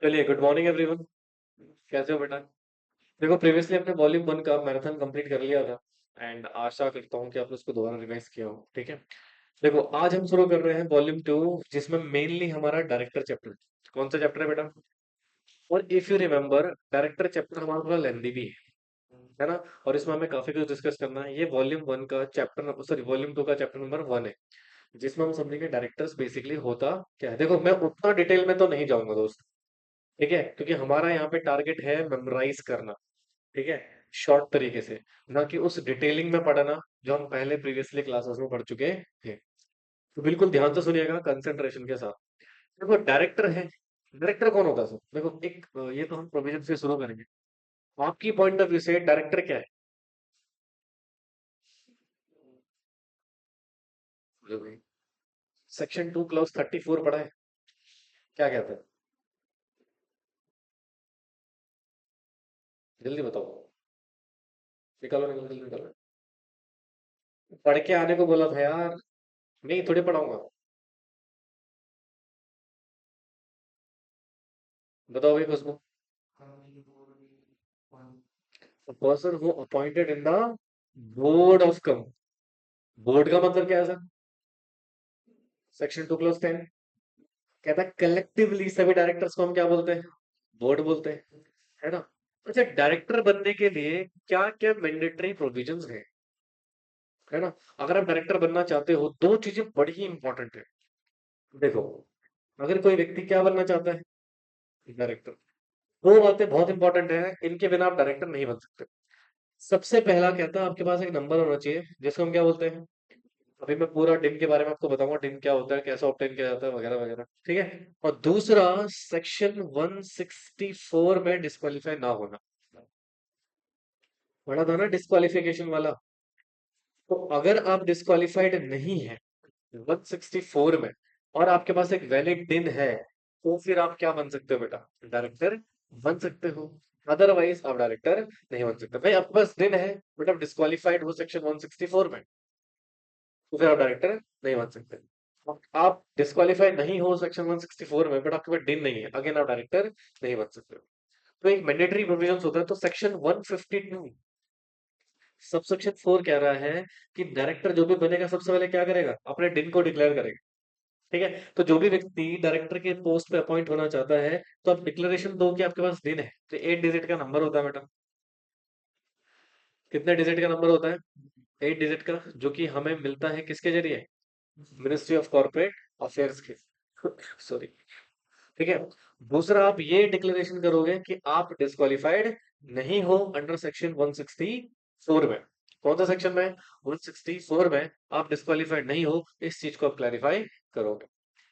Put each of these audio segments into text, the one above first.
चलिए, good morning everyone. कैसे हो बेटा? देखो, प्रीवियसली अपने वॉल्यूम वन का मैराथन कंप्लीट कर लिया था एंड आशा करता हूँ कि आपने उसको दोबारा रिवाइज किया हो। ठीक है। देखो, आज हम शुरू कर रहे हैं वॉल्यूम टू, जिसमें मेनली हमारा डायरेक्टर चैप्टर। कौन सा चैप्टर है बेटा? और if you remember, director chapter हमारा थोड़ा लेंदी भी है ना। और इसमें हमें काफी कुछ डिस्कस करना है। ये वॉल्यूम वन का चैप्टर, सॉरी, वॉल्यूम टू का चैप्टर नंबर वन है, जिसमें हम समझेंगे डायरेक्टर्स बेसिकली होता क्या है। देखो, मैं उतना डिटेल में तो नहीं जाऊंगा दोस्त, ठीक है, क्योंकि हमारा यहाँ पे टारगेट है मेमोराइज करना। ठीक है, शॉर्ट तरीके से, ना कि उस डिटेलिंग में पढ़ना जो हम पहले प्रीवियसली क्लासेस में पढ़ चुके थे। तो बिल्कुल ध्यान से सुनिएगा, कंसंट्रेशन के साथ। देखो, डायरेक्टर है। डायरेक्टर कौन होता है सर? देखो, ये तो हम प्रोविजन से शुरू करेंगे। आपकी पॉइंट ऑफ व्यू से डायरेक्टर क्या है? सेक्शन 2 क्लॉज 34 पढ़ा है? क्या कहते हैं? जल्दी बताओ। निकालो निकालो, जल्दी निकालो। पढ़ के आने को बोला था यार। नहीं, थोड़ी पढ़ाऊंगा। बताओ भाई खुशबू। A person who appointed in the board of company। Board का मतलब क्या है सर? सेक्शन 2 क्लोज 10 कहता है कलेक्टिवली सभी डायरेक्टर्स को हम क्या बोलते हैं? बोर्ड बोलते हैं, है ना। अच्छा, डायरेक्टर बनने के लिए क्या क्या मैंडेटरी प्रोविजंस है? है ना। अगर आप डायरेक्टर बनना चाहते हो, दो चीजें बड़ी ही इंपॉर्टेंट है। देखो, अगर कोई व्यक्ति क्या बनना चाहता है? डायरेक्टर। दो बातें बहुत इंपॉर्टेंट है, इनके बिना आप डायरेक्टर नहीं बन सकते। सबसे पहला कहता है आपके पास एक नंबर होना चाहिए, जिसको हम क्या बोलते हैं? अभी मैं पूरा डिन के बारे में आपको बताऊंगा, डिन क्या होता है, कैसे ऑब्टेन किया जाता है, वगैरह वगैरह। ठीक है। और दूसरा, सेक्शन 164 में डिस्क्वालीफाई ना होना। पढ़ा था ना डिस्क्वालिफिकेशन वाला। तो अगर आप डिस्क्वालिफाइड नहीं है 164 में, और आपके पास एक वैलिड डिन है, तो फिर आप क्या बन सकते हो बेटा? डायरेक्टर बन सकते हो। अदरवाइज आप डायरेक्टर नहीं बन सकते। भाई, आपके पास डिन है बट आप डिस्क्वालिफाइड हो सेक्शन 164 में, तो फिर आप डायरेक्टर नहीं बन सकते। आप डिस्क्वालीफाई नहीं हो सेक्शन 164 में बट आपके पास डिन नहीं है, अगेन आप डायरेक्टर नहीं बन सकते। तो एक मैंडेटरी प्रोविजंस होता है। तो सेक्शन 152 सब सेक्शन 4 कह रहा है कि डायरेक्टर जो भी बनेगा सबसे पहले क्या करेगा? अपने डिन को डिक्लेयर करेगा। ठीक है। तो जो भी व्यक्ति डायरेक्टर के पोस्ट पे अपॉइंट होना चाहता है, तो आप डिक्लेरेशन दो कि आपके पास डिन है। तो 8 डिजिट का नंबर होता है बेटा। कितने डिजिट का नंबर होता है? 8 डिजिट का, जो कि हमें मिलता है किसके जरिए? मिनिस्ट्री ऑफ कॉर्पोरेट अफेयर्स के। सॉरी। ठीक है। दूसरा, आप ये डिक्लेरेशन करोगे कि आप डिस्क्वालिफाइड नहीं हो अंडर सेक्शन 164 में। कौन सा सेक्शन में? 164 में आप डिस्क्वालिफाइड नहीं हो, इस चीज को आप क्लैरिफाई करोगे।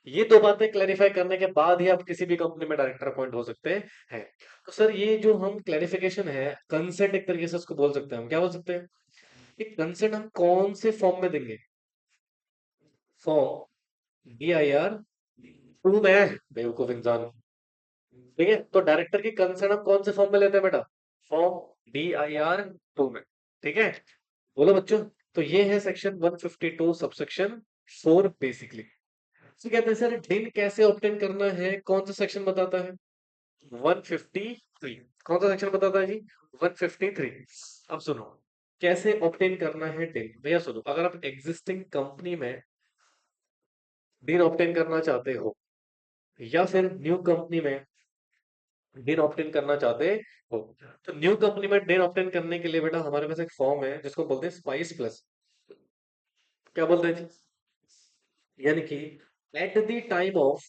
ये दो बातें क्लैरिफाई करने के बाद ही आप किसी भी कंपनी में डायरेक्टर अपॉइंट हो सकते हैं। तो सर, ये जो हम क्लैरिफिकेशन है, कंसेंट एक तरीके से उसको बोल सकते हैं, हम क्या बोल सकते हैं? ये कंसेंट हम कौन से फॉर्म में देंगे? फॉर्म DIR 2 में, बेवकूफ इंसान। ठीक है। तो डायरेक्टर की कंसर्न हम कौन से फॉर्म में लेते हैं बेटा? फॉर्म DIR 2 में। ठीक है। बोलो बच्चों। तो ये है सेक्शन 152 सबसेक्शन 4 बेसिकली। तो कहते हैं सर, डिन कैसे ऑब्टेन करना है, कौन सा सेक्शन बताता है? 153। कौन सा सेक्शन बताता है जी? 153। अब सुनो, कैसे ऑब्टेन करना है डिन। भैया सुनो, अगर आप एग्जिस्टिंग कंपनी में डिन ऑब्टेन करना चाहते हो, या फिर न्यू कंपनी में डेन ऑप्टेन करना चाहते हो, तो न्यू कंपनी में डेन ऑप्टेन करने के लिए बेटा हमारे पास एक फॉर्म है जिसको बोलते हैं स्पाइस प्लस। क्या बोलते हैं जी? यानी कि at the time of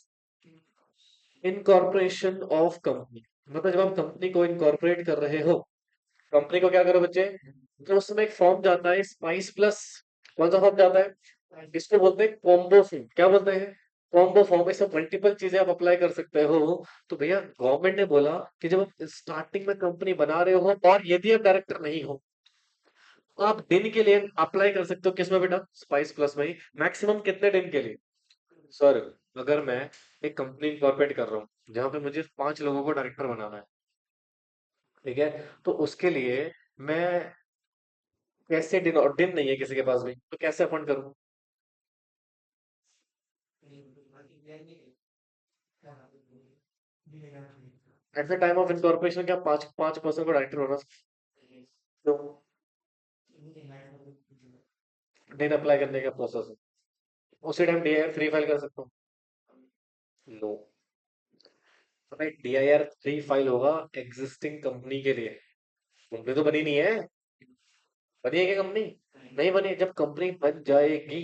incorporation of company, मतलब जब आप कंपनी को इनकॉर्पोरेट कर रहे हो, कंपनी को क्या करो बच्चे? तो उस समय एक फॉर्म जाता है स्पाइस प्लस। कौन सा फॉर्म जाता है? इसको बोलते हैं कॉम्बो फॉर्म। क्या बोलते हैं? Combo form. इसमें मल्टीपल चीजें आप अप्लाई कर सकते हो। तो भैया, गवर्नमेंट ने बोला कि जब आप स्टार्टिंग में कंपनी बना रहे हो और यदि आप डायरेक्टर नहीं हो, तो आप दिन के लिए अप्लाई कर सकते हो। किसमें बेटा? स्पाइस प्लस में ही। मैक्सिमम कितने दिन के लिए? सर, अगर मैं एक कंपनी इनकॉर्पोरेट कर रहा हूँ जहां पे मुझे 5 लोगों को डायरेक्टर बनाना है, ठीक है, तो उसके लिए मैं कैसे दिन, और दिन नहीं है किसी के पास भी, तो कैसे अपॉइंट करूं? At the time of incorporation क्या 5% को डायरेक्टर होना तो डेन अप्लाई करने का प्रोसेस है, उसी टाइम DIR 3 फाइल कर सकता हूँ। नो, भाई DIR 3 फाइल होगा एग्जिस्टिंग कंपनी के लिए, कंपनी तो बनी नहीं है। बनी है क्या कंपनी? नहीं बनी है। जब कंपनी बन जाएगी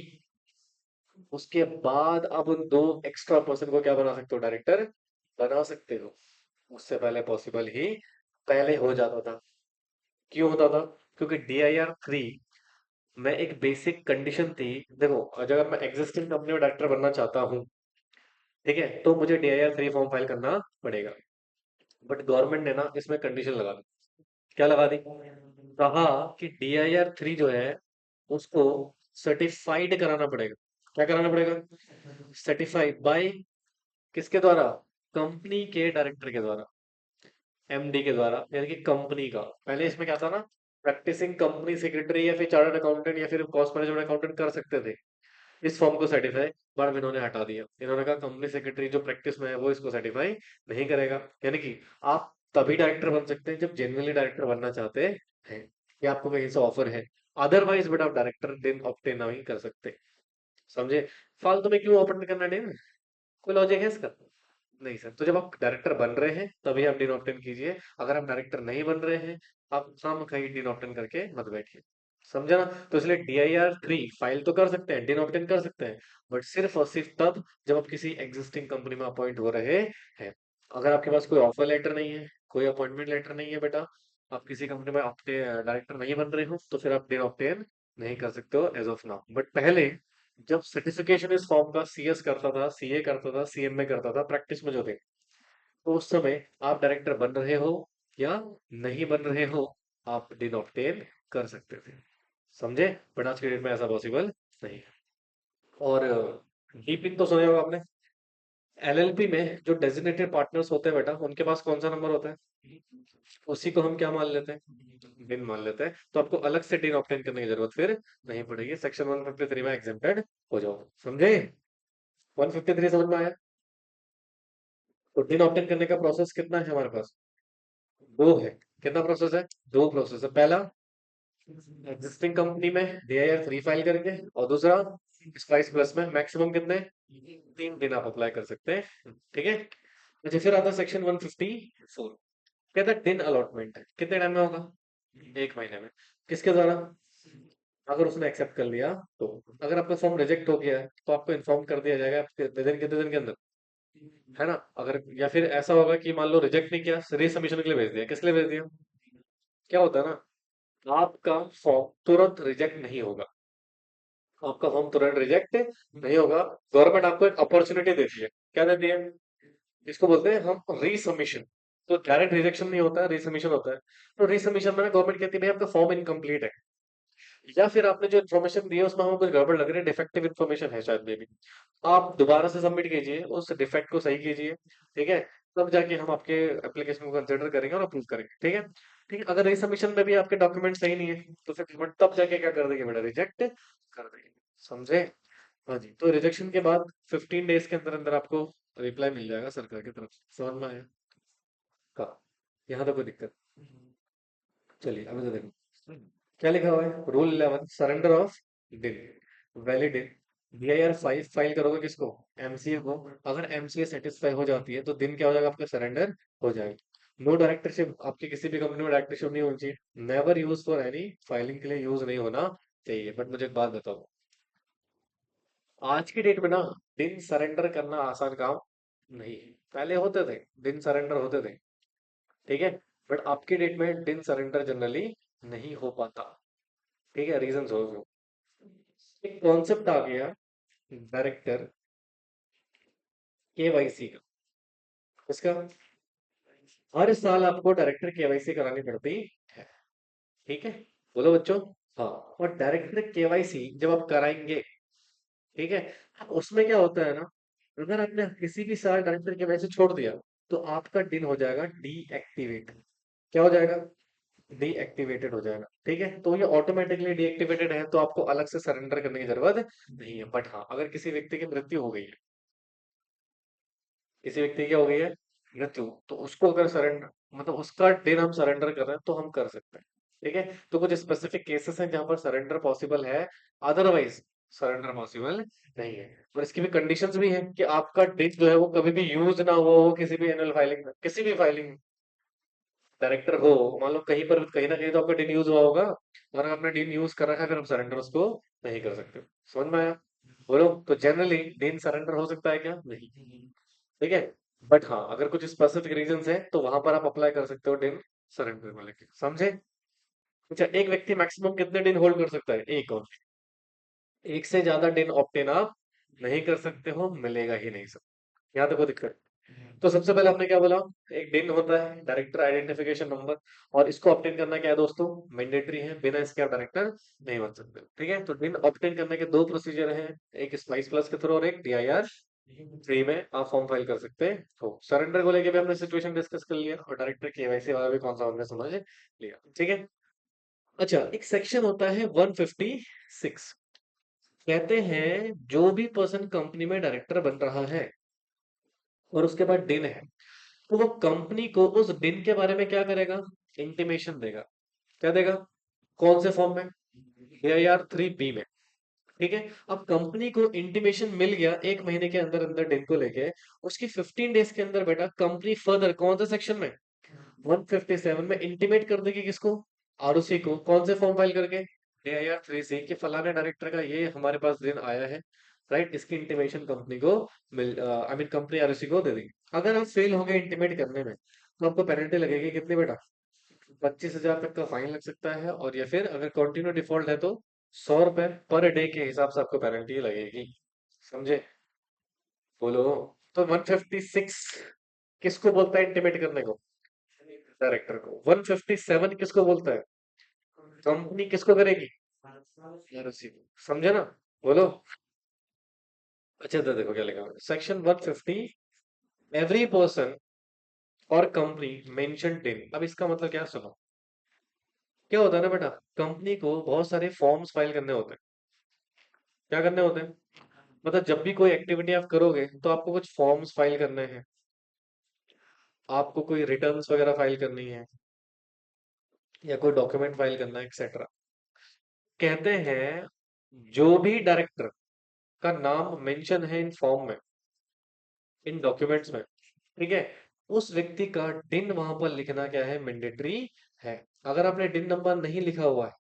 उसके बाद अब उन 2 एक्स्ट्रा पर्सन को क्या बना सकते हो, डायरेक्टर बना सकते हो। उससे पहले पॉसिबल ही पहले हो जाता था। क्यों होता था? क्योंकि DIR 3 में एक बेसिक कंडीशन थी। देखो, अगर मैं एग्जिस्टिंग कंपनी में डायरेक्टर बनना चाहता हूँ, ठीक है, तो मुझे DIR 3 फॉर्म फाइल करना पड़ेगा। बट गवर्नमेंट ने ना इसमें कंडीशन लगा दी। क्या लगा दी? कहा कि DIR 3 जो है उसको सर्टिफाइड कराना पड़ेगा। क्या कराना पड़ेगा? सर्टिफाइड बाय किसके द्वारा? कंपनी के डायरेक्टर के द्वारा, MD के द्वारा, यानी कि कंपनी का। पहले इसमें क्या था ना, प्रैक्टिसिंग कंपनी सेक्रेटरी या फिर चार्टर्ड अकाउंटेंट या फिर कॉस्ट मैनेजमेंट अकाउंटेंट कर सकते थे इस फॉर्म को सर्टिफाई। पर अब इन्होंने हटा दिया। इन्होंने कहा कंपनी सेक्रेटरी जो प्रैक्टिस में है वो इसको सर्टिफाई नहीं करेगा। यानी कि आप तभी डायरेक्टर बन सकते हैं जब जेन्युइनली डायरेक्टर बनना चाहते हैं, या आपको कहीं से ऑफर है। अदरवाइज बेटा आप डायरेक्टर दिन ऑब्टेन नहीं कर सकते। समझे? फालतू में क्यों ओपन करना नहीं? कोई लॉजिक है इसका? नहीं सर। तो जब आप डायरेक्टर बन रहे हैं तभी आप डिन ऑप्टेन कीजिए। अगर आप डायरेक्टर नहीं बन रहे हैं, आप खाम कहीं डिन ऑप्टेन करके मत बैठिए। समझा ना? तो इसलिए DIR 3 फाइल तो कर सकते हैं, डिन ऑप्टेन कर सकते हैं, बट सिर्फ और सिर्फ तब जब आप किसी एग्जिस्टिंग कंपनी में अपॉइंट हो रहे हैं। अगर आपके पास कोई ऑफर लेटर नहीं है, कोई अपॉइंटमेंट लेटर नहीं है बेटा, आप किसी कंपनी में डायरेक्टर नहीं बन रहे हो, तो फिर आप डिन ऑप्टेन नहीं कर सकते हो एज ऑफ नाउ। बट पहले जब सर्टिफिकेशन इस फॉर्म का CS करता था, CA करता था, CMA करता था, प्रैक्टिस में जो थे, तो उस समय आप डायरेक्टर बन रहे हो या नहीं बन रहे हो, आप डिन ऑब्टेन कर सकते थे। समझे? बट आज के डेट में ऐसा पॉसिबल नहीं है। और डीपिन तो सुने होगा आपने। LLP में जो डेजिग्नेटेड पार्टनर्स होते हैं बेटा, उनके पास कौन सा नंबर होता है? उसी को हम क्या मान लेते हैं? डिन मान लेते हैं। तो आपको अलग से डिन ऑब्टेन करने की जरूरत फिर नहीं पड़ेगी। सेक्शन 153 में एग्जेम्प्टेड हो जाओगे। समझे? 153 समझ में आया? तो डिन ऑब्टेन करने का प्रोसेस कितना है हमारे पास? दो है। कितना प्रोसेस है? दो प्रोसेस है। पहला, एग्जिस्टिंग कंपनी में DIR 3 फाइल करेंगे, और दूसरा स्पाइस प्लस में मैक्सिमम कितने? 3 दिन आप अप्लाई कर सकते हैं। ठीक है। अच्छा, फिर आता है सेक्शन 154। कहता है दिन अलॉटमेंट है, कितने टाइम में होगा? 1 महीने में। किसके द्वारा? अगर उसने एक्सेप्ट कर लिया तो। अगर आपका फॉर्म रिजेक्ट हो गया है तो आपको इन्फॉर्म कर दिया जाएगा कितने दिन के अंदर, है ना? अगर या फिर ऐसा होगा कि मान लो रिजेक्ट नहीं किया, रीसबमिशन के लिए भेज दिया। किसके लिए भेज दिया? क्या होता है ना, आपका फॉर्म तुरंत रिजेक्ट नहीं होगा। आपका फॉर्म तुरंत रिजेक्ट नहीं होगा। गवर्नमेंट आपको एक अपॉर्चुनिटी देती है। क्या देती है? इसको बोलते हैं हम रीसबमिशन। तो डायरेक्ट रिजेक्शन नहीं होता है, रीसबमिशन होता है। तो रीसबमिशन में गवर्नमेंट कहती है भाई आपका फॉर्म इनकम्प्लीट है, या फिर आपने जो इन्फॉर्मेशन दी है उसमें हमें कुछ गड़बड़ लग रही है, डिफेक्टिव इन्फॉर्मेशन है शायद मे बी। आप दोबारा से सबमिट कीजिए, उस डिफेक्ट को सही कीजिए। ठीक है। तब जाके हम आपके एप्लीकेशन को कंसिडर करेंगे और अप्रूव करेंगे। ठीक है। ठीक है। अगर रिसबमिशन में भी आपके डॉक्यूमेंट सही नहीं है तो फिर गवर्नमेंट तब जाके क्या कर देगी बेटा? रिजेक्ट कर देगी। समझे? हाँ जी। तो रिजेक्शन के बाद 15 डेज के अंदर अंदर आपको रिप्लाई मिल जाएगा सरकार की तरफ से। समझ में आया? कहा यहाँ तो कोई दिक्कत? चलिए अभी तो देखो क्या लिखा हुआ है। रूल 11, सरेंडर ऑफ डिन, वैलिड इन। DIR 5 फाइल करोगे किसको? MCA को। अगर MCA सेटिस्फाई हो जाती है तो दिन क्या हो जाएगा आपका? सरेंडर हो जाएगा। नो डायरेक्टरशिप, आपकी किसी भी कंपनी में डायरेक्टरशिप नहीं होनी चाहिए। Never use for any, filing के लिए यूज नहीं होना चाहिए। बट मुझे एक बात बताओ, आज की डेट में ना दिन सरेंडर करना आसान काम नहीं है। पहले होते थे, दिन सरेंडर होते थे, ठीक है, बट आपकी डेट में दिन सरेंडर जनरली नहीं हो पाता। ठीक है। रीजन हो एक कॉन्सेप्ट आ गया, डायरेक्टर KYC का। इसका हर साल आपको डायरेक्टर KYC करानी पड़ती है। ठीक है। बोलो बच्चों। हाँ। और डायरेक्टर KYC जब आप कराएंगे, ठीक है, उसमें क्या होता है ना, अगर आपने किसी भी साल डायरेक्टर KYC छोड़ दिया तो आपका दिन हो जाएगा डीएक्टिवेट। क्या हो जाएगा? डीएक्टिवेटेड हो जाएगा। ठीक है। तो ये ऑटोमेटिकली डीएक्टिवेटेड है, तो आपको अलग से सरेंडर करने की जरूरत नहीं है। बट हाँ, अगर किसी व्यक्ति की मृत्यु हो गई है, किसी व्यक्ति की क्या हो गई है? मृत्यु, तो उसको अगर सरेंडर मतलब उसका दिन हम सरेंडर कर रहे हैं तो हम कर सकते हैं। ठीक है, तो कुछ स्पेसिफिक केसेस हैं जहां पर सरेंडर पॉसिबल है, अदरवाइज सरेंडर पॉसिबल नहीं है। और इसकी भी कंडीशंस भी है कि आपका दिन जो है वो कभी भी यूज ना हुआ हो किसी भी एनुअल फाइलिंग में, किसी भी फाइलिंग में। डायरेक्टर हो, मान लो कहीं पर कहीं ना कहीं तो आपका दिन यूज हुआ होगा, और अगर आपने दिन यूज कर रखा है फिर हम सरेंडर उसको नहीं कर सकते। समझ में आया? बोलो, तो जनरली दिन सरेंडर हो सकता है क्या? नहीं। ठीक है, बट हाँ अगर कुछ स्पेसिफिक रीजंस है तो वहां पर आप अप्लाई कर सकते हो दिन सरेंडर को लेके। समझे? अच्छा, एक व्यक्ति मैक्सिमम कितने दिन होल्ड कर सकता है? एक। और एक से ज्यादा दिन ऑप्टेन आप नहीं कर सकते हो, मिलेगा ही नहीं सर। यहाँ तक कोई दिक्कत? तो सबसे पहले आपने क्या बोला? एक दिन होता है डायरेक्टर आइडेंटिफिकेशन नंबर, और इसको ऑप्टेन करना क्या है दोस्तों? मैंडेटरी है, बिना इसके आप डायरेक्टर नहीं बन सकते। ठीक है, तो दिन ऑप्टेन करने के दो प्रोसीजर हैं, एक स्पाइस प्लस के थ्रू और एक DIR 3 में आप फॉर्म फाइल कर सकते हैं। तो सरेंडर को लेके भी हमने सिचुएशन डिस्कस कर लिया, और डायरेक्टर KYC वाला भी कौन सा हमने समझ लिया। ठीक है। अच्छा, एक सेक्शन होता है 156, कहते हैं जो भी पर्सन कंपनी में डायरेक्टर बन रहा है और उसके बाद दिन है, तो वो कंपनी को उस दिन के बारे में क्या करेगा? इंटीमेशन देगा। क्या देगा? कौन से फॉर्म में? AIR 3B में। ठीक है, अब कंपनी को इंटीमेशन मिल गया एक महीने के अंदर अंदर दिन को लेके, उसकी 15 डेज के अंदर बेटा कंपनी फर्दर कौन से सेक्शन में? 157 में इंटीमेट कर देगी किसको? ROC को। कौन से फॉर्म फाइल करके? AIR 3C कि फलाने डायरेक्टर का ये हमारे पास दिन आया है। राइट, इसकी इंटीमेशन कंपनी को मिल आई मीन कंपनी ROC को दे देगी। अगर आप फेल हो गए इंटीमेट करने में तो आपको पेनल्टी लगेगी कितनी बेटा? 25,000 तक का फाइन लग सकता है, और या फिर अगर कंटिन्यू डिफॉल्ट है तो 100 रुपए पर डे के हिसाब से आपको पेनल्टी लगेगी। समझे? बोलो। तो 156 किसको बोलता है इंटीमेट करने को? डायरेक्टर को। 157 किसको बोलता है? कंपनी किसको करेगी? ROC को। समझे ना? बोलो। अच्छा, तो देखो क्या लिखा है सेक्शन 150, एवरी पर्सन और कंपनी मेंशन इन। अब इसका मतलब क्या, सुनो। क्या होता है ना बेटा, कंपनी को बहुत सारे फॉर्म्स फाइल करने होते हैं। क्या करने होते हैं? मतलब जब भी कोई एक्टिविटी आप करोगे तो आपको कुछ फॉर्म्स फाइल करने हैं, आपको कोई रिटर्न्स वगैरह फाइल करनी है, या कोई डॉक्यूमेंट फाइल करना है, एक्सेट्रा। कहते हैं जो भी डायरेक्टर का नाम मेंशन है इन फॉर्म में, इन डॉक्यूमेंट्स में, ठीक है, उस व्यक्ति का डिन वहां पर लिखना क्या है? मैंडेटरी है। अगर आपने डिन नंबर नहीं लिखा हुआ है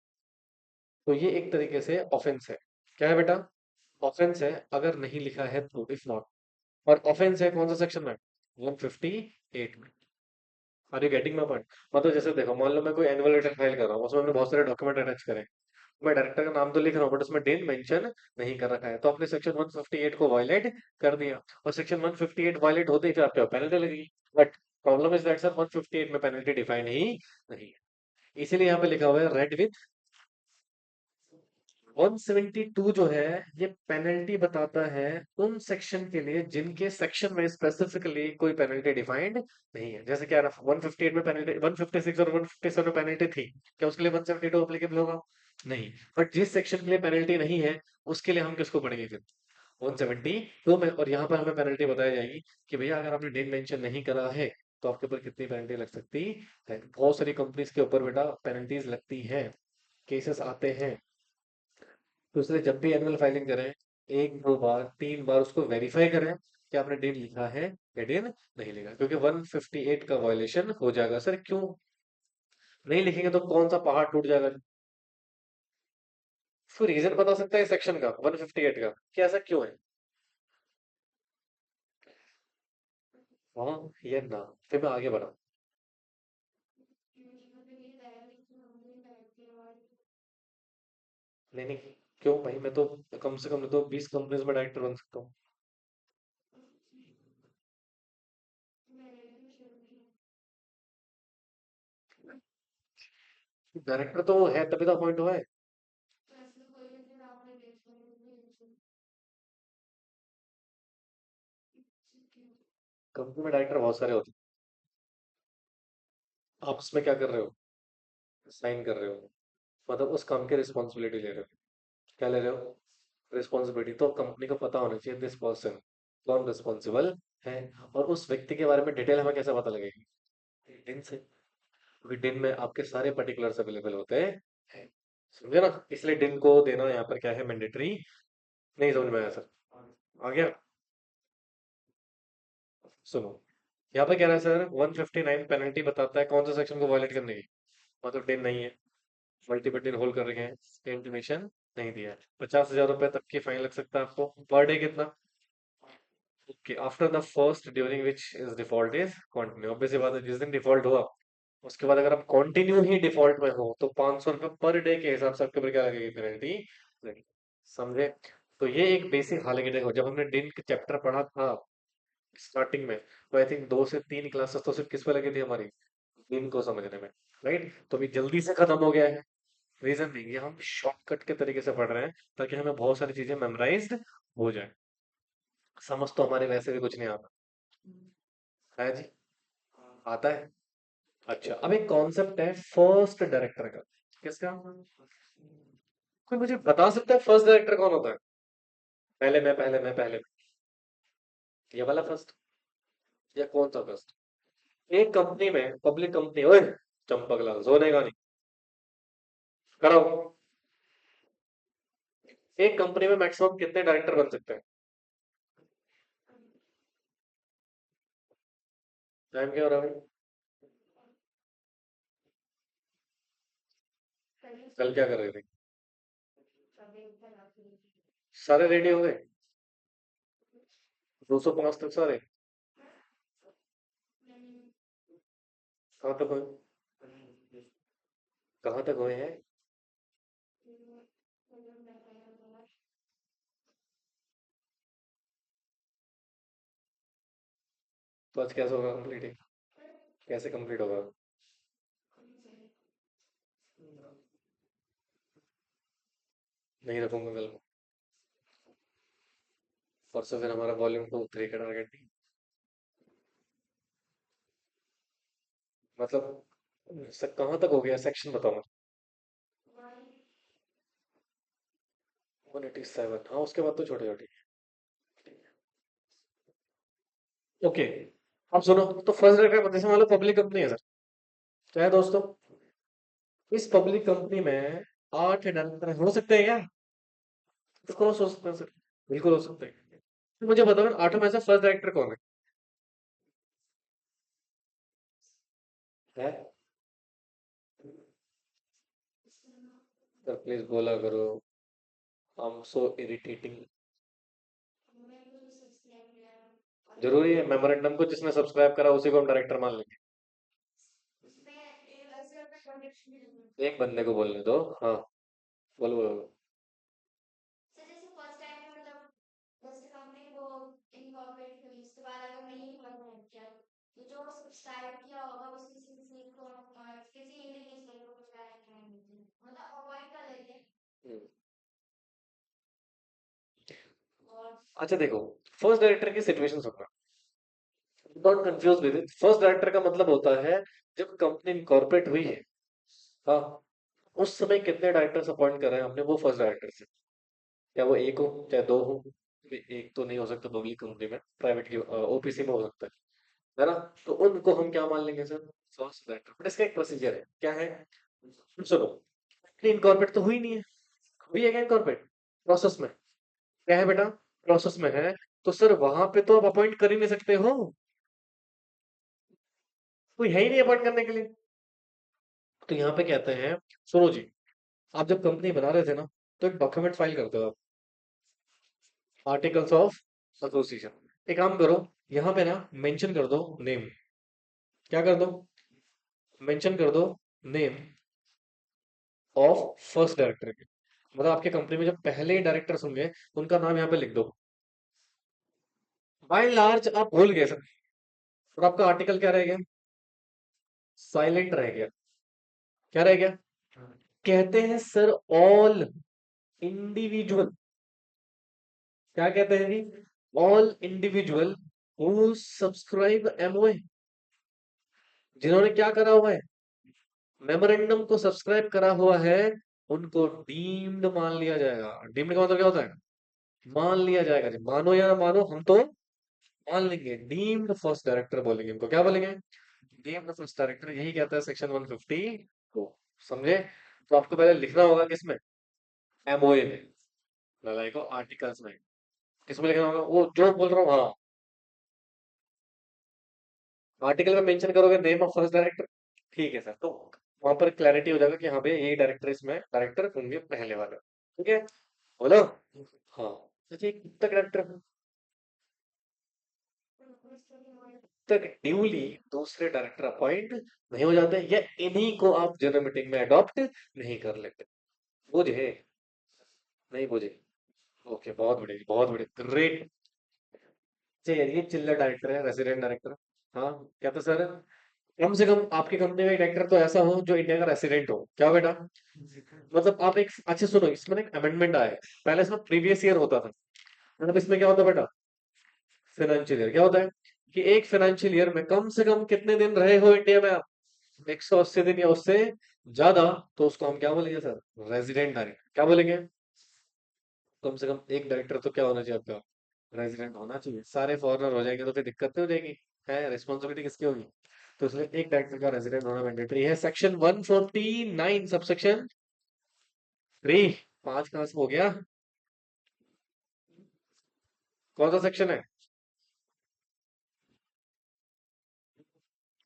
तो ये एक तरीके से ऑफेंस है। क्या है बेटा? ऑफेंस है अगर नहीं लिखा है तो, इफ नॉट। और ऑफेंस है कौन सा सेक्शन में? 158 में। Are you getting my point? मतलब जैसे देखो, मान लो मैं कोई एनुअल रिटर्न फाइल कर रहा हूँ, उसमें मैंने बहुत सारे डॉक्यूमेंट अटैच करे, मैं डायरेक्टर का नाम तो लिख रहा हूँ बट उसमें डेट मेंशन नहीं कर रखा है, तो आपने सेक्शन 158 को वायलेट कर दिया, और सेक्शन 158 वायलेट होते ही फिर आपके पेनल्टी लगेगी। But problem is that sir 158 में पेनल्टी डिफाइन ही नहीं है, इसीलिए यहाँ पे लिखा हुआ है रेड विथ। 172 जो है ये पेनल्टी बताता है उन सेक्शन के लिए जिनके सेक्शन में स्पेसिफिकली कोई पेनल्टी डिफाइंड नहीं है। जैसे क्या 158 में पेनल्टी, 156 और 157 में पेनल्टी थी, क्या उसके लिए 172 एप्लीकेबल होगा? नहीं। बट जिस सेक्शन के लिए पेनल्टी नहीं है उसके लिए हम किसको पढ़ेंगे फिर? 172 में। और यहाँ पर हमें पेनल्टी बताई जाएगी कि भैया अगर आपने डेट मेंशन नहीं करा है तो आपके ऊपर कितनी पेनल्टी लग सकती है। बहुत सारी कंपनीज के ऊपर बेटा पेनल्टीज लगती हैं, केसेस आते हैं। तो इसलिए जब भी एनुअल फाइलिंग करें, एक दो बार तीन बार उसको वेरीफाई करें कि आपने दिन लिखा है या दिन नहीं लिखा, क्योंकि 158 का वायलेशन हो जाएगा। सर क्यों? नहीं लिखेंगे तो कौन सा पहाड़ टूट जाएगा? उसको रीजन बता सकता है सेक्शन का 158 का कि ऐसा क्यों है? हाँ या ना? फिर मैं आगे बढ़ा। नहीं नहीं, क्यों भाई, मैं तो कम से कम तो 20 कंपनीज में डायरेक्टर बन सकता हूँ। डायरेक्टर तो है तभी तो अपॉइंट हुआ है। कंपनी में डायरेक्टर बहुत सारे होते हैं, आप उसमें क्या कर रहे हो? साइन कर रहे हो, मतलब उस काम की रिस्पॉन्सिबिलिटी ले रहे हो। क्या ले रहे हो? रिस्पॉन्सिबिलिटी। तो कंपनी को पता होना चाहिए दिस पर्सन कौन रिस्पॉन्सिबल है। और उस व्यक्ति के बारे में डिटेल हमें कैसे पता लगेगी? दिन से, क्योंकि दिन में आपके सारे पर्टिकुलर्स अवेलेबल होते हैं। समझे ना? इसलिए दिन को देना यहाँ पर क्या है, मैंडेटरी नहीं। समझ में आया सर? आ गया? सुनो, यहाँ पे कह रहा है सर 159 पेनल्टी बताता है कौन सा सेक्शन को वायलेट करने की। मतलब दिन नहीं है, मल्टीपल दिन होल्ड कर रखे हैं, इंटीमेशन नहीं दिया है, 50,000 रुपए तक की फाइन लग सकता है आपको। पर डे कितना? Okay, after the first during which is default is continue. Obvious सी बात है, जिस दिन डिफॉल्ट हुआ उसके बाद अगर आप कंटिन्यू ही डिफॉल्ट में हो तो 500 रुपये पर डे के हिसाब से आपके ऊपर क्या लगेगी, पेनल्टी लगेगी। समझे? तो ये एक बेसिक हाल है कि देखो, जब हमने दिन के चैप्टर पढ़ा था स्टार्टिंग में, तो आई थिंक 2 से 3 क्लासेस तो सिर्फ किस पे लगी थी हमारी, दिन को समझने में। राइट? तो अभी जल्दी से खत्म हो गया है। रीजन नहीं, ये हम शॉर्टकट के तरीके से पढ़ रहे हैं ताकि हमें बहुत सारी चीजें मेमोराइज्ड हो जाए। समझ तो हमारे वैसे भी कुछ नहीं आता है जी। आता है। अच्छा, अब एक कॉन्सेप्ट है फर्स्ट डायरेक्टर का। किसका? कोई मुझे बता सकता है फर्स्ट डायरेक्टर कौन होता है? पहले मैं ये वाला फर्स्ट, या कौन सा फर्स्ट? एक कंपनी में, पब्लिक कंपनी, ओए चंपक लाल सोने का नहीं, कराओ। एक कंपनी में मैक्सिमम कितने डायरेक्टर बन सकते हैं? टाइम क्या हो रहा है भाई? कल क्या कर रहे थे? सारे रेडी हो गए? 205 तक सारे? कहाँ तक हुए? कहाँ तक हुए हैं? तो आज कैसे होगा कंप्लीट? कैसे कंप्लीट होगा? नहीं रखूंगा कल को। परसों फिर हमारा वॉल्यूम 2 3 का टारगेट नहीं। मतलब कहाँ तक हो गया सेक्शन बताओ मुझे। 187, हाँ उसके बाद तो छोटे छोटे। ओके, अब सुनो। तो फर्स्ट डायरेक्टर मतलब मान लो पब्लिक कंपनी है सर, क्या है दोस्तों? इस पब्लिक कंपनी में 8 डायरेक्टर हो सकते हैं क्या? इसको हो सकते हैं सर, बिल्कुल हो सकते हैं। तो मुझे बताओ 8 में से फर्स्ट डायरेक्टर कौन है? है? सर प्लीज बोला करो, आई एम सो इरिटेटिंग। जरूरी है मेमोरेंडम को जिसने सब्सक्राइब करा उसी को हम डायरेक्टर मान लेंगे? एक बंदे को बोलने दो। हाँ, बोलो बोलो। हम्म, अच्छा देखो, फर्स्ट डायरेक्टर की सिचुएशन सुनना, don't confuse with it. First director का मतलब होता है जब कंपनी इनकॉर्पोरेट हुई है, हाँ, उस समय कितने डायरेक्टर्स अपॉइंट कर रहे हैं हमने, वो फर्स्ट डायरेक्टर से। या वो एक हो चाहे दो हो, एक तो नहीं हो सकता पब्लिक कंपनी में, प्राइवेट की ओपीसी में हो सकता है ना? तो उनको हम क्या मान लेंगे सर? First director. बट इसका एक प्रोसीजर है, क्या है? सुनो, कंपनी इनकॉर्पोरेट तो हुई नहीं है, हुई है क्या इनकॉर्पोरेट? प्रोसेस में, क्या है बेटा? प्रोसेस में है। तो सर वहां पे तो आप अपॉइंट कर ही नहीं सकते हो, कोई है ही नहीं अपॉइंट करने के लिए। तो यहाँ पे कहते हैं, सुनो जी, आप जब कंपनी बना रहे थे ना, तो एक डॉक्यूमेंट फाइल करते हो आप, आर्टिकल्स ऑफ एसोसिएशन। एक काम करो, यहाँ पे ना मेंशन कर दो नेम। क्या कर दो? मेंशन कर दो नेम ऑफ फर्स्ट डायरेक्टर के। मतलब आपके कंपनी में जो पहले डायरेक्टर्स होंगे उनका नाम यहाँ पे लिख दो। बाय लार्ज आप भूल गए सर, और आपका आर्टिकल क्या रह गया? साइलेंट रह गया। क्या रह गया? कहते हैं सर ऑल इंडिविजुअल, क्या कहते हैं जी? All individual who subscribe MOA, जिन्होंने क्या करा हुआ है, मेमोरेंडम को सब्सक्राइब करा हुआ है, उनको डीम्ड मान लिया जाएगा। डीम्ड का मतलब क्या होता है? मान लिया जाएगा जी, मानो या ना मानो हम तो मान लेंगे डीम्ड फर्स्ट डायरेक्टर बोलेंगे इनको, क्या बोलेंगे? डीम्ड फर्स्ट डायरेक्टर, यही कहता है सेक्शन 150 को। समझे? तो आपको पहले लिखना होगा किसमें? एमओए में, नालायको आर्टिकल्स में। किसमें लिखना होगा? वो जो बोल रहा हूँ, हाँ, आर्टिकल में मेंशन करोगे नेम ऑफ फर्स्ट डायरेक्टर। ठीक है सर, तो वहां पर क्लैरिटी हो जाएगा कि हाँ भैया यही डायरेक्टर इसमें डायरेक्टर होंगे पहले वाले। ठीक है, बोलो। हाँ, तो ये कितना डायरेक्टर तक ड्यूली दूसरे डायरेक्टर अपॉइंट नहीं हो जाते, या इन्हीं को आप जनरल मीटिंग में अडॉप्ट नहीं कर लेते। बुझे? नहीं बुझे? ओके, बहुत बढ़िया, बहुत बढ़िया, ग्रेट। ये चिल्लर डायरेक्टर है, रेसिडेंट डायरेक्टर। हाँ, क्या था सर? कम से कम आपकी कंपनी में एक डायरेक्टर तो ऐसा हो जो इंडिया का रेसिडेंट हो, क्या बेटा? मतलब आप एक अच्छे, सुनो, इसमें ना एक अमेंडमेंट आया है। पहले इसमें प्रीवियस ईयर होता था, मतलब इसमें क्या होता है बेटा? फाइनेंशियल ईयर क्या होता है? कि एक फाइनेंशियल ईयर में कम से कम कितने दिन रहे हो इंडिया में आप? 180 दिन या उससे ज्यादा, तो उसको हम क्या बोलेंगे सर? रेजिडेंट डायरेक्टर, क्या बोलेंगे? कम से कम एक डायरेक्टर तो क्या होना चाहिए आपका? रेजिडेंट होना चाहिए। सारे फॉरेनर हो जाएंगे तो फिर दिक्कत नहीं हो जाएगी? है, रिस्पॉन्सिबिलिटी किसकी होगी? तो इसलिए एक डायरेक्टर का रेजिडेंट होना मैंडेटरी है। Section 149 subsection 3। 5 कहां से हो गया? कौन सा सेक्शन है?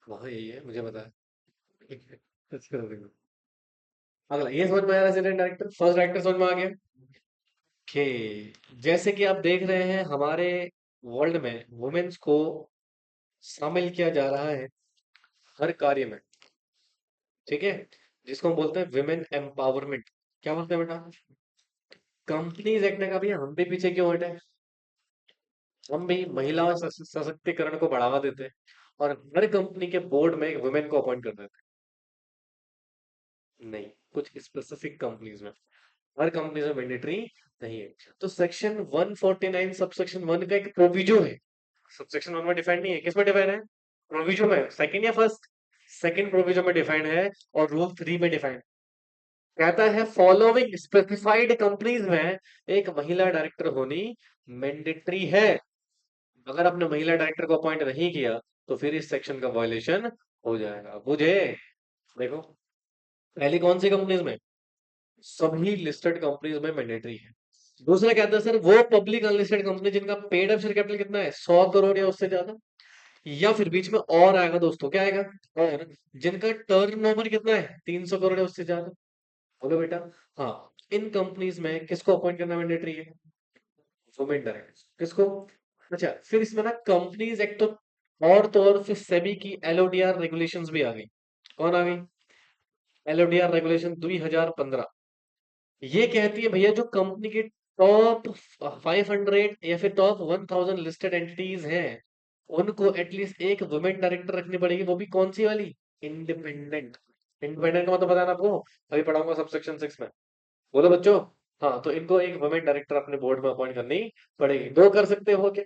वहाँ यही है, मुझे पता है। अच्छा, देखो। अगला ये समझ में आया, रेजिडेंट डायरेक्टर, फर्स्ट डायरेक्टर समझ में आ गया। ओके, जैसे कि आप देख रहे हैं हमारे वर्ल्ड में वुमेन्स को शामिल किया जा रहा है हर कार्य में। ठीक है, जिसको हम बोलते हैं विमेन एम्पावरमेंट। क्या बोलते हैं बेटा? कंपनीज एक्ट ने कहा भैया हम भी पीछे क्यों हटे? हम भी महिला सशक्तिकरण को बढ़ावा देते हैं, और हर कंपनी के बोर्ड में एक वुमेन को अपॉइंट कर देते हैं। नहीं, कुछ स्पेसिफिक कंपनीज में, हर कंपनी में मैंडेटरी नहीं है। तो सेक्शन 149 सबसेक्शन 1 का एक प्रोविजो है। सबसेक्शन 1 में डिफाइंड नहीं है, किसमें डिफाइंड है? प्रोविजो में, सेकंड या फर्स्ट? सेकंड प्रोविजो में डिफाइंड है। और रूल 3 में डिफाइंड कहता है, फॉलोइंग स्पेसिफाइड कंपनीज में एक महिला डायरेक्टर होनी मैंडेटरी है। अगर आपने महिला डायरेक्टर को अपॉइंट नहीं किया तो फिर इस सेक्शन का वायलेशन हो जाएगा। बुझे? देखो, पहली कौन सी कंपनीज में? सभी लिस्टेड कंपनीज में मैंडेटरी है। दूसरा कहता है सर, वो पब्लिक अनलिस्टेड कंपनी जिनका पेड अप शेयर कैपिटल कितना है, 100 करोड़ या उससे ज्यादा, या फिर बीच में और आएगा दोस्तों, क्या आएगा? और जिनका टर्नओवर कितना है, 300 करोड़ या उससे ज्यादा। बोलो बेटा। हाँ, इन कंपनीज में किसको अपॉइंट करना मैंडेटरी है? Women director. किसको? अच्छा, फिर इसमें ना कंपनीज एक्ट तो और फिर सेबी की एलओडीआर रेगुलेशंस भी आ गई। कौन आ गई? LODR regulation 2015। ये कहती है भैया जो कंपनी के टॉप 500 या फिर टॉप 1000 लिस्टेड एंटिटीज हैं, उनको एटलीस्ट एक वुमेन डायरेक्टर रखनी पड़ेगी, वो भी कौन सी वाली? इंडिपेंडेंट। इंडिपेंडेंट का मतलब पता है ना आपको? अभी पढ़ाऊंगा सबसेक्शन 6 में। बोलो बच्चों। हाँ, तो इनको एक वुमेन डायरेक्टर अपने बोर्ड में अपॉइंट करनी पड़ेगी। दो कर सकते हो क्या?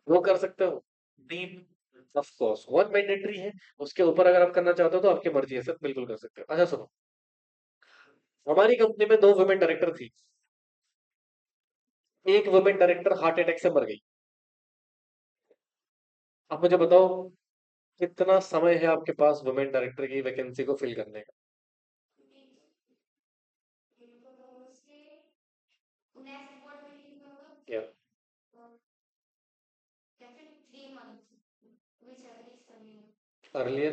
दो कर सकते हो? तीन? ऑफ कोर्स, वन मैंडेटरी है। उसके ऊपर अगर आप करना चाहते हो तो आपकी मर्जी है सर, बिल्कुल कर सकते हो। अच्छा सुनो, हमारी कंपनी में दो वुमेन डायरेक्टर थी। एक वुमेन डायरेक्टर हार्ट अटैक से मर गई। अब मुझे बताओ, कितना समय है आपके पास वुमेन डायरेक्टर की वैकेंसी को फिल करने का? क्या? अर्लियर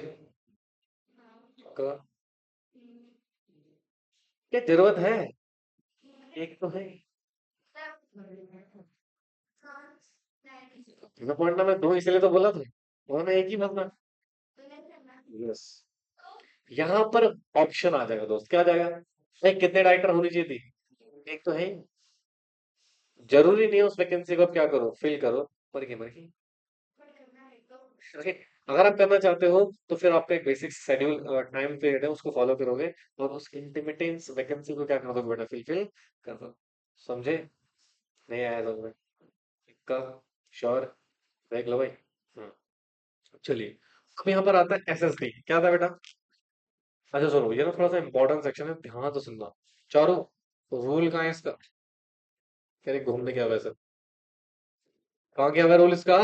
का? क्या जरूरत है? एक तो है। मैं पढ़ना में दो इसलिए तो बोला था, उन्होंने एक ही बनना। यस, यहाँ पर ऑप्शन आ जाएगा दोस्त, क्या आ जाएगा? एक, कितने डायरेक्टर होनी चाहिए थी? एक तो है ही। जरूरी नहीं है उस वैकेंसी को आप क्या करो, फिल करो। मर की। Okay, अगर आप करना चाहते हो तो फिर आपका एक बेसिक शेड्यूल टाइम पीरियड है, उसको फॉलो करोगे, और उस इंटिमेटेंस वैकेंसी को क्या कर दोगे बेटा, फिल कर दो। समझे? नहीं आया समझ में? इक्का? श्योर? देख लो भाई। हम्म, चलिए। अब यहाँ पर आता है एसएसडी, क्या था बेटा? अच्छा सुनो, ये ना थोड़ा सा इंपॉर्टेंट सेक्शन है, ध्यान से सुनना। चारों, रूल कहाँ है इसका? कह रहे घूमने क्या वैसे? कहाँ गया हुआ रूल इसका?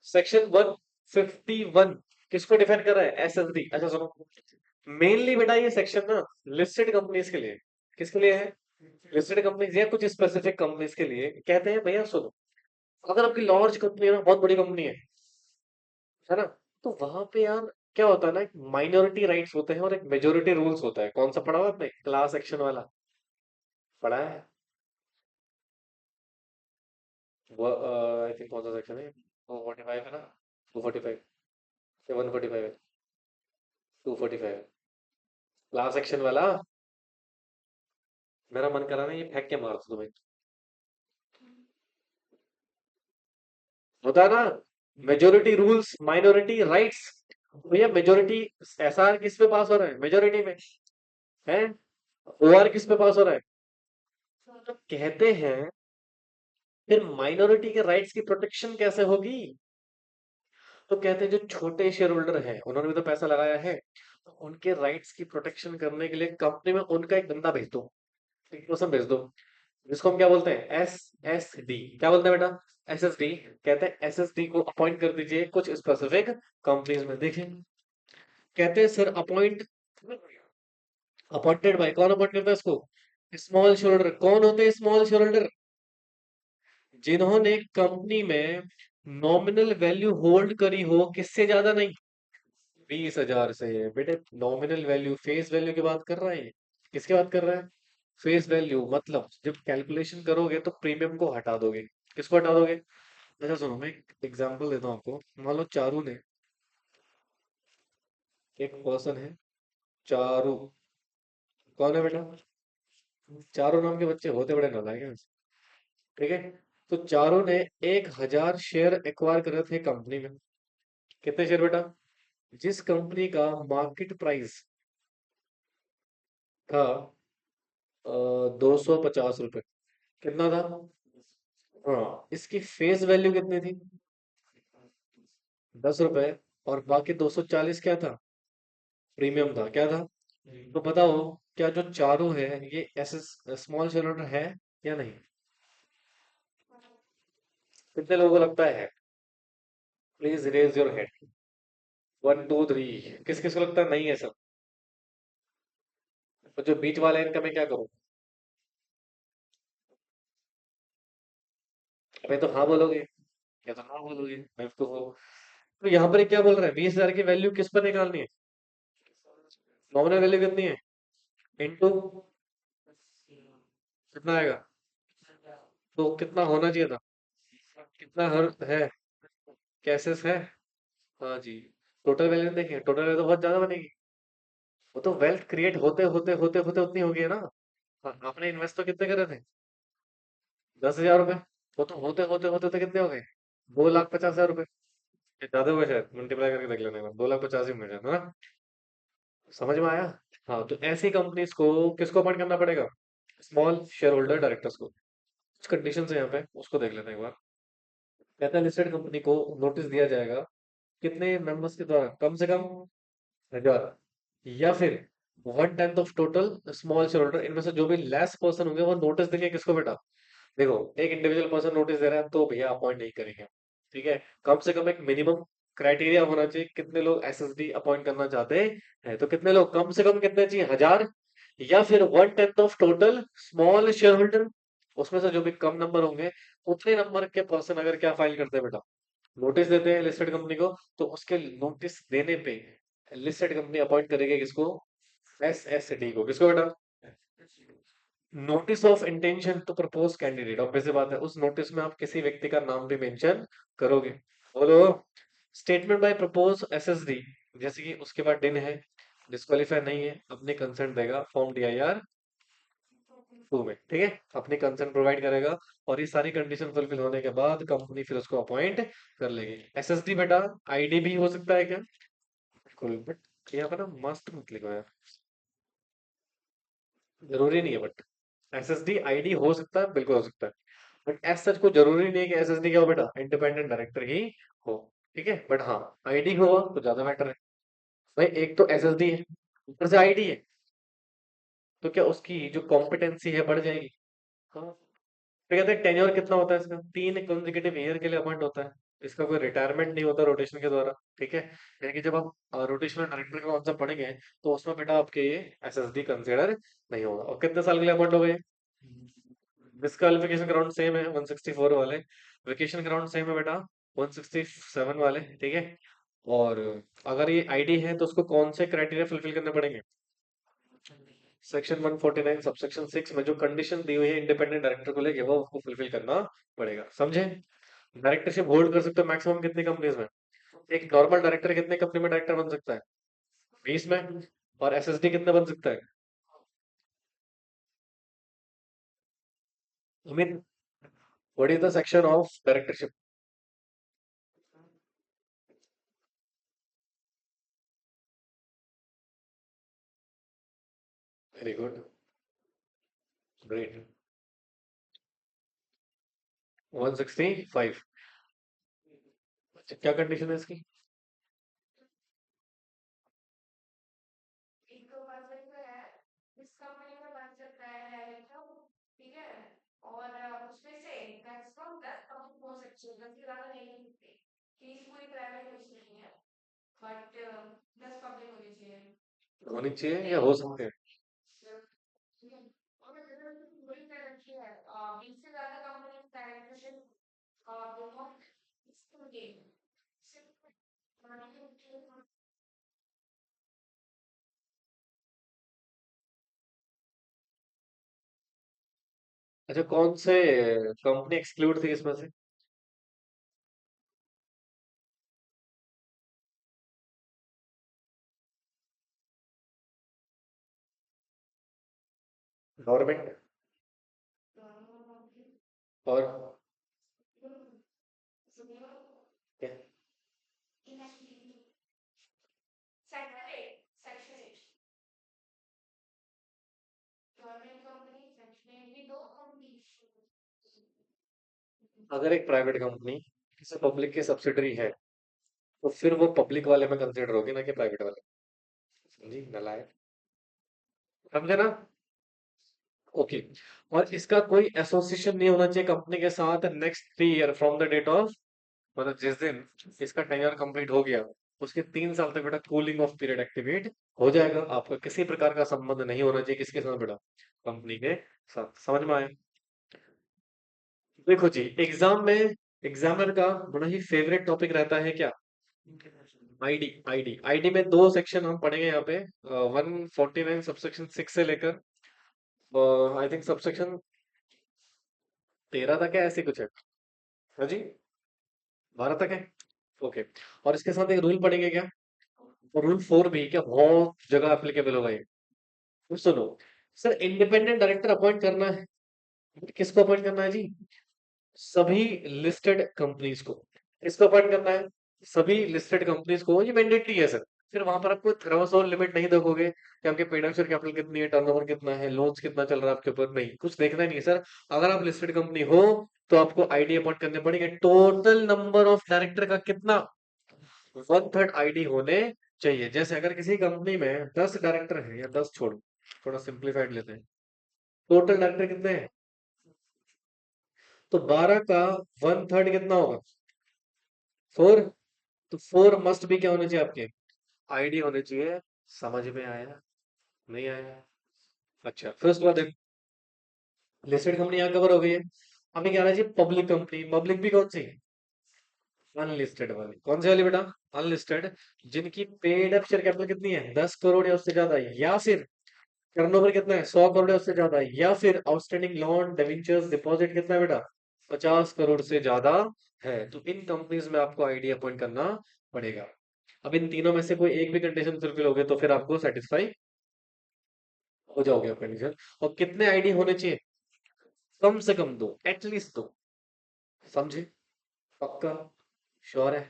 सेक्शन 151 किसको डिफाइन कर रहा है? एसएसडी। अच्छा सुनो, मेनली बेटा ये सेक्शन ना लिस्टेड कंपनीज के लिए। किसके लिए है? लिस्टेड कंपनीज या कुछ स्पेसिफिक कंपनीज के लिए कहते हैं भैया सुनो, अगर आपकी लार्ज कंपनी है ना, बहुत बड़ी कंपनी है ना, तो वहां पे यार क्या होता है ना, एक माइनॉरिटी राइट्स होते हैं और एक मेजोरिटी रूल्स होता है। कौन सा पढ़ा हुआ आपने? क्लास एक्शन वाला पढ़ा है? वो आई थिंक कौन सा सेक्शन है? 245 है ना? 245 या 145 है? 245 क्लास एक्शन वाला। मेरा मन करा ना ये फेंक के मार दूं तुम्हें। होता है ना, मेजोरिटी रूल्स माइनॉरिटी राइट्स। भैया मेजोरिटी एसआर किस पे पास हो रहा है? मेजोरिटी में है। ओआर किस पे पास हो रहा है? तो कहते हैं फिर माइनॉरिटी के राइट्स की प्रोटेक्शन कैसे होगी? तो कहते हैं जो छोटे शेयर होल्डर हैं उन्होंने भी तो पैसा लगाया है, तो उनके राइट्स की प्रोटेक्शन करने के लिए कंपनी में उनका एक बंदा भेज दो, एक पर्सन भेज दो, जिसको हम क्या बोलते हैं? एसएसडी। क्या बोलते हैं बेटा? एसएसडी। कहते हैं एसएसडी को अपॉइंट कर दीजिए कुछ स्पेसिफिक कंपनीज में। देखें, कहते हैं सर अपॉइंट, अपॉइंटेड बाय, कौन अपॉइंट करता है इसको? Small share holder. कौन होते हैं स्मॉल शेयर होल्डर? जिन्होंने कंपनी में नॉमिनल वैल्यू होल्ड करी हो, किससे ज्यादा नहीं? 20,000 से। बेटे नॉमिनल वैल्यू फेस वैल्यू की बात कर रहा है ये। किसकी बात कर रहा है? फेस वैल्यू मतलब जब कैलकुलेशन करोगे तो प्रीमियम को हटा दोगे। किसको हटा दोगे? अच्छा सुनो, मैं एक एग्जांपल देता हूँ आपको। मान लो चारू ने, एक पर्सन है चारू। कौन है बेटा? चारू नाम के बच्चे होते बड़े नालायक हैं। ठीक है, तो चारू ने 1,000 शेयर एक्वायर करे थे कंपनी में। कितने शेयर बेटा? जिस कंपनी का मार्केट प्राइस था 250 रुपए। कितना था? हाँ, इसकी फेस वैल्यू कितनी थी? 10 रुपए। और बाकी 240 क्या था? प्रीमियम था। क्या था? तो बताओ, क्या जो चारों है ये ऐसे स्मॉल शेयर होल्डर है या नहीं? कितने लोगों को लगता है? Please raise your hand. 1 2 3। किस किस को लगता है नहीं है सब? तो जो बीच वाला है इनका मैं क्या करूं? अबे तो हाँ बोलोगे या तो हाँ बोलोगे, मैं तो हो। तो यहाँ पर ये क्या बोल रहा है? 20,000 की वैल्यू किस पर निकालनी है? नॉमिनल वैल्यू कितनी है? इनटू कितना आएगा? तो कितना होना चाहिए था? कितना हर है? कैसेस है? हाँ जी। टोटल वैल्यू देखिए, टोटल वैल्यू तो बहुत ज्यादा बनेगी। वो तो वेल्थ क्रिएट होते होते होते होते उतनी होगी है ना। हाँ, आपने इन्वेस्ट तो कितने करे थे? 10,000 रुपए। वो तो होते होते होते तो कितने हो गए? 2,50,000 रुपए। ये ज्यादा हुआ शायद, मल्टीप्लाई करके देख लेने का, 2,50,000 ही मिल जाता है ना। समझ में आया? हाँ, तो ऐसी कंपनीज को किसको अपॉइंट करना पड़ेगा? स्मॉल शेयर होल्डर डायरेक्टर्स को। कुछ कंडीशन है यहाँ पे, उसको देख लेते हैं एक बार। कहता है लिस्टेड कंपनी को नोटिस दिया जाएगा कितने मेंबर्स के द्वारा? कम से कम 1,000, या फिर 1/10 of total small share holder. इनमें से जो भी लेस पर्सन होंगे वो नोटिस देंगे किसको बेटा? देखो, एक इंडिविजुअल पर्सन नोटिस दे रहा है तो भैया अपॉइंट नहीं करेंगे। ठीक है, कम से कम एक मिनिमम क्राइटेरिया होना चाहिए। कितने लोग एसएसडी अपॉइंट करना चाहते हैं? तो कितने लोग, कम से कम कितने चाहिए? 1,000, या फिर 1/10 of total small share holder. उसमें से जो भी कम नंबर होंगे, उतने नंबर के पर्सन अगर क्या फाइल करते हैं बेटा, नोटिस देते हैं लिस्टेड कंपनी को, तो उसके नोटिस देने पे लिस्टेड कंपनी अपॉइंट करेगी किसको? एसएसडी को। किसको बेटा? Notice of intention to propose candidate. Obvious सी बात है, उस नोटिस में आप किसी व्यक्ति का नाम भी मेंशन करोगे। बोलो। स्टेटमेंट बाय प्रपोज एसएसडी, जैसे कि उसके बाद डिन है, डिस्क्वालीफाई नहीं है, अपने कंसर्न देगा फॉर्म डीआईआर 2 में। ठीक है, अपनी कंसर्न प्रोवाइड करेगा, और ये सारी कंडीशन फुलफिल होने के बाद कंपनी फिर उसको अपॉइंट कर लेगी। एसएसडी बेटा आईडी भी हो सकता है क्या? बिल्कुल, बट यहाँ पर ना मस्ट मत लिखो यार, जरूरी नहीं है। बट एसएसडी आईडी हो सकता है, बिल्कुल हो सकता है। बट एज सच को जरूरी नहीं है कि एसएसडी क्या हो बेटा, इंडिपेंडेंट डायरेक्टर ही हो। ठीक है, बट हाँ आईडी हो तो ज्यादा बेटर है। भाई एक तो एसएसडी है, ऊपर से आईडी है, तो क्या उसकी जो कॉम्पिटेंसी है बढ़ जाएगी? हाँ, फिर कहते हैं टेन्योर कितना होता है इसका, 3 कंसेक्यूटिव ईयर के लिए अपॉइंट होता है। इसका कोई रिटायरमेंट नहीं होता रोटेशन के द्वारा। ठीक है, यानी कि जब आप रोटेशनल डायरेक्टर का कॉन्सेप्ट पढ़ेंगे तो उसमें बेटा आपके ये एसएसडी कंसिडर नहीं होगा। और कितने साल के लिए अपॉइंट हो गए? डिस्क्वालिफिकेशन ग्राउंड सेम है 164 वाले, वेकेशन ग्राउंड सेम है बेटा 167 वाले। ठीक है, और अगर ये आईडी है तो उसको कौन से क्राइटेरिया फुलफिल करने पड़ेंगे? सेक्शन 149 सबसेक्शन 6 में जो कंडीशन दी हुई है इंडिपेंडेंट डायरेक्टर को लेके, वो उसको फुलफिल करना पड़ेगा। समझे? डायरेक्टरशिप होल्ड कर सकते हो मैक्सिमम कितनी कंपनीज में? एक नॉर्मल डायरेक्टर कितने कंपनी में डायरेक्टर बन सकता है? 20 में। और एसएसडी कितने बन सकता है? I mean, what is the section of directorship? Very good, great. 165। अच्छा, क्या कंडीशन है इसकी? होनी चाहिए या हो सकते हैं? अच्छा, कौन से कंपनी एक्सक्लूड थी इसमें से? गवर्नमेंट और क्या? अगर एक प्राइवेट कंपनी किसी पब्लिक की सब्सिडरी है तो फिर वो पब्लिक वाले में कंसिडर होगी ना कि प्राइवेट वाले। समझी नलायक? समझे ना? ओके। और इसका कोई एसोसिएशन नहीं होना चाहिए कंपनी के साथ next 3 year from the date of, मतलब जिस दिन इसका टेन्योर कंप्लीट हो गया उसके 3 साल तक बेटा कूलिंग ऑफ पीरियड एक्टिवेट हो जाएगा। आपका किसी प्रकार का संबंध नहीं होना चाहिए किसके साथ बेटा? कंपनी के साथ। समझ में आया? देखो जी, एग्जाम में एग्जामिनर का बड़ा ही फेवरेट टॉपिक रहता है क्या? आईडी। आईडी में दो सेक्शन हम पढ़ेंगे यहाँ पे, 149 सबसेक्शन 6 से लेकर आई थिंक सबसेक्शन 13 तक है, ऐसे कुछ है। हाँ जी, 12 तक है। ओके। और इसके साथ एक रूल पढ़ेंगे क्या? रूल 4 भी क्या बहुत जगह एप्लीकेबल होगा ये। तो सुनो सर, इंडिपेंडेंट डायरेक्टर अपॉइंट करना है, किसको अपॉइंट करना है जी? सभी लिस्टेड कंपनीज को। किसको अपॉइंट करना है? सभी लिस्टेड कंपनीज को। ये मैंडेटरी है सर। फिर वहां पर आपको थ्रेशोल्ड लिमिट नहीं देखोगे कि आपके पेड शेयर कैपिटल कितनी है, टर्नओवर कितना है, लोन्स कितना चल रहा है आपके ऊपर, नहीं कुछ देखना नहीं है सर। अगर आप लिस्टेड कंपनी हो तो आपको आईडी अपॉइंट करने पड़ेंगे। टोटल नंबर ऑफ डायरेक्टर का कितना? 1/3 आईडी होने चाहिए। जैसे अगर किसी कंपनी में 10 डायरेक्टर हैं, या 10 छोड़ो, थोड़ा सिंप्लीफाइड लेते हैं, टोटल डायरेक्टर कितने हैं? तो 12 का 1/3 कितना होगा? 4। तो 4 मस्ट भी क्या होने चाहिए आपके? आईडी होने चाहिए। समझ में आया? नहीं आया? अच्छा, फिर उसके बाद लिस्टेड कंपनी यहाँ कवर हो गई है। हमें क्या आना चाहिए? Public company. पब्लिक भी कौन सी? अनलिस्टेड वाली। कौन सी वाली बेटा? अनलिस्टेड। जिनकी पेड अप शेयर कैपिटल कितनी है? 10 करोड़ या उससे ज्यादा है, या फिर टर्नओवर कितना है? 100 करोड़ या उससे ज्यादा है, या फिर आउटस्टैंडिंग लोन डिबेंचर्स डिपॉजिट कितना है बेटा? 50 करोड़ से ज्यादा है। तो इन कंपनीज में आपको आईडी अपॉइंट करना पड़ेगा। अब इन तीनों में से कोई एक भी कंडीशन फुलफिल हो गए तो फिर आपको सेटिस्फाई हो जाओगे आप कंडीशन। और कितने आईडी होने चाहिए? कम से कम दो, एटलीस्ट दो। समझे? पक्का? श्योर है?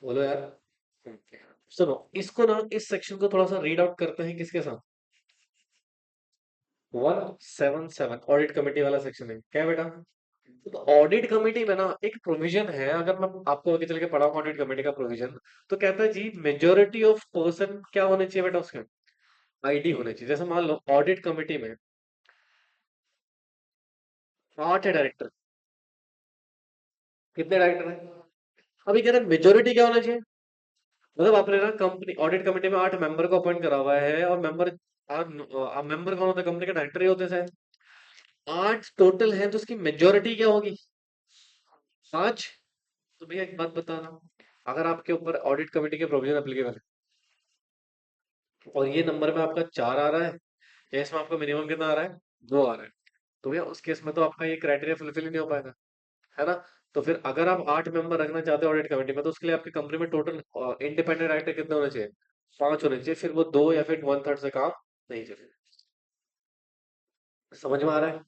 बोलो यार। हम्म। सुनो, इसको ना इस सेक्शन को थोड़ा सा रीड आउट करते हैं किसके साथ? 177 ऑडिट कमेटी वाला सेक्शन है क्या बेटा? तो ऑडिट कमेटी में ना एक प्रोविजन है, अगर मैं आपको आगे चल के पढ़ाऊँ ऑडिट कमेटी का प्रोविजन, तो कहता है जी मेजोरिटी ऑफ पर्सन क्या होने चाहिए बेटा उसके? आईडी होने चाहिए। जैसे मान लो ऑडिट कमेटी में आठ है डायरेक्टर। कितने डायरेक्टर हैं? अभी कह रहे मेजोरिटी क्या होना चाहिए? मतलब आपने ना कंपनी ऑडिट कमेटी में 8 मेंबर को अपॉइंट करा हुआ है, और मेंबर मेंबर कौन होता है? कंपनी के डायरेक्टर ही होते हैं शायद। 8 टोटल हैं, तो उसकी मेजोरिटी क्या होगी? 5। तो भैया एक बात बताना, अगर आपके ऊपर ऑडिट कमेटी के प्रोविजन एप्लीकेबल है और ये नंबर में आपका 4 आ रहा है, या इसमें आपका मिनिमम कितना आ रहा है? 2 आ रहा है, तो भैया उस केस में तो आपका ये क्राइटेरिया फुलफिल ही नहीं हो पाएगा, है ना? तो फिर अगर आप 8 मेंबर रखना चाहते हो ऑडिट कमेटी में, तो उसके लिए आपकी कंपनी में टोटल इंडिपेंडेंट डायरेक्टर कितने होने चाहिए? 5 होने चाहिए। फिर वो 2 या फिर 1/3 से काम नहीं चलेगा। समझ में आ रहा है?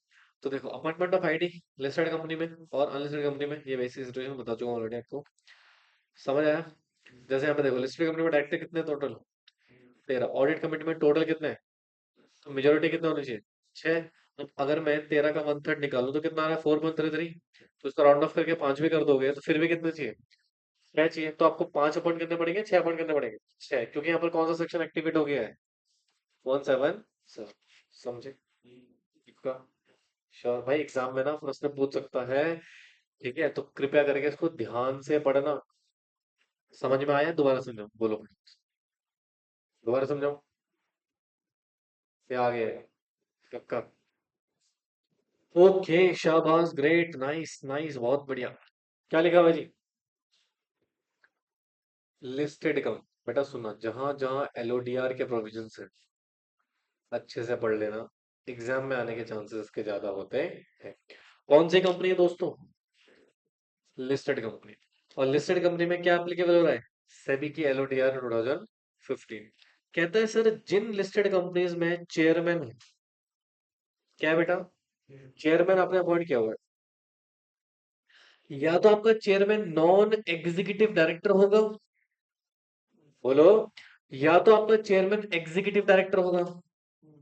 तो देखो, appointment of ID listed company में और अनलिस्टेड कंपनी में ये बेसिक सिचुएशन बता चुका हूँ ऑलरेडी आपको। समझ आया? जैसे यहाँ पे देखो, लिस्टेड कंपनी में डायरेक्टर कितने टोटल? 13। ऑडिट कमेटी में टोटल कितने हैं? तो मेजोरिटी कितने होनी चाहिए? 6। अब अगर मैं 13 का 1/3 निकालूं तो कितना आ रहा है? 4.33। तो इसको राउंड ऑफ करके 5 भी कर दोगे तो फिर भी कितने चाहिए? 6 चाहिए। तो आपको 5 अपॉइंट करने पड़ेंगे, 6 अपॉइंट करने पड़ेंगे? 6, क्योंकि यहाँ पर कौन सा सेक्शन एक्टिवेट हो गया है? 177। समझे? इसका श्योर भाई, एग्जाम में ना प्रश्न पूछ सकता है। ठीक है, तो कृपया करके इसको ध्यान से पढ़ना। समझ में आया? दोबारा समझाओ, बोलो। दोबारा समझाओ। क्या आगे है? पक्का? ओके, शाबाश, ग्रेट, नाइस नाइस, बहुत बढ़िया। क्या लिखा हुआ है जी? लिस्टेड कम। बेटा सुनना, जहां जहां एलओडीआर के प्रोविजन है, अच्छे से पढ़ लेना। एग्जाम में आने के चांसेस इसके ज्यादा होते हैं। कौन सी कंपनी है दोस्तों? Listed company. और लिस्टेड कंपनी में क्या एप्लीकेबल हो रहा है? सेबी की एलओडीआर 2015। कहता है सर, जिन लिस्टेड कंपनीज में चेयरमैन है, क्या है बेटा? चेयरमैन आपने अपॉइंट किया हुआ है, या तो आपका चेयरमैन नॉन एग्जीक्यूटिव डायरेक्टर होगा, बोलो, या तो आपका चेयरमैन एग्जीक्यूटिव डायरेक्टर होगा।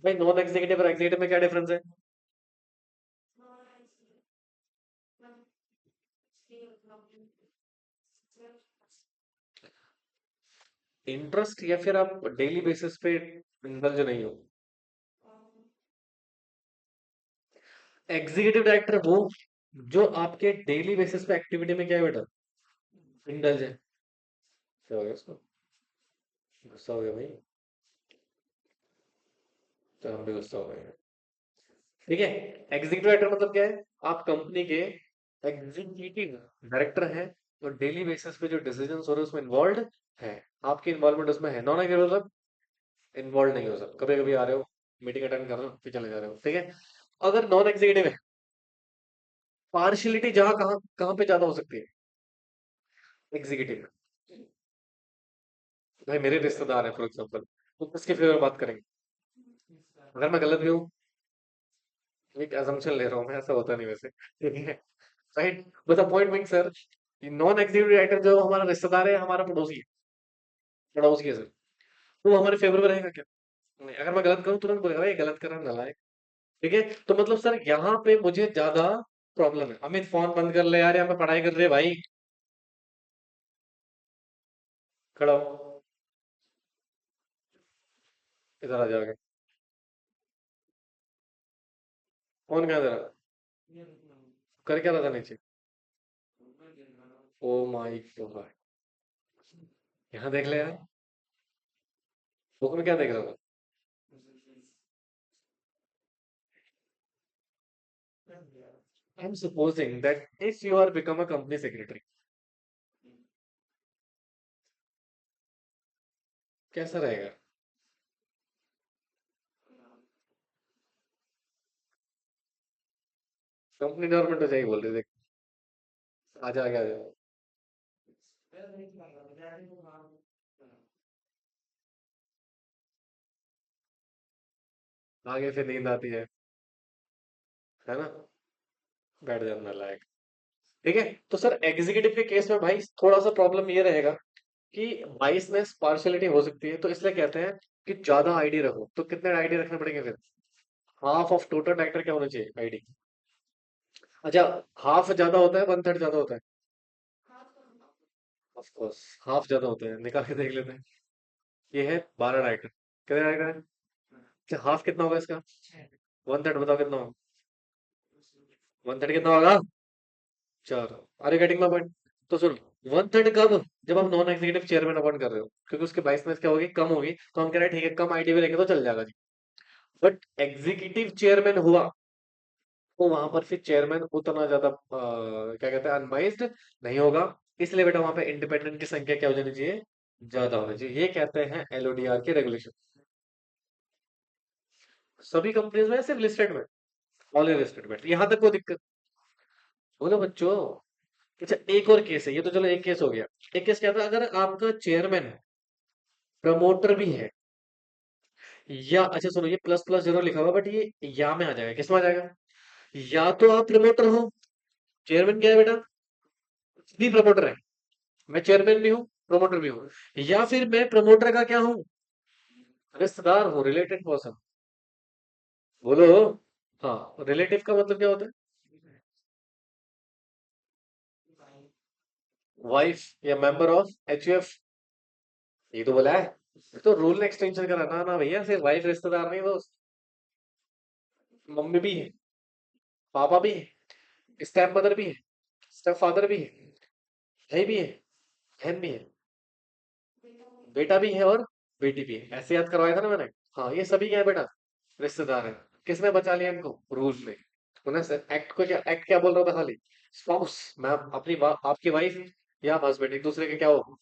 भाई, नॉन एग्जीक्यूटिव और एग्जीक्यूटिव में क्या डिफरेंस है? इंटरेस्ट, या फिर आप डेली बेसिस पे इंडल्ज नहीं हो? एग्जीक्यूटिव डायरेक्टर वो जो आपके डेली बेसिस पे एक्टिविटी में क्या है बेटा? इंडल्ज है। क्या हो गया उसको? गुस्सा हो गया भाई? तो हम भी गुस्सा हो गए। ठीक है। एग्जीक्यूटिव डायरेक्टर मतलब क्या है? आप कंपनी के एग्जीक्यूटिव डायरेक्टर हैं, और डेली बेसिस पे जो डिसीजंस हो रहे हैं उसमें इन्वॉल्व है। आपकी इन्वॉल्वमेंट उसमें है। नॉन एग्जीक्यूटिव मतलब इन्वॉल्व नहीं हो सकता, कभी कभी आ रहे हो, मीटिंग अटेंड कर रहे हो, फिर चले जा रहे हो। ठीक है। अगर नॉन एग्जीक्यूटिव है, पार्शियलिटी जहां कहाँ कहाँ पे ज्यादा हो सकती है? एग्जीक्यूटिव में। भाई मेरे रिश्तेदार है फॉर एग्जाम्पल, तो किसके फेवर बात करेंगे? अगर मैं गलत भी हूँ, एक assumption ले रहा हूँ मैं, ऐसा होता नहीं वैसे। ठीक है। Right, but the point being sir, non executive director जो हमारा रिश्तेदार है, हमारा पड़ोसी है, पड़ोसी है सर, तो वो हमारे फेवर में रहेगा क्या? नहीं। अगर मैं गलत करूँ तुरंत बोलेगा भाई गलत कर रहा है, नालायक। ठीक है। तो मतलब सर, यहाँ पे मुझे ज्यादा प्रॉब्लम है। अमित फोन बंद कर ले यार, यहाँ पे पढ़ाई कर रहे भाई। खड़ा हो, इधर आ जाओगे। फोन कहाँ है तेरा? कर क्या रहा था नीचे? Oh my God. यहाँ देख ले यार, बुक में क्या देख रहा था? I am supposing that if you are become a company secretary, कैसा रहेगा? कंपनी डेवलपमेंट हो जाएगी बोल रहे थे। आजा आगे, आजा। आगे फिर नींद आती है ना? बैठ जाना लायक। ठीक है। तो सर, एग्जीक्यूटिव के केस में भाई थोड़ा सा प्रॉब्लम ये रहेगा कि बाइसनेस पार्शियलिटी हो सकती है, तो इसलिए कहते हैं कि ज्यादा आईडी रखो। तो कितने आईडी रखने पड़ेंगे फिर? हाफ ऑफ टोटल डायरेक्टर क्या होना चाहिए आईडी? अच्छा, हाफ ज्यादा होता है 1/3 ज्यादा होता है? ऑफ कोर्स हाफ ज्यादा होता है, निकाल के देख लेते हैं। ये है 12 डायरेक्टर। कितने डायरेक्टर है? अच्छा, हाफ कितना होगा इसका? 1/3 बताओ कितना होगा? 1/3 कितना होगा? 4। Are you getting my point? तो सुन, 1/3 कब? जब आप नॉन एग्जीक्यूटिव चेयरमैन अपॉइंट कर रहे हो, क्योंकि उसकी बाइसनेस क्या होगी, कम होगी, तो हम कह रहे हैं ठीक है, कम आईडी भी लेंगे तो चल जाएगा जी। बट एग्जीक्यूटिव चेयरमैन हुआ, तो वहां पर फिर चेयरमैन उतना ज्यादा क्या कहते हैं, अनबाइज्ड नहीं होगा। इसलिए बेटा वहां पे इंडिपेंडेंट की संख्या क्या हो जानी चाहिए? ज्यादा होनी चाहिए। ये कहते हैं एलओडीआर के रेगुलेशन। सभी कंपनीज में, सिर्फ लिस्टेड में? ऑल लिस्टेड में, यहां तक कोई दिक्कत? बोलो बच्चों। अच्छा, एक और केस है, ये तो चलो एक केस हो गया। एक केस क्या था, अगर आपका चेयरमैन है, प्रमोटर भी है, या अच्छा सुनो, ये प्लस प्लस जरूर लिखा हुआ, बट ये या में आ जाएगा, किस में आ जाएगा? या तो आप प्रमोटर हो, चेयरमैन क्या है बेटा? भी प्रमोटर है, मैं चेयरमैन भी हूँ, प्रमोटर भी हूँ। या फिर मैं प्रमोटर का क्या हूँ? रिश्तेदार हूँ, रिलेटेड पर्सन। बोलो। हाँ, रिलेटिव का मतलब क्या होता है? वाइफ या मेंबर ऑफ एचयूएफ। ये तो बोला है, तो रूल एक्सटेंशन कराना ना भैया, सिर्फ वाइफ रिश्तेदार नहीं दोस्त। मम्मी भी है, पापा भी है, स्टेप मदर भी है, स्टेप फादर भी है, भाई भी है, बहन भी है, बेटा भी है, और बेटी भी है। ऐसे याद करवाया था ना मैंने। हाँ, ये सभी क्या है बेटा? रिश्तेदार है। किसने बचा लिया इनको? रूल ने। उन्हें एक्ट को क्या, एक्ट क्या बोल रहा था खाली? स्पाउस, मैं अपनी आपकी वाइफ या हस्बैंड, एक दूसरे के क्या हो?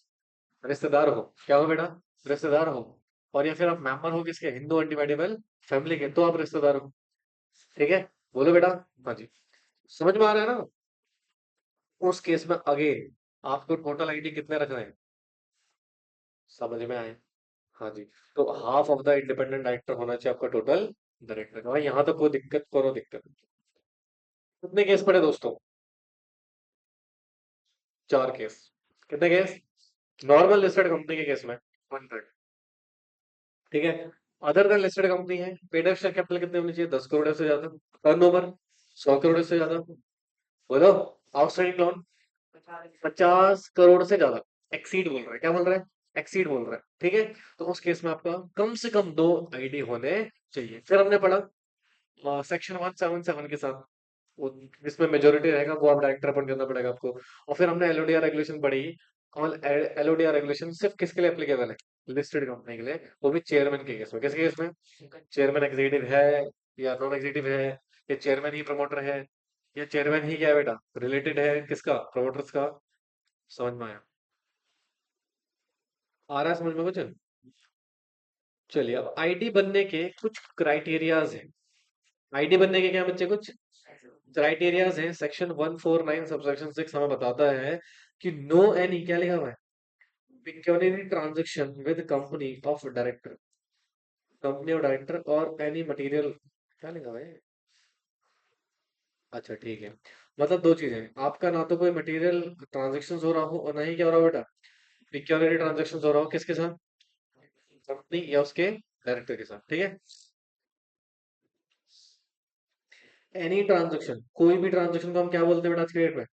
रिश्तेदार हो। क्या हो बेटा? रिश्तेदार हो। और या फिर आप मेंबर हो किसके? हिंदू अनडिवाइडेबल फैमिली के, तो आप रिश्तेदार हो। ठीक है? बोलो बेटा। हाँ जी। समझ में आ रहा है ना? उस केस में अगेन आपको टोटल आईडी कितने रखने हैं? समझ में आए? हाँ जी। तो half of the independent director होना चाहिए आपका टोटल डायरेक्टर का। भाई यहाँ तो कोई दिक्कत, करो दिक्कत। कितने केस पड़े दोस्तों? 4 केस। कितने केस? नॉर्मल लिस्टेड कंपनी के केस में 100। ठीक है? अदर देन लिस्टेड कंपनी है, पेड अप शेयर कैपिटल कितने होनी चाहिए? 10 करोड़ से ज्यादा। टर्नओवर 100 करोड़ से ज्यादा। बोलो। आउटस्टैंडिंग लोन 50 करोड़ से ज्यादा। एक्सीड बोल रहा है, क्या बोल रहा है? एक्सीड बोल रहा है। ठीक है? तो उस केस में आपका कम से कम 2 आईडी होने चाहिए। फिर हमने पढ़ा सेक्शन 177 के साथ, वो जिसमें मेजोरिटी रहेगा वो आप डायरेक्टर अपॉइंट करना पड़ेगा आपको। और फिर हमने एलओडीआर रेगुलेशन पढ़ी। और एलओडीआर रेगुलेशन सिर्फ किसके लिए एप्लीकेबल है? लिस्टेड कंपनी के लिए, वो भी चेयरमैन के केस में। किसके केस में? चेयरमैन एग्जीक्यूटिव है, या नॉन एग्जीक्यूटिव है, या चेयरमैन ही प्रमोटर है, या चेयरमैन ही क्या है बेटा, रिलेटेड है किसका, प्रमोटर्स का। समझ में आया? आ रहा है समझ में कुछ? चलिए, अब आईडी बनने के कुछ क्राइटेरियाज हैं। आईडी बनने के क्या बच्चे, कुछ क्राइटेरियाज हैं। सेक्शन 149 सबसेक्शन 6 हमें बताता है कि नो एनी, क्या लिखा हुआ है? Pecuniary transaction with company of director, company of director, और एनी मटेरियल, क्या लिखा हुआ है? अच्छा ठीक है। मतलब दो चीजें, आपका ना तो कोई मटेरियल ट्रांजेक्शन हो रहा हो, और ना ही क्या हो रहा हो बेटा, पिक्योनियरी ट्रांजेक्शन हो रहा हो। किसके साथ? कंपनी या उसके डायरेक्टर के साथ। ठीक है? एनी ट्रांजेक्शन, कोई भी ट्रांजेक्शन को हम क्या बोलते हैं बेटा आज के डेट में?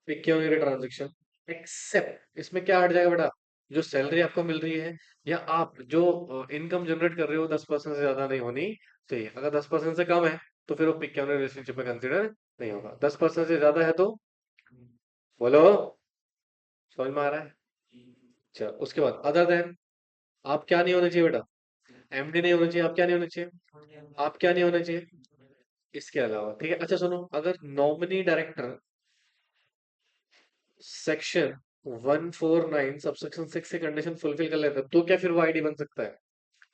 पिक्योनियरी ट्रांजेक्शन। एक्सेप्ट, इसमें क्या हट जाएगा बेटा? जो सैलरी आपको मिल रही है, या आप जो इनकम जनरेट कर रहे हो, 10% से ज्यादा नहीं होनी चाहिए। अगर 10% से कम है, तो फिर वो पिक्योनियरी रिलेशनशिप में कंसिडर नहीं होगा। 10% से ज्यादा है तो? बोलो। समझ में आ रहा है? अच्छा, उसके बाद अदर देन, आप क्या नहीं होने चाहिए बेटा? एमडी नहीं होना चाहिए। आप क्या नहीं होने चाहिए? आप क्या नहीं होने चाहिए? इसके अलावा, ठीक है, अच्छा सुनो, अगर नॉमिनी डायरेक्टर सेक्शन 149 सबसेक्शन 6 से कंडीशन फुलफिल कर लेता है, तो क्या फिर वो आईडी बन सकता है?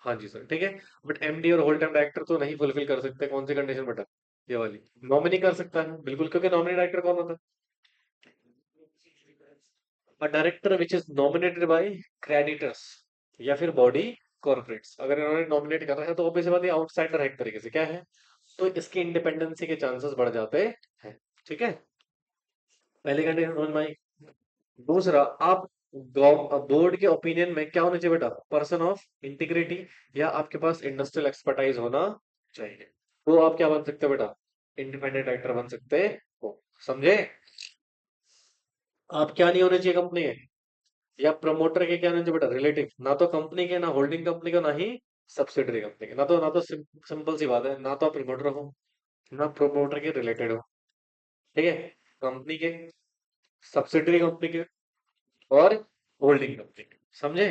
हाँ जी सर, ठीक है। बट एमडी और होल टाइम डायरेक्टर तो नहीं फुलफिल कर सकते। कौन सी कंडीशन बेटा? ये वाली। नॉमिनी कर सकता है बिल्कुल, क्योंकि नॉमिनी डायरेक्टर कौन होता है? Director which is nominated by creditors, या फिर बॉडी कॉर्पोरेट्स। अगर इन्होंने नॉमिनेट कर रहा है, तो ऑब्वियसली बात ये आउटसाइडर है एक तरीके से, क्या है? तो इसकी इंडिपेंडेंसी के चांसेस बढ़ जाते हैं। ठीक है? पहली कंडीशन समझ में आई। दूसरा, आप बोर्ड के ओपिनियन में क्या होना चाहिए बेटा? पर्सन ऑफ इंटीग्रिटी, या आपके पास इंडस्ट्रियल एक्सपर्टाइज होना चाहिए। तो आप क्या बन सकते हो बेटा? इंडिपेंडेंट डायरेक्टर बन सकते हो। समझे? आप क्या नहीं होने चाहिए कंपनी के, या प्रमोटर के क्या नहीं चाहिए बेटा? रिलेटिव, ना तो कंपनी के, ना होल्डिंग कंपनी के, ना ही सब्सिडरी कंपनी के। ना तो सिंपल सी बात है, ना तो आप प्रमोटर हो, ना प्रोमोटर के रिलेटेड हो, ठीक है, कंपनी के, सब्सिडरी कंपनी के, और होल्डिंग कंपनी के, समझे?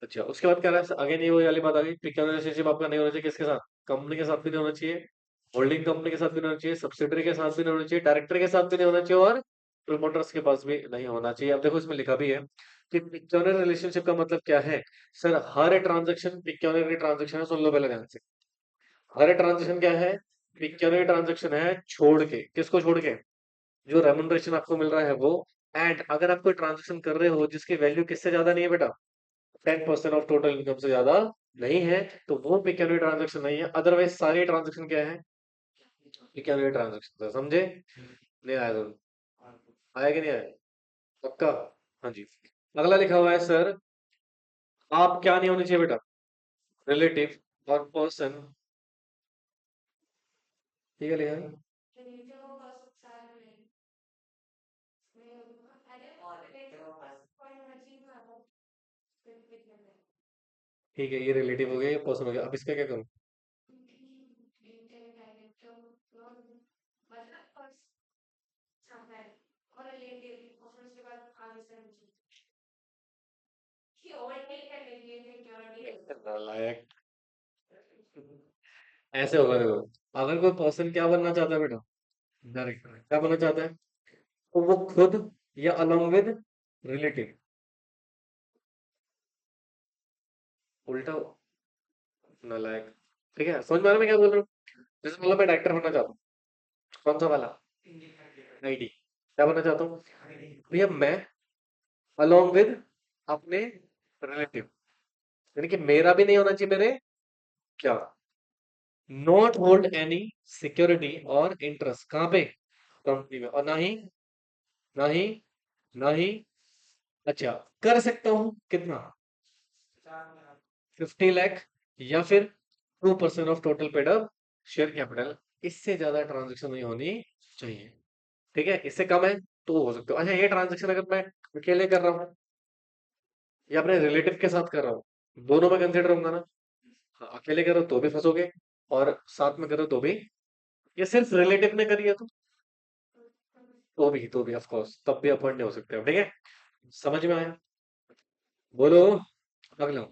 अच्छा, उसके बाद क्या रहा है, अगेन ये वही वाली बात आ गई, पिक्चर रिलेशनशिप आपका नहीं होना चाहिए किसके साथ, कंपनी के साथ भी नहीं होना चाहिए, होल्डिंग कंपनी के साथ भी नहीं होना चाहिए, सब्सिडरी के साथ भी नहीं होना चाहिए, डायरेक्टर के साथ भी नहीं होना चाहिए, और प्रमोटर्स के पास भी नहीं होना चाहिए। अब देखो इसमें लिखा भी है कि पिक्चोनरी रिलेशनशिप का मतलब क्या है। सर हर ट्रांजेक्शन पिक्चोनरी ट्रांजेक्शन है, सुन लो पहले ध्यान से। हर ट्रांजेक्शन क्या है, पिक्चोनरी ट्रांजेक्शन है, छोड़ के, किसको छोड़ के, जो रेमुनरेशन आपको मिल रहा है वो। एंड अगर आप कोई ट्रांजेक्शन कर रहे हो जिसकी वैल्यू किससे ज्यादा नहीं है बेटा, 10% ऑफ टोटल इनकम से ज्यादा नहीं है, तो वो पिक्चोनरी ट्रांजेक्शन नहीं है। अदरवाइज सारी ट्रांजेक्शन क्या है, पिक्चोनरी ट्रांजेक्शन, समझे? नहीं आया तो आया कि नहीं आया, पक्का? हाँ जी। अगला लिखा हुआ है सर, आप क्या नहीं होने चाहिए बेटा, रिलेटिव और पर्सन, ठीक है लिखा है? ठीक है, ये रिलेटिव हो गया, ये पर्सन हो गया, अब इसका क्या करूं? नालायक। ऐसे होगा देखो, अगर कोई पर्सन क्या बनना चाहता है बेटा, डायरेक्टर क्या बनना चाहता है, तो वो खुद या अलोंग विद रिलेटिव, उल्टा, नालायक। ठीक है, समझ में आ रहा है मैं क्या बोल रहा हूँ? जैसे मतलब मैं डायरेक्टर बनना चाहता हूँ, कौन सा वाला, आईडी, क्या बनना चाहता हूँ भैया मैं, अलोंग विद अपने रिलेटिव, यानी कि मेरा भी नहीं होना चाहिए मेरे, क्या, नॉट होल्ड एनी सिक्योरिटी और इंटरेस्ट, कहाँ पे, कंपनी में, और ना ही, ना ही, ना ही, अच्छा, कर सकता हूँ कितना, 50 लाख, या फिर 2% of total paid up share capital, इससे ज्यादा ट्रांजेक्शन नहीं होनी चाहिए। ठीक है, इससे कम है तो हो सकता है। अच्छा, ये ट्रांजेक्शन अगर मैं अकेले कर रहा हूँ या अपने रिलेटिव के साथ कर रहा हूँ, दोनों में कंसिडर होगा ना। हाँ, अकेले करो तो भी फंसोगे, और साथ में करो तो भी, ये सिर्फ रिलेटिव ने करी है तो भी ऑफ कोर्स तब भी अपॉइंट नहीं हो सकते हो, ठीक है, समझ में आया? बोलो। अगला,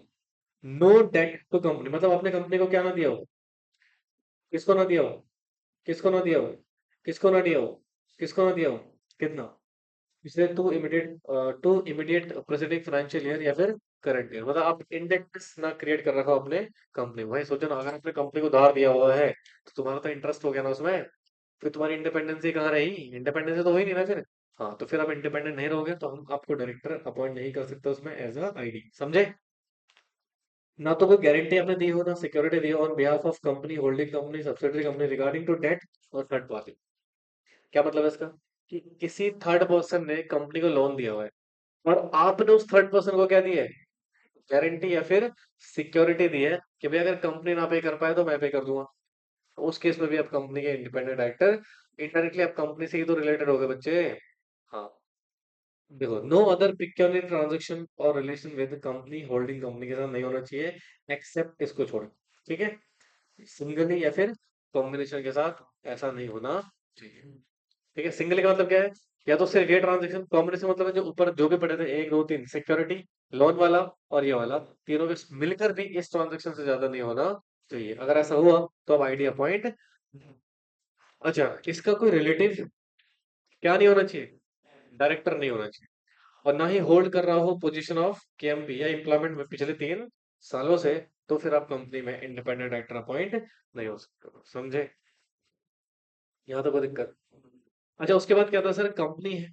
नो डेट टू कंपनी, मतलब अपने कंपनी को क्या ना दिया हो, किसको ना दिया हो, किसको ना दिया हो, किसको ना दिया हो, किसको ना दिया हो, कितना, इसलिए to immediate preceding financial year या फिर करंट ईयर, मतलब आप इंडेक्स ना क्रिएट कर रखा हो अपने कंपनी में। भाई सोचो ना, अगर आपने कंपनी को उधार दिया हुआ है तो तुम्हारा तो इंटरेस्ट हो गया ना उसमें, फिर तुम्हारी इंडिपेंडेंसी कहाँ रही, इंडिपेंडेंसी तो हुई नहीं ना फिर। हाँ, तो फिर आप इंडिपेंडेंट नहीं रहोगे तो हम आपको डायरेक्टर अपॉइंट नहीं कर सकते उसमें एज अ आईडी, समझे? ना तो कोई गारंटी आपने दी हो, ना सिक्योरिटी दी हो on behalf of company, holding company, subsidiary company regarding to date और थर्ड पार्टी। क्या मतलब है इसका, कि किसी थर्ड पर्सन ने कंपनी को लोन दिया हुआ है, और आपने उस थर्ड पर्सन को क्या दिया है, गारंटी या फिर सिक्योरिटी दी है कि भाई अगर कंपनी ना पे कर पाए तो मैं पे कर दूंगा। तो उस केस में भी आप कंपनी के इंडिपेंडेंट डायरेक्टर, इनडायरेक्टली आप कंपनी से ही तो रिलेटेड हो गए बच्चे। हाँ, देखो, नो अदर पिक्यूलियर ट्रांजैक्शन और relation with company, holding company के साथ नहीं होना चाहिए, एक्सेप्ट इसको छोड़, ठीक है, सिंगली या फिर कॉम्बिनेशन के साथ ऐसा नहीं होना चाहिए। ठीक है, सिंगल का मतलब क्या है, या तो सिर्फ ये ट्रांजेक्शन, कॉम्बिनेशन मतलब है जो ऊपर जो भी पड़े थे, एक दो तीन, सिक्योरिटी, लोन वाला और ये वाला, तीनों के मिलकर भी इस ट्रांजेक्शन से ज्यादा नहीं होना चाहिए। अगर ऐसा हुआ तो अब आईडी अपॉइंट। अच्छा, इसका कोई रिलेटिव क्या नहीं होना चाहिए, डायरेक्टर नहीं होना चाहिए, और ना ही होल्ड कर रहा हो पोजीशन ऑफ केएमपी या एम्प्लॉयमेंट में पिछले 3 सालों से, तो फिर आप कंपनी में इंडिपेंडेंट डायरेक्टर अपॉइंट नहीं हो सकते, समझे? यहाँ तो कोई दिक्कत। अच्छा, उसके बाद क्या था सर, कंपनी है,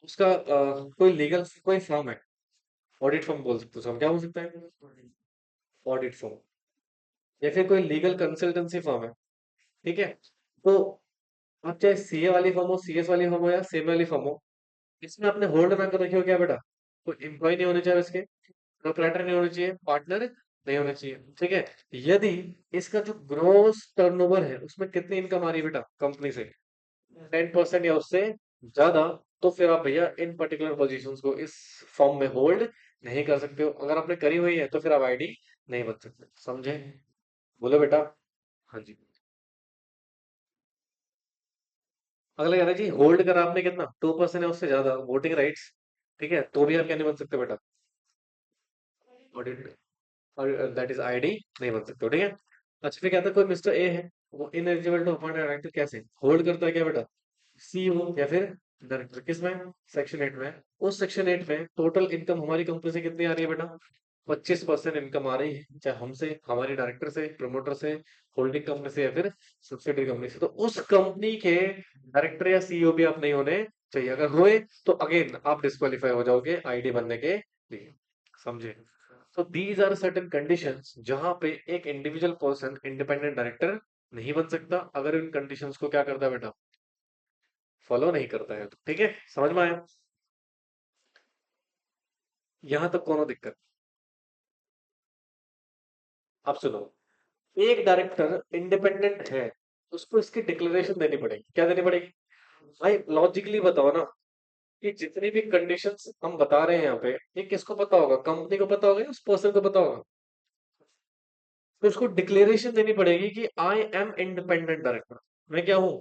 उसका कोई लीगल कोई फर्म है, ऑडिट फर्म बोल सकते हो, हम क्या बोल सकते हैं, ऑडिट फर्म, या फिर कोई लीगल कंसल्टेंसी फर्म है, ठीक है, तो आप चाहे सीए वाली फर्म हो, सीएस वाली फर्म हो, या सेम वाली फर्म हो, इसमें आपने होल्ड ना कर रखे हो क्या बेटा, कोई एम्प्लॉय नहीं होने चाहिए इसके, प्रोप्राइटर नहीं होना चाहिए, पार्टनर नहीं होना चाहिए, ठीक है। यदि इसका जो ग्रोस टर्नओवर है उसमें कितनी इनकम आ रही है बेटा कंपनी से, 10% या उससे ज्यादा, तो फिर आप भैया इन पर्टिकुलर पोजीशंस को इस फॉर्म में होल्ड नहीं कर सकते हो। अगर आपने करी हुई है तो फिर आप आईडी नहीं बन सकते, समझे? बोलो बेटा। हाँ जी। अगला कह रहा है जी, होल्ड करा आपने कितना, 2% है उससे ज्यादा वोटिंग राइट्स, ठीक है, तो भी आप क्या नहीं बन सकते बेटा, ऑडिट, और दैट इज आईडी, नहीं बन सकते हो, ठीक है। अच्छा फिर कहता है कोई मिस्टर ए है, वो इनएलिजिबल टू अपॉइंट डायरेक्टर, कैसे होल्ड करता है क्या बेटा, सीईओ या फिर डायरेक्टर, किसमें, सेक्शन 8 में। उस सेक्शन 8 में टोटल इनकम हमारी कंपनी से कितनी आ रही है बेटा, 25% इनकम आ रही है, चाहे हमसे, हमारी डायरेक्टर से, प्रमोटर से, होल्डिंग कंपनी से या फिर सब्सिडरी कंपनी से, तो उस कंपनी के डायरेक्टर या सीईओ भी आप नहीं होने चाहिए। अगर हुए तो अगेन आप डिस्क्वालीफाई हो जाओगे आईडी बनने के लिए, समझे। तो दीज आर सर्टेन कंडीशंस जहां पे एक इंडिविजुअल पर्सन इंडिपेंडेंट डायरेक्टर नहीं बन सकता अगर इन कंडीशंस को क्या करता है बेटा, फॉलो नहीं करता है, तो ठीक है, समझ में आया, यहां तक कोनो दिक्कत। आप सुनो, एक डायरेक्टर इंडिपेंडेंट है, उसको इसकी डिक्लेरेशन देनी पड़ेगी, क्या देनी पड़ेगी भाई, लॉजिकली बताओ ना, कि जितनी भी कंडीशंस हम बता रहे हैं यहाँ पे, ये किसको पता होगा, कंपनी को पता होगा या उस पर्सन को पता होगा, तो उसको डिक्लेरेशन देनी पड़ेगी कि आई एम इंडिपेंडेंट डायरेक्टर, मैं क्या हूं,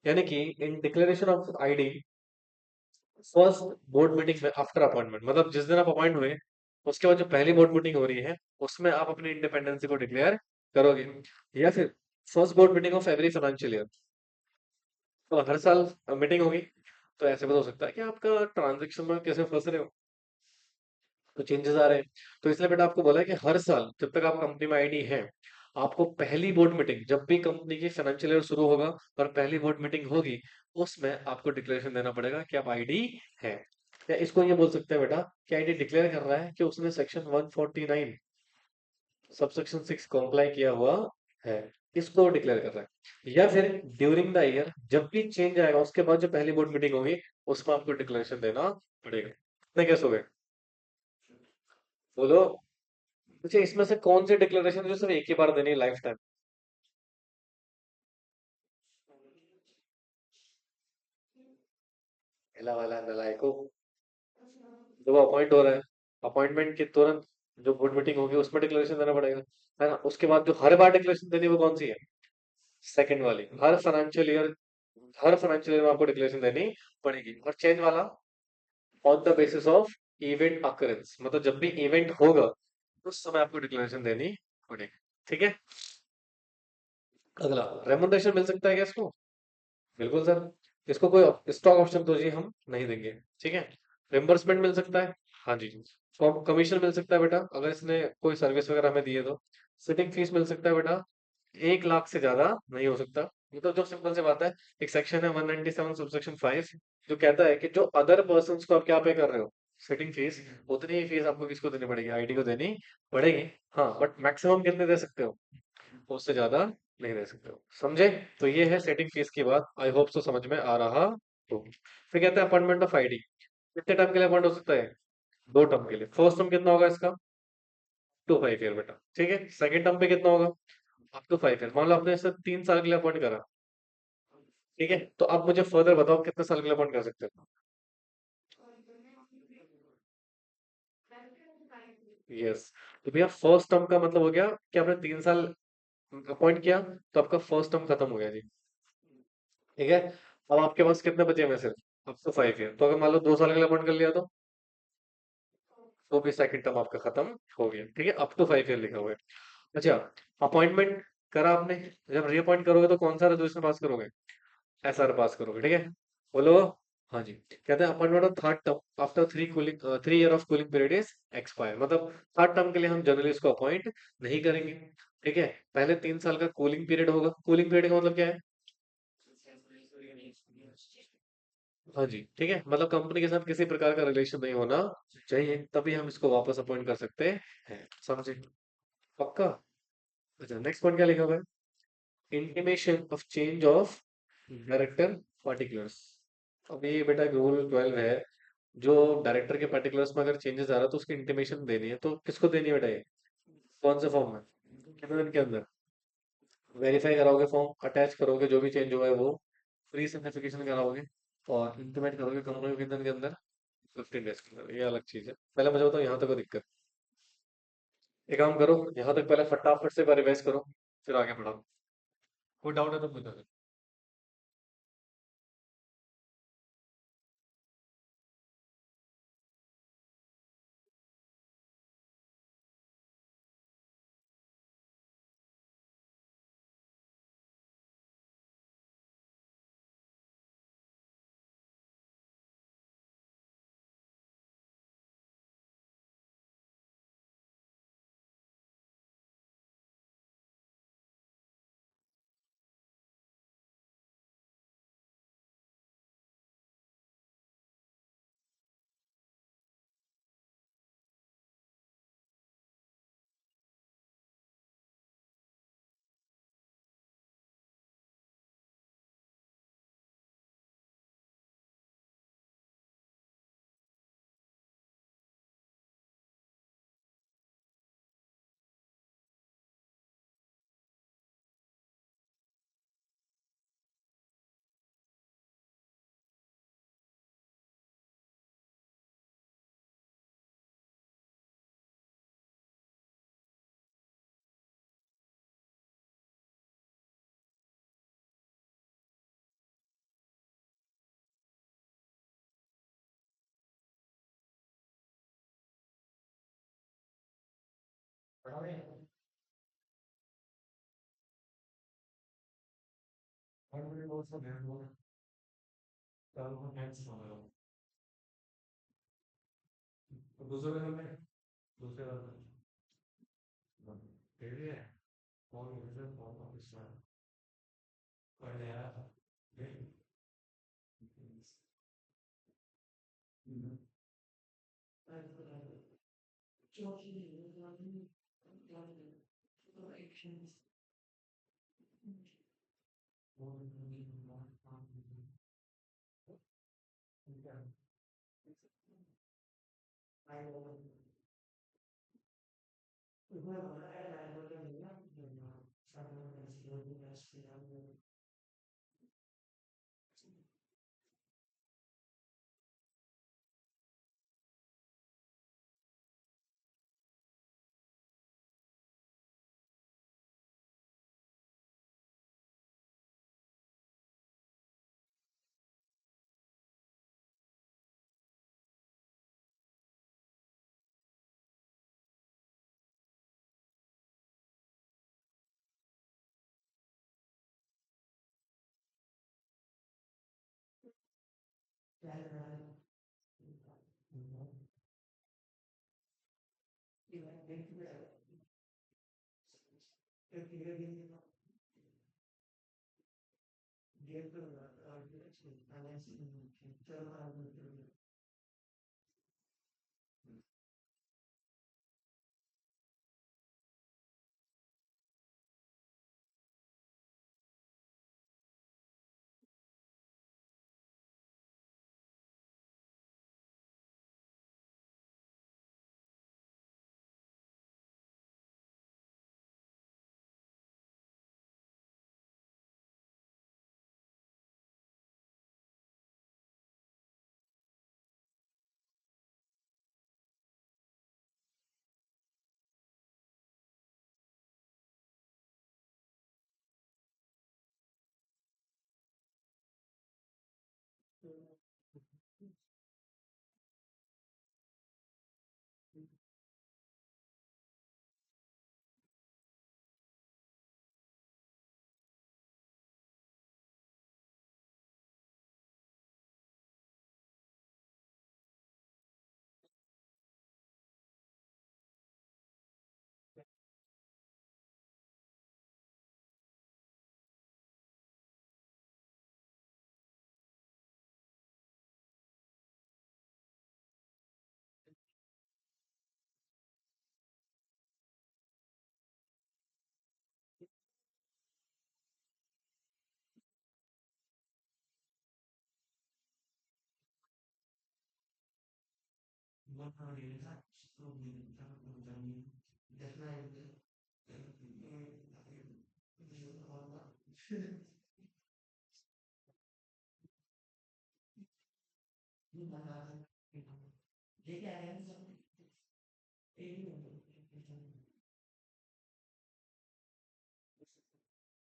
यानी कि in declaration of ID, first board meeting में आफ्टर अपॉइंटमेंट, मतलब जिस दिन आप अपॉइंट हुए उसके बाद जो पहली बोर्ड मीटिंग हो रही है, उसमें आप अपनी इंडिपेंडेंसी को डिक्लेयर करोगे, या फिर first board meeting of every financial year, तो हर साल मीटिंग होगी, तो ऐसे भी तो हो सकता है कि आपका ट्रांजेक्शन में कैसे फंस रहे हो, तो चेंजेस आ रहे हैं, तो इसलिए बेटा आपको बोला है कि हर साल जब तक आप कंपनी में आईडी है, आपको पहली बोर्ड मीटिंग, जब भी कंपनी की फाइनेंशियल ईयर शुरू होगा और पहली बोर्ड मीटिंग होगी, उसमें आपको डिक्लेरेशन देना पड़ेगा कि आप आईडी है, या इसको ये बोल सकते हैं बेटा कि आईडी डिक्लेयर कर रहा है कि उसने सेक्शन 149 सबसेक्शन 6 कॉम्प्लाई किया हुआ है, इसको डिक्लेयर कर रहा है, या फिर ड्यूरिंग द ईयर जब भी चेंज आएगा उसके बाद जो पहली बोर्ड मीटिंग होगी, उसमें आपको डिक्लेरेशन देना पड़ेगा। कितने केस हो गए, बोलो। अच्छा इसमें से कौन सी डिक्लेरेशन जो सिर्फ एक ही बार देनी है लाइफ टाइम, पहला वाला नलायको, जब वो अपॉइंट हो रहा है, अपॉइंटमेंट के तुरंत जो बोर्ड मीटिंग होगी उसमें डिक्लेरेशन देना पड़ेगा, है ना, उसके बाद जो हर बार डिक्लेरेशन देनी है वो कौन सी है, सेकंड वाली, हर फाइनेंशियल ईयर में आपको डिक्लेरेशन देनी पड़ेगी, और चेंज वाला on the basis of event occurrence, मतलब जब भी इवेंट होगा उस समय आपको डिक्लेरेशन देनी पड़ेगी, ठीक है। अगला, रेमुनरेशन मिल सकता है क्या इसको, बिल्कुल सर, इसको कोई स्टॉक ऑप्शन तो जी हम नहीं देंगे, ठीक है। रिम्बर्समेंट मिल सकता है, हाँ जी, कमीशन मिल सकता है बेटा अगर इसने कोई सर्विस वगैरह हमें दी है तो, सिटिंग फीस मिल सकता है बेटा, 1 लाख से ज्यादा नहीं हो सकता, मतलब जो सिंपल सी बात है, एक सेक्शन है 197 सबसेक्शन 5 जो कहता है कि जो अदर पर्सन को आप क्या पे कर रहे हो, सिटिंग फीस, उतनी ही फीस आपको किसको देनी पड़ेगी, आईडी को देनी पड़ेगी, हाँ बट मैक्सिमम कितने दे सकते हो, उससे ज्यादा नहीं दे सकते हो, समझे। तो ये है सेटिंग फीस की बात, आई होप सो समझ में आ रहा हो। फिर कहते हैं अपॉइंटमेंट ऑफ आईडी, कितने टर्म के लिए अपॉइंट हो सकता है, 2 टर्म के लिए, फर्स्ट टर्म कितना होगा इसका, 2 5 ईयर बेटा, ठीक है, सेकंड टर्म पे कितना होगा, अप टू 5 ईयर, मान लो आपने इसे 3 साल के लिए अपॉइंट करा, ठीक है, तो आप मुझे फर्दर बताओ कितने साल के लिए अपॉइंट कर सकते हो, यस, तो भैया फर्स्ट टर्म का मतलब हो गया कि आपने 3 साल अपॉइंट किया, तो आपका फर्स्ट टर्म खत्म हो गया जी, ठीक है। अब आपके पास कितने बचे हैं सिर्फ, अप टू 5 ईयर, तो अगर मान लो 2 साल के लिए अपॉइंट कर लिया तो भी सेकंड टर्म आपका खत्म हो गया, ठीक है, अप टू 5 ईयर लिखा हुआ है। अच्छा, अपॉइंटमेंट करा आपने, जब रीअपॉइंट करोगे तो कौन सा रेजोल्यूशन पास करोगे, एसआर पास करोगे, ठीक है, बोलो। हाँ जी, कहते हैं appointment of third term after 3 year of cooling period is expire, मतलब थर्ड टर्म के लिए हम जनरली इसको अपॉइंट नहीं करेंगे, ठीक है, पहले 3 साल का कूलिंग पीरियड होगा, कूलिंग पीरियड का मतलब क्या है, हाँ जी, ठीक है, मतलब कंपनी के साथ किसी प्रकार का रिलेशन नहीं होना चाहिए, तभी हम इसको वापस अपॉइंट कर सकते हैं, समझे, पक्का। अच्छा नेक्स्ट पॉइंट क्या लिखा हुआ है, intimation of change of director particulars, अब ये बेटा रूल 12 है, जो डायरेक्टर के पार्टिकुलर्स में अगर चेंजेस आ रहा है तो उसकी इंटीमेशन देनी है, तो किसको देनी है बेटा ये, कौन से फॉर्म में, कितने दिन के अंदर, वेरीफाई कराओगे फॉर्म, अटैच करोगे जो भी चेंज हुआ है वो, फ्री सिग्निफिकेशन कराओगे, और इंटीमेट करोगे कंपनी के दिन के अंदर, 15 डेज के अंदर, ये अलग चीज है। पहले मुझे बताओ यहाँ तक कोई दिक्कत, एक काम करो, यहाँ तक पहले फटाफट से रिवाइज करो, फिर आगे बढ़ाओ, कोई डाउट है तो पूछो।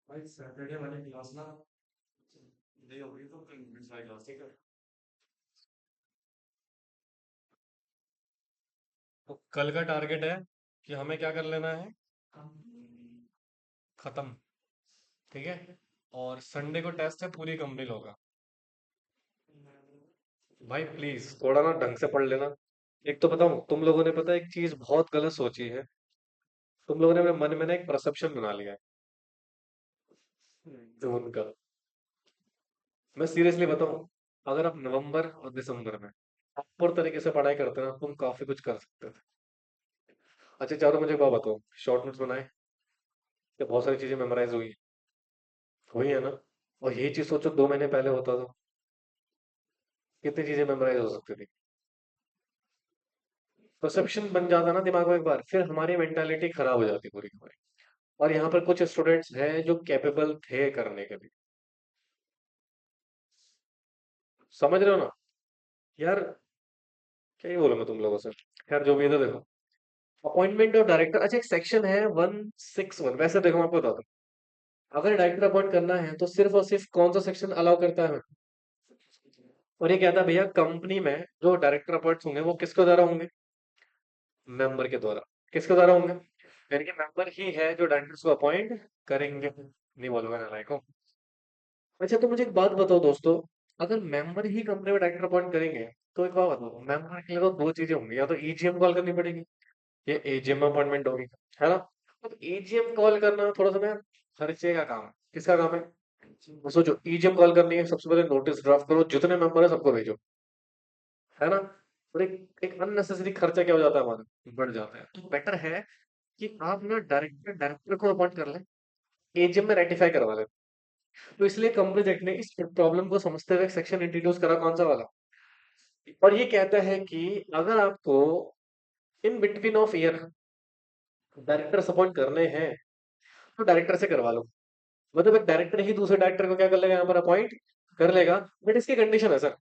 भाई सैटरडे वाले क्लास ना नहीं होगी तो कल मिस वाली क्लास ठीक है। तो कल का टारगेट है कि हमें क्या कर लेना है, खत्म, ठीक है। और संडे को टेस्ट है, पूरी कंप्लीट होगा। भाई प्लीज थोड़ा ना ढंग से पढ़ लेना। एक तो बताऊं, तुम लोगों ने पता है एक चीज बहुत गलत सोची है। तुम लोगों ने अपने मन में ना एक परसेप्शन बना लिया है जून का। मैं सीरियसली बताऊं, अगर आप नवंबर और दिसंबर में प्रॉपर तरीके से पढ़ाई करते ना, तुम काफी कुछ कर सकते थे। अच्छा चारों मुझे एक बात बताओ, शॉर्ट नोट्स बनाए या बहुत सारी चीजें मेमोराइज हुई है ना। और यही चीज सोचो 2 महीने पहले होता तो कितनी चीजें मेमोराइज हो सकती थी। परसेप्शन बन जाता ना दिमाग में एक बार, फिर हमारी मेंटालिटी खराब हो जाती पूरी की पूरी। और यहाँ पर कुछ स्टूडेंट्स हैं जो कैपेबल थे करने के भी। समझ रहे हो ना यार। क्या ही बोलूं मैं तुम लोगों से। यार जो भी है तो देखो, अपॉइंटमेंट ऑफ डायरेक्टर, अच्छा एक सेक्शन है 161। वैसे देखो मैं आपको बताता हूँ, अगर डायरेक्टर अपॉइंट करना है तो सिर्फ और सिर्फ कौन सा सेक्शन अलाउ करता है। और ये कहता है भैया कंपनी में जो डायरेक्टर अपॉइंट होंगे वो किसके द्वारा होंगे, मेंबर के द्वारा। किसके द्वारा होंगे, यानी कि मेंबर ही है जो डायरेक्टर्स को अपॉइंट करेंगे, नहीं बोलूंगा ना को। अच्छा तो मुझे एक बात बताओ दोस्तों, अगर मेंबर ही कंपनी में डायरेक्टर अपॉइंट करेंगे, तो एक बात बताओ, मेंबर के लिए तो दो चीजें होंगी, या तो ईजीएम कॉल करनी पड़ेगी, ये एजीएम में अपॉइंटमेंट होगी, है ना। अब एजीएम कॉल करना थोड़ा सा ना खर्चे का काम है। किसका काम है? वो सोचो, ईजीएम कॉल करनी है, सबसे पहले नोटिस ड्राफ्ट करो, जितने मेंबर है सबको भेजो, है ना। और एक अननेसेसरी खर्चा क्या हो जाता है हमारा, बढ़ जाता है। तो बेटर है कि आप ना डायरेक्टर डायरेक्टर को अपॉइंट कर लें, एजीएम में रेटिफाई करवा लें। तो इसलिए कंपनीज एक्ट ने इस प्रॉब्लम को समझते हुए एक सेक्शन इंट्रोड्यूस करा, कौन सा वाला, और ये कहता है कि अगर आपको in between of year director appoint करने हैं, तो डायरेक्टर से करवा लो। मतलब एक डायरेक्टर ही दूसरे डायरेक्टर को क्या कर लेगा, यहाँ पर अपॉइंट कर लेगा। बट इसकी कंडीशन है सर,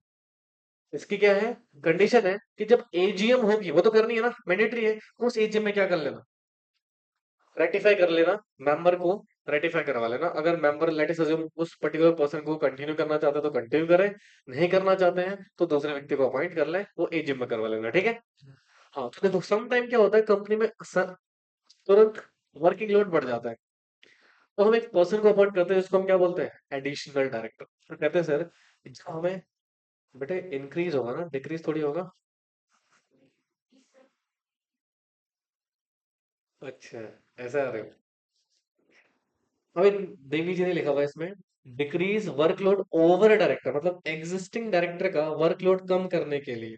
इसकी क्या है, कंडीशन है कि जब एजीएम होगी, वो तो करनी है ना, मैंडेटरी है, उस एजीएम में क्या कर लेना, रेटिफाई कर लेना, मेंबर को रेटिफाई करवा लेना। अगर मेंबर लेट अस अज्यूम उस पर्टिकुलर पर्सन को कंटिन्यू करना चाहते हैं तो कंटिन्यू करें, नहीं करना चाहते हैं तो दूसरे व्यक्ति को अपॉइंट कर ले, वो एजीएम में करवा लेना, ठीक है। हाँ तो देखो, सम टाइम क्या होता है कंपनी में तुरंत वर्किंग लोड बढ़ जाता है, तो हम एक पर्सन को अपॉइंट करते हैं जिसको हम क्या बोलते हैं, एडिशनल डायरेक्टर। तो कहते हैं सर, जब हमें बेटे इंक्रीज होगा ना, डिक्रीज थोड़ी होगा। अच्छा, ऐसा है। अभी देवी जी ने लिखा हुआ है इसमें, डिक्रीज वर्कलोड ओवर डायरेक्टर, मतलब एग्जिस्टिंग डायरेक्टर का वर्कलोड कम करने के लिए।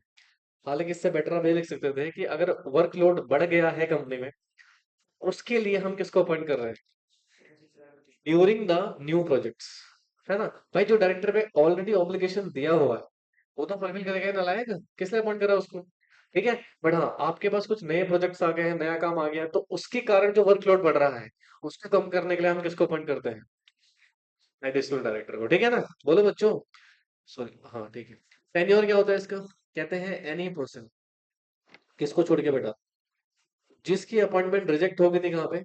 हालांकि इससे बेटर आप ये लिख सकते थे कि अगर वर्कलोड बढ़ गया है कंपनी में, उसके लिए हम किसको अपॉइंट कर रहे हैं, ड्यूरिंग द न्यू प्रोजेक्ट्स, है ना। भाई जो डायरेक्टर पे ऑलरेडी ऑब्लिगेशन दिया हुआ है, वो तो फुलफिल करेगा ना, लायक, किस लिए अपॉइंट करा उसको, ठीक है। बट हाँ, आपके पास कुछ नए प्रोजेक्ट्स आ गए हैं, नया काम आ गया है, तो उसके कारण जो वर्कलोड बढ़ रहा है, उसको कम करने के लिए हम किसको अपॉइंट करते हैं, एडिशनल डायरेक्टर को, ठीक है ना। बोलो बच्चों, सॉरी, हाँ ठीक है। टेन्योर क्या होता है इसका, कहते हैं एनी पर्सन, किसको छोड़ के बेटा, जिसकी अपॉइंटमेंट रिजेक्ट हो गई थी कहाँ पे,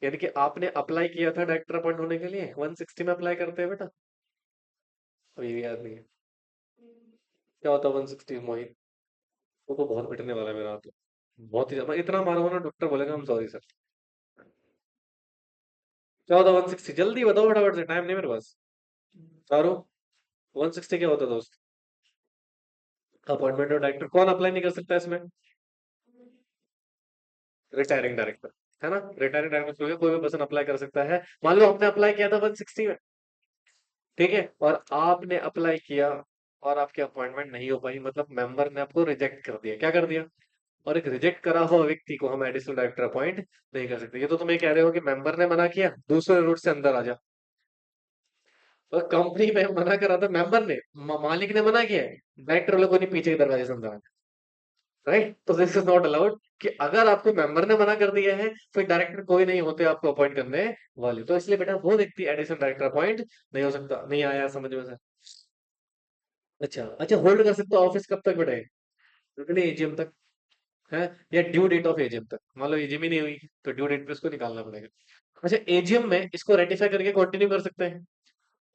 यानी कि आपने अप्लाई किया था डायरेक्टर अपॉइंट होने के लिए, 160 में अप्लाई करते हैं बेटा, अभी भी याद नहीं है क्या होता है 160 मोहित, वो तो बहुत पिटने वाला है मेरा तो, बहुत ही ज्यादा, इतना मारूंगा ना डॉक्टर बोलेगा हम सॉरी सर। क्या होता है 160, जल्दी बताओ फटाफट से, टाइम नहीं मेरे पास। चारों, 160 क्या होता है दोस्त, अपॉइंटमेंट और डायरेक्टर, कौन अप्लाई नहीं कर सकता इसमें, रिटायरिंग डायरेक्टर, है ना। रिटायरिंग डायरेक्टर कोई भी पर्सन अप्लाई कर सकता है। मान लो आपने अप्लाई किया था 160 में, ठीक है, और आपने अप्लाई किया और आपकी अपॉइंटमेंट नहीं हो पाई, मतलब मेंबर ने आपको रिजेक्ट कर दिया, क्या कर दिया, और एक रिजेक्ट करा हुआ व्यक्ति को हम एडिशनल डायरेक्टर अपॉइंट नहीं कर सकते। ये तो तुम ये कह रहे हो कि मेंबर ने मना किया, दूसरे रूट से अंदर आ जा, और कंपनी में मना करा था मेंबर ने, मालिक ने मना किया है, डायरेक्टर लोगों ने पीछे के दरवाजे से अंदर, राइट। तो दिस इज नॉट अलाउड, कि अगर आपको मेंबर ने मना कर दिया है, फिर डायरेक्टर कोई नहीं होते आपको अपॉइंट करने वाले। तो इसलिए बेटा वो व्यक्ति एडिशनल डायरेक्टर अपॉइंट नहीं हो सकता। नहीं आया समझ में से? अच्छा अच्छा, होल्ड कर सकते हो ऑफिस कब तक बेटा, एजीएम तक, है, या ड्यू डेट ऑफ एजीएम तक। मान लो एजीएम ही नहीं हुई, तो ड्यू डेट पे इसको निकालना पड़ेगा। अच्छा, एजीएम में इसको रेटिफाई करके कंटिन्यू कर सकते हैं।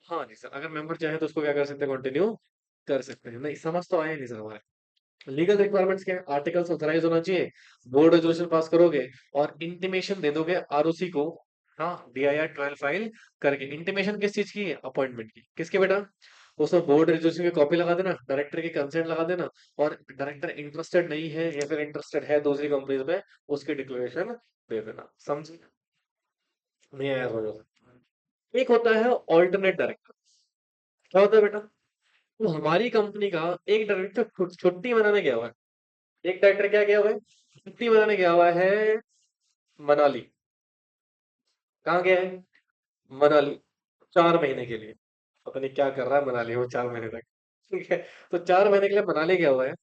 हाँ जी सर, अगर मेंबर चाहे तो उसको क्या कर सकते हैं, कंटिन्यू कर सकते हैं। नहीं समझ तो आया नहीं सर हमारे। लीगल रिक्वायरमेंट्स क्या है, आर्टिकल्स ऑथराइज होना चाहिए, बोर्ड रेजोल्यूशन पास करोगे, और इंटीमेशन दे दोगे आरओसी को। हाँ, DIR 12 फाइल करके। इंटीमेशन किस चीज की है, अपॉइंटमेंट की, किसके बेटा, उसमें बोर्ड रेजोल्यूशन की कॉपी लगा देना, डायरेक्टर की कंसेंट लगा देना, और डायरेक्टर इंटरेस्टेड नहीं है या फिर इंटरेस्टेड है दूसरी कंपनीज में, उसकी डिक्लेरेशन दे देना। समझे? नहीं आया समझ में? एक होता है ऑल्टरनेट डायरेक्टर। क्या होता है बेटा, तो हमारी कंपनी का एक डायरेक्टर छुट्टी मनाने गया हुआ है। एक डायरेक्टर क्या गया हुआ है, छुट्टी मनाने गया हुआ है मनाली। कहाँ गया है, मनाली, 4 महीने के लिए। पता नहीं क्या कर रहा है मनाली वो 4 महीने तक, ठीक है। तो 4 महीने के लिए मनाली गया हुआ है,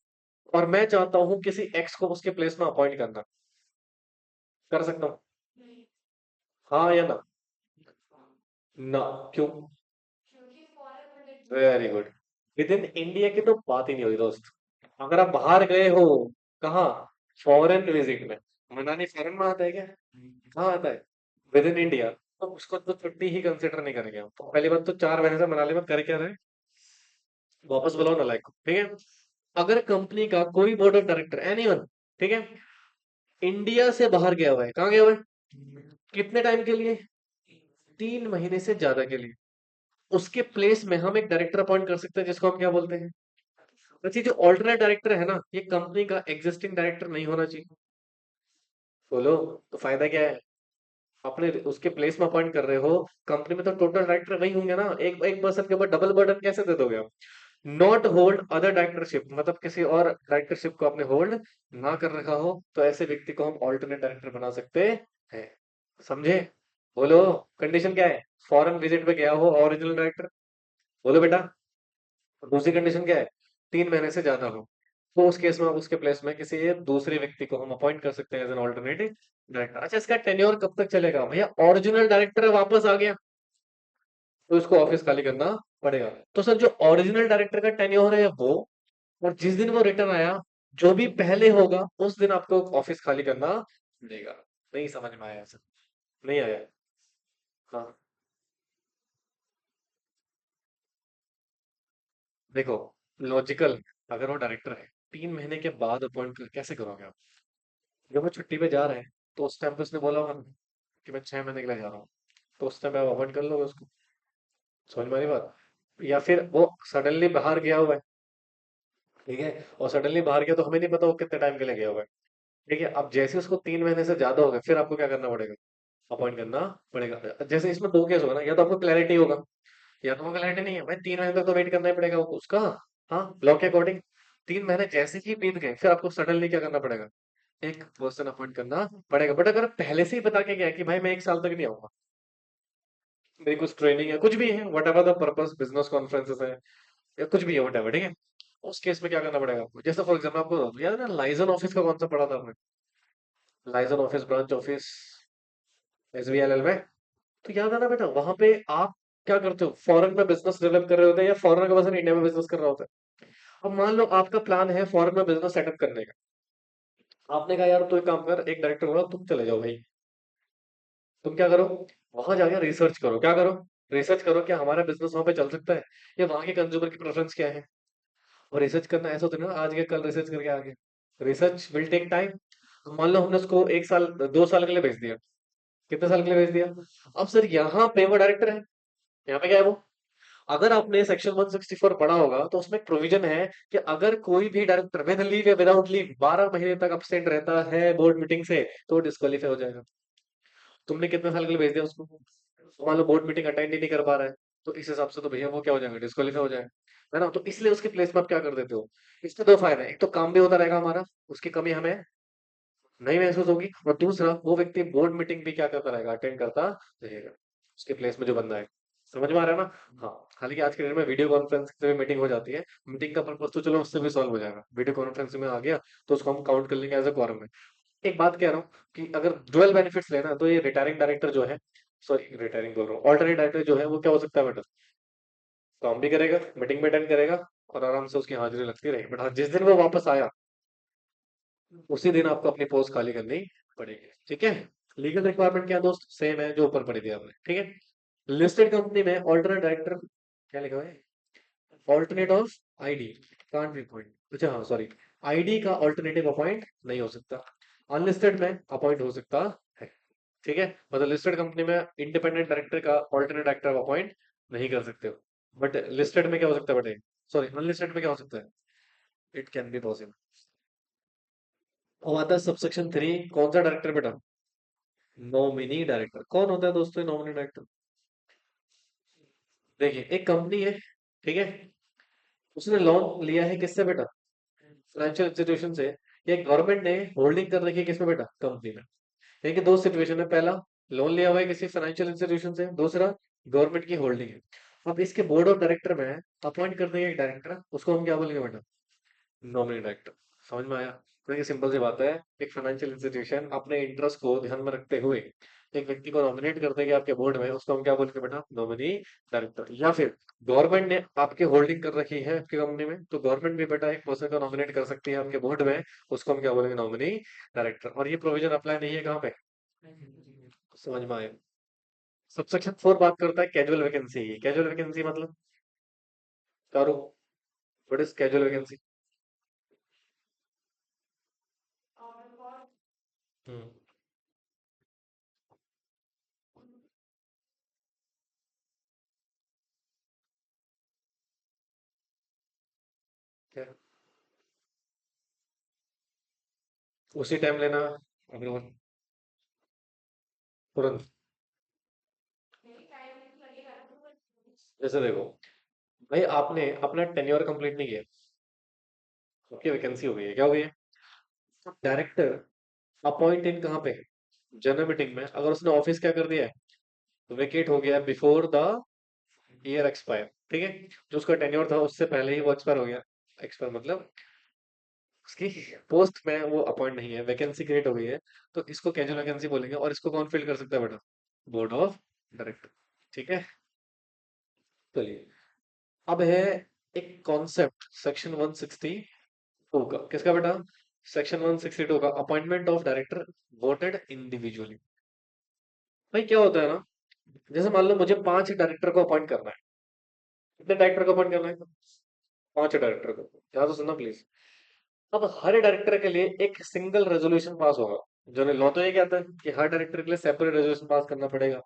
और मैं चाहता हूँ किसी एक्स को उसके प्लेस में अपॉइंट करना, कर सकता हूँ, हाँ या ना, ना, क्यों, very good, with in India की तो बात ही नहीं हुई दोस्त। अगर आप बाहर गए हो, कहाँ, फॉरेन विजिट में, मनाली फॉरेन में आता है क्या, कहाँ आता है, विद इन इंडिया, तो उसको तो छुट्टी ही कंसिडर नहीं करेंगे हम। तो पहली बात तो 4 महीने से मनाली में कर क्या रहे, वापस बुलाओ ना लाइक को, ठीक है। अगर कंपनी का कोई बोर्ड ऑफ डायरेक्टर, एनीवन, ठीक है, इंडिया से बाहर गया हुआ है, कहाँ गया हुआ है, कितने टाइम के लिए, 3 महीने से ज्यादा के लिए, उसके प्लेस में हम एक डायरेक्टर अपॉइंट कर सकते हैं जिसको हम क्या बोलते हैं। अच्छा, जो ऑल्टरनेट डायरेक्टर है ना, ये कंपनी का एग्जिस्टिंग डायरेक्टर नहीं होना चाहिए। बोलो, तो फायदा क्या है, अपने उसके प्लेस में अपॉइंट कर रहे हो, कंपनी में तो टोटल डायरेक्टर वही होंगे ना, एक एक पर्सन के ऊपर डबल बर्डन कैसे दे दोगे आप। नॉट होल्ड अदर डायरेक्टरशिप, मतलब किसी और डायरेक्टरशिप को आपने होल्ड ना कर रखा हो, तो ऐसे व्यक्ति को हम ऑल्टरनेट डायरेक्टर बना सकते हैं। समझे। बोलो, कंडीशन क्या है, फॉरेन विजिट पे गया हो ओरिजिनल डायरेक्टर। बोलो बेटा। और दूसरी कंडीशन क्या है, 3 महीने से ज्यादा हो, तो उस केस में आप उसके प्लेस में किसी दूसरे व्यक्ति को हम अपॉइंट कर सकते हैं एज एन ऑल्टरनेटिव डायरेक्टर। अच्छा, इसका टेन्योर कब तक चलेगा भैया, ओरिजिनल डायरेक्टर वापस आ गया तो इसको ऑफिस खाली करना पड़ेगा। तो सर, जो ओरिजिनल डायरेक्टर का टेन्योर है वो, और जिस दिन वो रिटर्न आया, जो भी पहले होगा उस दिन आपको ऑफिस खाली करना पड़ेगा। नहीं समझ में आया सर, नहीं आया। हाँ, देखो, लॉजिकल, अगर वो डायरेक्टर है, 3 महीने के बाद अपॉइंट कर कैसे करोगे आप। जब वो छुट्टी पे जा रहे हैं तो उस टाइम पे उसने बोला होगा ना कि मैं 6 महीने के लिए जा रहा हूँ, तो उस टाइम आप अपॉइंट कर लोगे उसको। समझ में आ रही बात। या फिर वो सडनली बाहर गया हुआ है, ठीक है, और सडनली बाहर गया तो हमें नहीं पता वो कितने टाइम के लिए गया हुआ है। ठीक है, अब जैसे उसको 3 महीने से ज्यादा हो गए, फिर आपको क्या करना पड़ेगा, अपॉइंट करना पड़ेगा। जैसे इसमें दो केस होगा ना, या तो आपको क्लैरिटी होगा, या तो वो क्लैरिटी नहीं है भाई, 3 महीने तक तो वेट करना ही पड़ेगा उसका। हाँ, लॉ के अकॉर्डिंग 3 महीने जैसे ही बीत गए, फिर आपको सडनली क्या करना पड़ेगा, एक पर्सन अपॉइंट करना पड़ेगा। बट अगर पहले से ही बता के गया कि भाई मैं 1 साल तक नहीं आऊंगा, मेरी कुछ ट्रेनिंग है, कुछ भी है, what ever the purpose, business conferences है या कुछ भी है, वट एवर, ठीक है, उस केस में क्या करना पड़ेगा आपको। जैसे फॉर एग्जाम्पल, आपको याद है ना लाइजन ऑफिस का कॉन्सेप्ट पढ़ा था आपने, लाइजन ऑफिस, ब्रांच ऑफिस, एसबीएलएल में। तो याद है ना बेटा, वहां पे आप क्या करते हो, फॉरेन में बिजनेस डेवलप कर रहे होते हैं, या फॉरेन का पर्सन इंडिया में बिजनेस कर रहा होता है। अब मान लो आपका प्लान है फॉरेन में बिजनेस सेटअप करने का, आपने कहा यार तू एक काम कर, एक डायरेक्टर होगा, तुम चले जाओ भाई। तुम क्या करो, वहां जाके रिसर्च करो, क्या करो, रिसर्च करो कि हमारा बिजनेस वहां पे चल सकता है, या वहां के कंज्यूमर की प्रेफरेंस क्या है। और रिसर्च करना ऐसा होता है ना, आज के कल रिसर्च करके आगे, रिसर्च विल टेक टाइम। मान लो हमने उसको 1 साल 2 साल के लिए भेज दिया, कितने साल के लिए भेज दिया। अब सर यहाँ पे वो डायरेक्टर है, यहाँ पे क्या है वो, अगर आपने सेक्शन 164 पढ़ा होगा तो उसमें एक प्रोविजन है कि अगर कोई भी डायरेक्टर विद लीव या विदाउट लीव 12 महीने तक absent रहता है बोर्ड मीटिंग से, तो डिस्क्वालीफाई हो जाएगा। तुमने कितने साल के लिए भेज दिया उसको, तो मान लो बोर्ड मीटिंग अटेंड ही नहीं कर पा रहा है, तो इस हिसाब से तो भैया वो क्या हो जाएगा, डिस्क्वालीफाई हो जाएगा, है ना। तो इसलिए उसके प्लेस में आप क्या कर देते हो। इसके दो फायदे हैं, एक तो काम भी होता रहेगा हमारा, उसकी कमी हमें नहीं महसूस होगी, और दूसरा वो व्यक्ति बोर्ड मीटिंग भी क्या करता रहेगा, अटेंड करता रहेगा, उसके प्लेस में जो बंदा है। समझ में आ रहा है ना। हाँ, हालांकि आज के डेट में वीडियो कॉन्फ्रेंस से भी मीटिंग हो जाती है, मीटिंग का पर्पज तो चलो उससे भी सॉल्व हो जाएगा, वीडियो कॉन्फ्रेंस में आ गया तो उसको हम काउंट कर लेंगे एज अ क्वारम में। एक बात कह रहा हूँ कि अगर डुअल बेनिफिट्स लेना तो ये रिटायरिंग डायरेक्टर जो है, सॉरी रिटायरिंग बोल रहा हूँ, ऑल्टरनेट डायरेक्टर जो है वो क्या हो सकता है बेटा, काम भी करेगा, मीटिंग भी अटेंड करेगा, और आराम से उसकी हाजिरी लगती रहेगी। बट हाँ, जिस दिन वो वापस आया, उसी दिन आपको अपनी पोस्ट खाली करनी पड़ेगी, ठीक है। लीगल रिक्वायरमेंट क्या है दोस्त, सेम है जो ऊपर पढ़ी थी आपने, ठीक है। लिस्टेड कंपनी में ऑल्टरनेट डायरेक्टर क्या लिखा हुआ है, alternate of ID can't be appoint, अच्छा हाँ सॉरी, आईडी का ऑल्टरनेटिव अपॉइंट नहीं हो सकता, अनलिस्टेड में अपॉइंट हो सकता है, ठीक है। मतलब लिस्टेड कंपनी में इंडिपेंडेंट डायरेक्टर का ऑल्टरनेट डायरेक्टर अपॉइंट नहीं कर सकते हो, बट लिस्टेड में क्या हो सकता है बेटे, सॉरी अनलिस्टेड में क्या हो सकता है, इट कैन बी पॉसिबल। अब आता है सबसेक्शन 3, कौन सा डायरेक्टर बेटा, नॉमिनी डायरेक्टर। कौन होता है दोस्तों नॉमिनी डायरेक्टर। देखिए, एक कंपनी है, ठीक है, उसने लोन लिया है किससे बेटा, फाइनेंशियल इंस्टीट्यूशन से, या गवर्नमेंट ने होल्डिंग कर रखी है किसमें बेटा, कंपनी में। यानी कि दो सिचुएशन है, पहला लोन लिया हुआ है किसी फाइनेंशियल इंस्टीट्यूशन से, दूसरा गवर्नमेंट की होल्डिंग है। अब इसके बोर्ड ऑफ डायरेक्टर में अपॉइंट कर देंगे एक डायरेक्टर, उसको हम क्या बोलेंगे बेटा, नॉमिनी डायरेक्टर। समझ में आया। तो ये सिंपल सी बात है, एक फाइनेंशियल इंस्टीट्यूशन अपने इंटरेस्ट को ध्यान में रखते हुए एक व्यक्ति को नॉमिनेट कर देगी आपके बोर्ड में, उसको हम क्या बोलेंगे बेटा, नॉमिनी डायरेक्टर। या फिर गवर्नमेंट ने आपकी होल्डिंग कर रखी है आपकी कंपनी में, तो गवर्नमेंट भी बेटा एक पर्सन को नॉमिनेट कर सकती है आपके बोर्ड में, उसको हम क्या बोलेंगे, नॉमिनी डायरेक्टर। और ये प्रोविजन अप्लाई नहीं है कहाँ पे, समझ में आए। सबसेक्शन 4 बात करता है कैजुअल वैकेंसी। कैजुअल वैकेंसी मतलब करो, व्हाट इज कैजुअल वैकेंसी। हम्म। क्या? उसी टाइम लेना अग्रीवन तुरंत। जैसे देखो भाई, आपने अपना टेन्योर कंप्लीट नहीं किया, आपकी वैकेंसी हो गई है, क्या हो गई है? डायरेक्टर अपॉइंट इन कहाँ पे? जनरल मीटिंग में। अगर उसने ऑफिस क्या कर दिया है, वेकेट हो गया बिफोर द ईयर एक्सपायर, ठीक है, जो उसका टेन्योर था उससे पहले ही वो एक्सपायर हो गया। एक्सपायर मतलब उसकी पोस्ट में वो अपॉइंट नहीं है, वैकेंसी क्रिएट हो गई है, तो इसको कैजुअल वैकेंसी बोलेंगे। और इसको कौन फिल कर सकता है बेटा? Board of director. ठीक है, चलिए। अब है एक कॉन्सेप्ट सेक्शन 162 का, किसका बेटा? सेक्शन 162 का, appointment of director voted individually. भाई क्या होता है ना, जैसे मान लो मुझे 5 डायरेक्टर को अपॉइंट करना है। कितने डायरेक्टर को अपॉइंट करना है? 5 डायरेक्टर को। ध्यान से सुनना प्लीज। अब हर डायरेक्टर के लिए एक सिंगल रेजोल्यूशन पास होगा। जो लॉ तो ये कहता है कि हर डायरेक्टर के लिए सेपरेट रेजोल्यूशन पास करना पड़ेगा।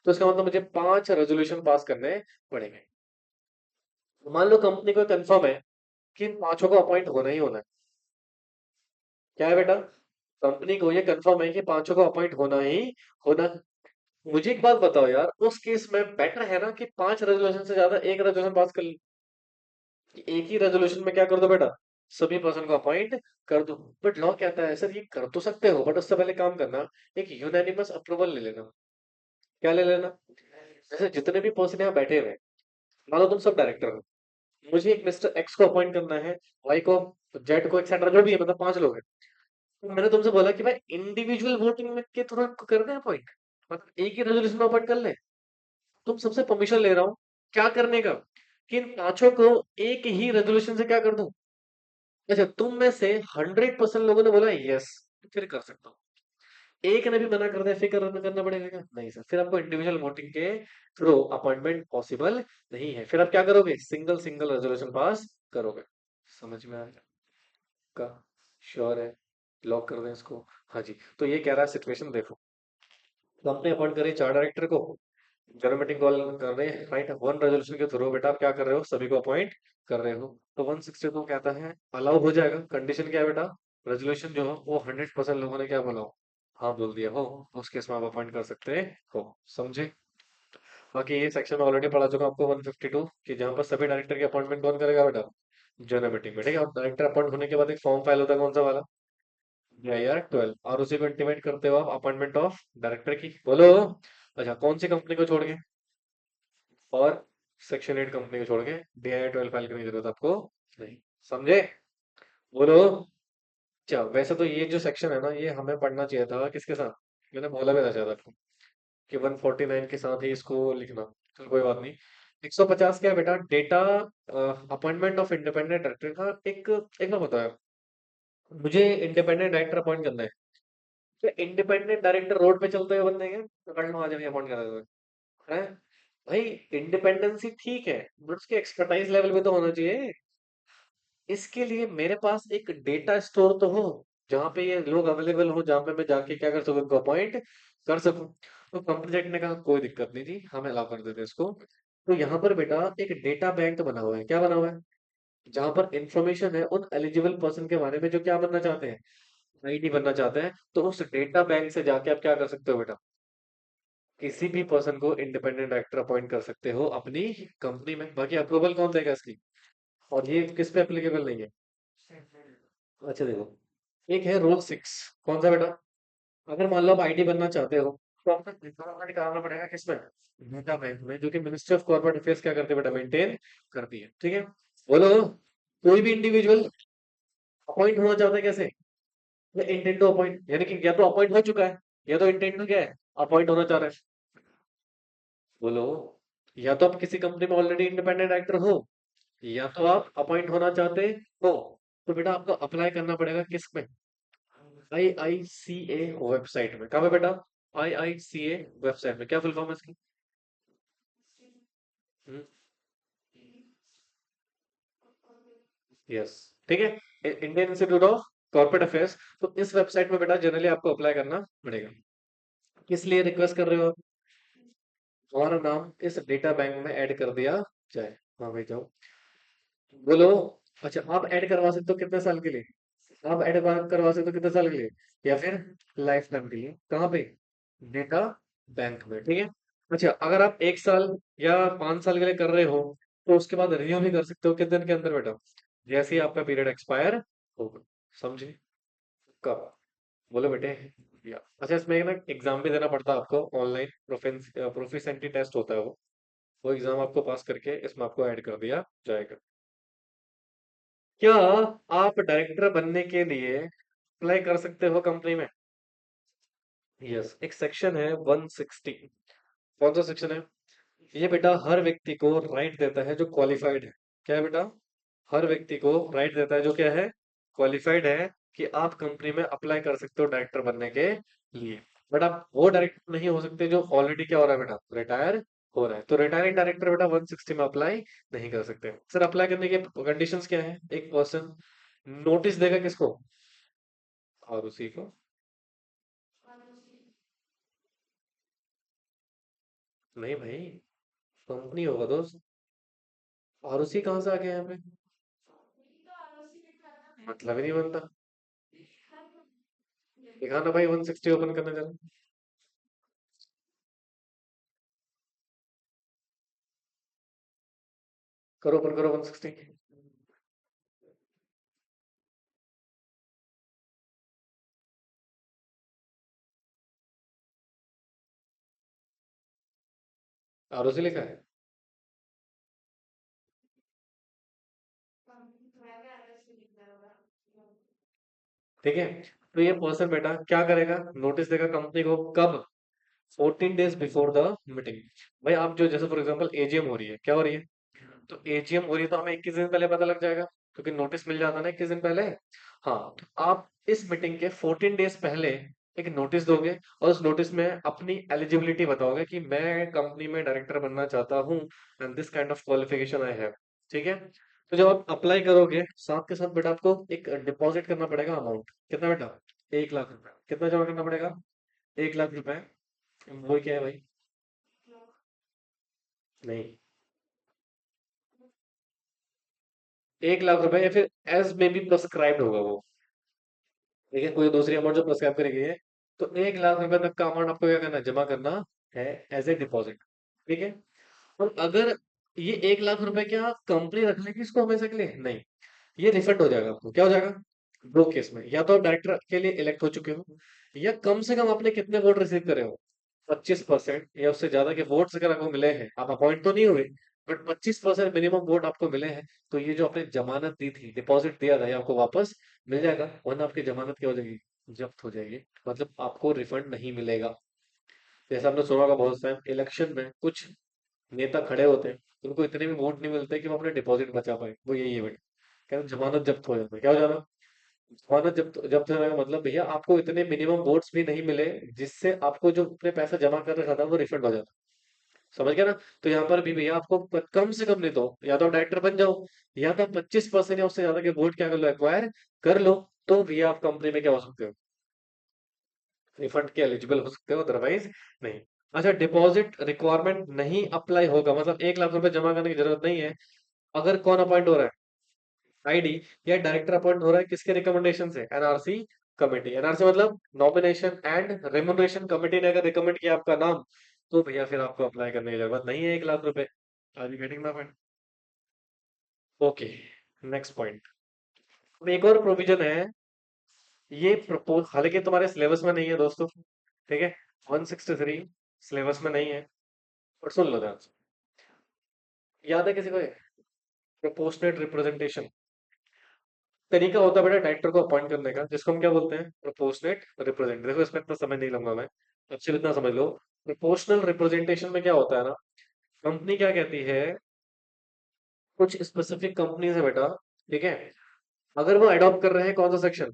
तो इसका मतलब मुझे 5 रेजोल्यूशन पास करने पड़ेंगे। मान लो कंपनी को कंफर्म है कि इन 5 को अपॉइंट होना ही होना है। क्या है बेटा? कंपनी को ये कंफर्म है कि 5 को अपॉइंट होना ही होना है। मुझे एक बात बताओ यार, उस केस में बेटर है ना कि 5 रेजोल्यूशन से ज्यादा एक रेजोल्यूशन पास कर, एक ही रेजोल्यूशन में क्या कर दो बेटा, सभी पर्सन को अपॉइंट कर दो। बट लॉ कहता है सर ये कर तो सकते हो, बट उससे पहले काम करना, एक यूनानिमस अप्रूवल ले लेना। क्या ले लेना? जैसे जितने भी पर्सन यहाँ बैठे हुए हैं, मान लो तुम सब डायरेक्टर हो, मुझे एक मिस्टर एक्स को अपॉइंट करना है, वाई को, जेड को, एक्सेट्रा जो भी है, मतलब 5 लोग हैं। तो मैंने तुमसे बोला कि भाई इंडिविजुअल वोटिंग में के थ्रू इनको करना है अपॉइंट, मतलब एक ही रेजोल्यूशन में अपॉइंट कर ले। तुम सबसे परमिशन ले रहा हूँ क्या करने का, कि इन 5 को एक ही रेजोल्यूशन से क्या कर दूं। अच्छा, तुम में से 100% लोगों ने बोला यस, फिर कर सकता हूँ। एक ने भी मना कर दिया, फिर करना पड़ेगा क्या? नहीं सर, फिर आपको इंडिविजुअल वोटिंग के थ्रू अपॉइंटमेंट पॉसिबल नहीं है। फिर आप क्या करोगे? सिंगल सिंगल रेजोल्यूशन पास करोगे। समझ में आया का? श्योर है? लॉक कर दें इसको? हाँ जी। तो ये कह रहा है सिचुएशन देखो, कंपनी अपॉइंट करी 4 डायरेक्टर को, जनरल मीटिंग कॉल कर रहे हैं, राइट, वन रेजोल्यूशन के थ्रू बेटा आप क्या कर रहे हो, सभी को अपॉइंट कर रहे हो। तो 162 कहता है अलाउ हो जाएगा। कंडीशन क्या है बेटा? रेजोल्यूशन जो हो वो 100% लोगों ने क्या बोला हो, हाँ बोल दिया हो, तो उस केस में आप अपॉइंट कर सकते हो। समझे? बाकी ये सेक्शन में ऑलरेडी पढ़ा चुका आपको 152, कि जहाँ पर सभी डायरेक्टर की अपॉइंटमेंट कौन करेगा बेटा? जनरल मीटिंग में, ठीक है। और डायरेक्टर अपॉइंट होने के बाद एक फॉर्म फाइल होता है, कौन सा वाला? यार 12, और उसी को इंटीमेट करते हो आप अपॉइंटमेंट ऑफ डायरेक्टर की, बोलो। अच्छा, कौन सी कंपनी को छोड़ के? और सेक्शन 8 कंपनी को छोड़ के DI 12 फाइल करने की जरूरत आपको नहीं। समझे? बोलो। अच्छा, वैसे तो ये जो सेक्शन है ना, ये हमें पढ़ना चाहिए था किसके साथ? मैंने बोला भी था शायद आपको कि 149 के साथ ही इसको लिखना। चलो कोई बात नहीं। 150 क्या है बेटा? Data appointment of independent director का एक एक बार बताया, मुझे इंडिपेंडेंट डायरेक्टर अपॉइंट करना है। तो इंडिपेंडेंट डायरेक्टर रोड पे चलते हुए बंदे हैं, पकड़ लो आ जाए अपॉइंट करा दो है। भाई इंडिपेंडेंसी ठीक है, बट उसके एक्सपर्टाइज लेवल पे तो होना चाहिए। इसके लिए मेरे पास एक डेटा स्टोर तो हो, जहाँ पे ये लोग अवेलेबल हो, जहाँ पे मैं जाके क्या कर सकूँ, इनको अपॉइंट कर सकूँ। तो कंपनी जेट ने कहा कोई दिक्कत नहीं थी, हम अलाउ कर देते हैं इसको। तो यहाँ पर बेटा एक डेटा बैंक बना हुआ है। क्या बना हुआ है? जहाँ पर इंफॉर्मेशन है उन एलिजिबल पर्सन के बारे में जो क्या बनना चाहते हैं, आईडी बनना चाहते हैं। तो उस डेटा बैंक से जाके आप क्या कर सकते हो बेटा, किसी भी पर्सन को इंडिपेंडेंट डायरेक्टर अपॉइंट कर सकते हो अपनी कंपनी में। बाकी अप्रूवल कौन देगा इसकी, और ये किस पे एप्लीकेबल नहीं है? अच्छा देखो, एक है रूल 6। कौन सा बेटा? अगर मान लो आप आईडी बनना चाहते हो, तो आपको रिक्वायरमेंट कराना पड़ेगा किसमें? डेटा बैंक में, जो कि मिनिस्ट्री ऑफ कॉर्पोरेट अफेयर्स क्या करते हैं बेटा, मेंटेन करती है। ठीक है, बोलो। कोई भी इंडिविजुअल अपॉइंट होना चाहता है कैसे? इंटेंट टू अपॉइंट, यानी कि या तो अपॉइंट हो चुका है, या तो इंटेंट टू क्या है, अपॉइंट होना चाह रहा है। बोलो। या तो आप किसी कंपनी में ऑलरेडी इंडिपेंडेंट डायरेक्टर हो, या तो आप अपॉइंट होना चाहते हो। तो बेटा आपको अप्लाई करना पड़ेगा किस में? IICA वेबसाइट में। कहाँ पे बेटा? IICA वेबसाइट में। क्या फुल फॉर्म है इसकी? यस, ठीक है। Indian institute of corporate affairs. तो इस वेबसाइट में बेटा जनरली आपको अप्लाई करना पड़ेगा। किस लिए रिक्वेस्ट कर रहे हो? हमारा नाम इस डेटा बैंक में ऐड कर दिया जाए। हाँ भाई जाओ, बोलो। अच्छा, आप ऐड करवा सकते हो कितने साल के लिए? आप ऐड करवा सकते हो कितने साल के लिए, या फिर लाइफ टाइम के लिए? कहाँ पे? डेटा बैंक में, ठीक है। अच्छा, अगर आप 1 साल या 5 साल के लिए कर रहे हो तो उसके बाद रिन्यू भी कर सकते हो कितने दिन के अंदर बेटा, जैसे ही आपका पीरियड एक्सपायर होगा। समझे? कब? बोलो बेटे। या अच्छा, इसमें ना एग्जाम भी देना पड़ता है आपको ऑनलाइन, प्रोफिशिएंसी टेस्ट होता है वो एग्जाम आपको पास करके इसमें आपको ऐड कर दिया जाएगा। क्या आप डायरेक्टर बनने के लिए अप्लाई कर सकते हो कंपनी में? यस, एक सेक्शन है 160। कौन सा सेक्शन है? ये बेटा हर व्यक्ति को राइट देता है जो क्वालिफाइड है। क्या है बेटा? हर व्यक्ति को राइट देता है जो क्या है, क्वालिफाइड है, कि आप कंपनी में अप्लाई कर सकते हो डायरेक्टर बनने के लिए। बट आप वो डायरेक्टर नहीं हो सकते जो ऑलरेडी क्या हो रहा है बेटा, रिटायर हो रहा है। तो रिटायरिंग डायरेक्टर बेटा 160 में अप्लाई नहीं कर सकते। सर अप्लाई करने के कंडीशंस क्या है? एक पर्सन नोटिस देगा किसको? और उसी को। नहीं भाई, कंपनी होगा दोस्त। और उसी कहाँ से आ गया यहाँ पे? मतलब ही नहीं बनता। दिखाना भाई 160 ओपन करना जरा। करो, ओपन करो 160। और उसी लिखा है। ठीक है। तो ये पर्सन बेटा क्या करेगा, नोटिस देगा कंपनी को कब? 14 डेज बिफोर द मीटिंग। भाई आप जो, जैसे फॉर एग्जांपल एजीएम हो रही है, क्या हो रही है? तो एजीएम हो रही है तो हमें 21 दिन पहले पता लग जाएगा, क्योंकि नोटिस मिल जाता है ना 21 दिन पहले। हाँ, तो आप इस मीटिंग के 14 डेज पहले एक नोटिस दोगे, और उस नोटिस में अपनी एलिजिबिलिटी बताओगे कि मैं कंपनी में डायरेक्टर बनना चाहता हूँ, and this kind of qualification I have. ठीक है। तो जब आप अप्लाई करोगे, साथ के साथ बेटा आपको एक डिपॉजिट करना पड़ेगा अमाउंट। कितना बेटा? 1 लाख रुपए। कितना जमा करना पड़ेगा? 1 लाख रुपए। वो क्या है भाई? नहीं, 1 लाख रुपए या फिर एज में भी प्रेस्क्राइब्ड होगा वो। ठीक है, कोई दूसरी अमाउंट जो प्रेस्क्राइब करेगी है। तो 1 लाख रुपए तक का अमाउंट आपको क्या करना है, जमा करना है एज ए डिपॉजिट। ठीक है। और अगर ये 1 लाख रुपए क्या कंपनी रख लेगी इसको हमेशा के लिए? नहीं, ये रिफंड हो जाएगा आपको। क्या हो जाएगा? दो केस में, या तो आप डायरेक्टर के लिए इलेक्ट हो चुके हो, या कम से कम आपने कितने वोट रिसीव करे हो, 25% या उससे ज्यादा के वोट्स अगर आपको मिले हैं। आप अपॉइंट तो नहीं हुए, बट 25% मिनिमम वोट आपको मिले हैं। तो ये जो आपने जमानत दी थी, डिपॉजिट दिया था, ये आपको वापस मिल जाएगा, वरना आपकी जमानत क्या हो जाएगी, जब्त हो जाएगी। मतलब आपको रिफंड नहीं मिलेगा। जैसे आपने सुना होगा बहुत टाइम इलेक्शन में कुछ नेता खड़े होते हैं, उनको इतने भी वोट नहीं मिलते कि वो अपने डिपॉजिट बचा पाए। वो यही है बेटा, कहते हैं जमानत जब्त हो जाता है। क्या हो जाना? जमानत जब्त जब्त होने का मतलब भैया आपको इतने मिनिमम वोट्स भी नहीं मिले जिससे आपको जो अपने पैसा जमा कर रखा था वो रिफंड हो जाता। समझ गया ना? तो यहाँ पर भी भैया आपको कम से कम नहीं तो, या तो डायरेक्टर बन जाओ, या तो 25% या उससे ज्यादा के वोट क्या कर लो, एक्वायर कर लो। तो भैया आप कंपनी में क्या हो सकते हो, रिफंड के एलिजिबल हो सकते हो, अदरवाइज नहीं। अच्छा, डिपॉजिट रिक्वायरमेंट नहीं अप्लाई होगा, मतलब 1 लाख रुपए जमा करने की जरूरत नहीं है। अगर कौन अपॉइंट हो रहा है, आईडी या डायरेक्टर अपॉइंट हो रहा है किसके रिकमेंडेशन से, एनआरसी कमेटी। एनआरसी मतलब नॉमिनेशन एंड रेमुनरेशन कमेटी ने अगर रिकमेंड किया आपका नाम, तो भैया फिर आपको अप्लाई करने की जरूरत नहीं है 1 लाख रुपए। Are you getting my point? Okay, next point. अब एक और प्रोविजन है, ये प्रपोज हालांकि तुम्हारे सिलेबस में नहीं है दोस्तों, ठीक है, 163 सिलेबस में नहीं है, पर सुन लो ध्यान से। याद है किसी को? प्रोपोर्शनेट रिप्रेजेंटेशन तरीका होता है बेटा डायरेक्टर को अपॉइंट करने का, जिसको हम क्या बोलते हैं, प्रोपोर्शनेट रिप्रेजेंट। देखो इसमें इतना समय नहीं लूंगा मैं, अब सिर्फ इतना समझ लो। प्रोपोर्शनल रिप्रेजेंटेशन में क्या होता है ना, कंपनी क्या कहती है, कुछ स्पेसिफिक कंपनीज है बेटा, ठीक है, अगर वो अडॉप्ट कर रहे हैं कौन सा सेक्शन,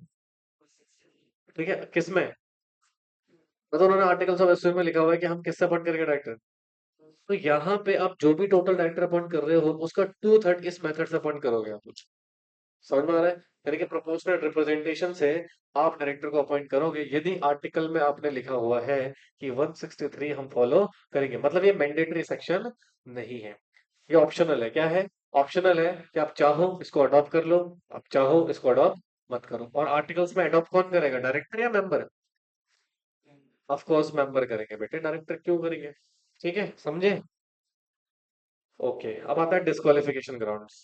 ठीक है, किसमें, मतलब उन्होंने आर्टिकल्स ऑफ एसोसिएशन में लिखा हुआ है कि हम किससे अपॉइंट करेंगे डायरेक्टर। तो यहाँ पे आप जो भी टोटल डायरेक्टर अपॉइंट कर रहे हो उसका 2/3 इस मेथड से अपॉइंट करोगे आप। समझ में आ रहा है? यानी कि प्रोपोर्शनल रिप्रेजेंटेशन से आप डायरेक्टर को अपॉइंट करोगे यदि आर्टिकल में आपने लिखा हुआ है कि 163 हम फॉलो करेंगे, मतलब ये मैंडेटरी सेक्शन नहीं है, ये ऑप्शनल है। क्या है? ऑप्शनल है कि आप चाहो इसको अडॉप्ट कर लो, आप चाहो इसको अडॉप्ट मत करो। और आर्टिकल्स में अडॉप्ट कौन करेगा, डायरेक्टर या मेंबर? ऑफ कोर्स मेंबर करेंगे बेटे, डायरेक्टर क्यों करेंगे? ठीक है, समझे? ओके, अब आता है डिस्क्वालिफिकेशन ग्राउंड्स।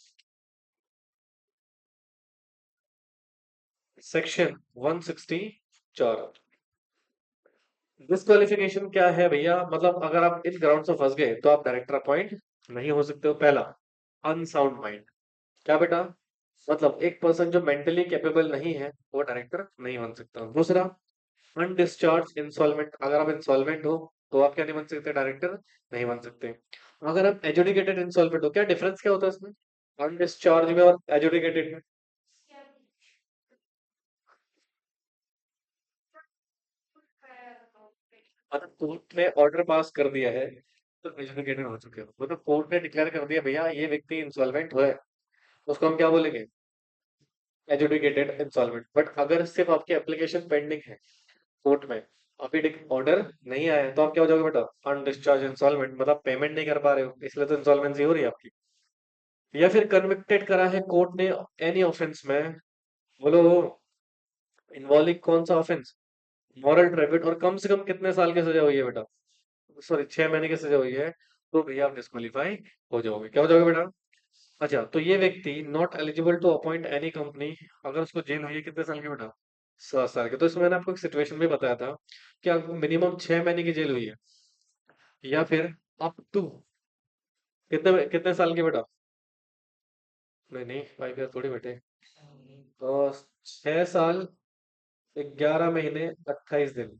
सेक्शन 164। डिस्क्वालिफिकेशन क्या है भैया? मतलब अगर आप इन ग्राउंड से फंस गए तो आप डायरेक्टर अपॉइंट नहीं हो सकते हो। पहला, अनसाउंड माइंड। क्या बेटा? मतलब एक पर्सन जो मेंटली कैपेबल नहीं है वो डायरेक्टर नहीं बन सकता। दूसरा, अनडिस्चार्ज इंसॉल्वेंट। अगर आप इंसॉल्वेंट हो तो आप क्या नहीं बन सकते, डायरेक्टर नहीं बन सकते। अगर आप एजुडिकेटेड इंसॉल्वेंट हो, क्या डिफरेंस क्या होता है इसमें, अनडिस्चार्ज में और एजुडिकेटेड में? मतलब कोर्ट ने ऑर्डर पास कर दिया है तो एजुकेटेड हो चुके हो, मतलब कोर्ट ने डिक्लेयर कर दिया भैया ये व्यक्ति इंसॉल्वेंट है, उसको हम क्या बोलेंगे, एजुकेटेड इंसॉल्वेंट। बट अगर सिर्फ आपकी एप्लीकेशन पेंडिंग है कोर्ट में, अभी ऑर्डर नहीं आया है, तो आप क्या हो जाओगे बेटा, अनडिस्चार्ज इंसॉल्वेंट, मतलब पेमेंट नहीं कर पा रहे हो इसलिए तो इंसॉल्वेंसी हो रही है आपकी। या फिर कन्विक्टेड करा है कोर्ट ने एनी ऑफेंस में, बोलो इन्वॉल्विंग कौन सा ऑफेंस, मॉरल ट्रेविट, और कम से कम कितने साल की सजा हुई है बेटा, सॉरी 6 महीने की सजा हुई है, तो भैया आप डिस्क्वालीफाई हो जाओगे। क्या हो जाओगे बेटा? अच्छा, तो ये व्यक्ति not eligible to appoint any company, अगर उसको जेल हुई है कितने साल की बेटा, 7 साल की। तो इसमें मैंने आपको एक सिचुएशन भी बताया था कि आपको मिनिमम 6 महीने की जेल हुई है, या फिर अप टू कितने कितने साल की बेटा, नहीं नहीं 5 ईयर थोड़ी बेटे, तो 6 साल 11 महीने 28 दिन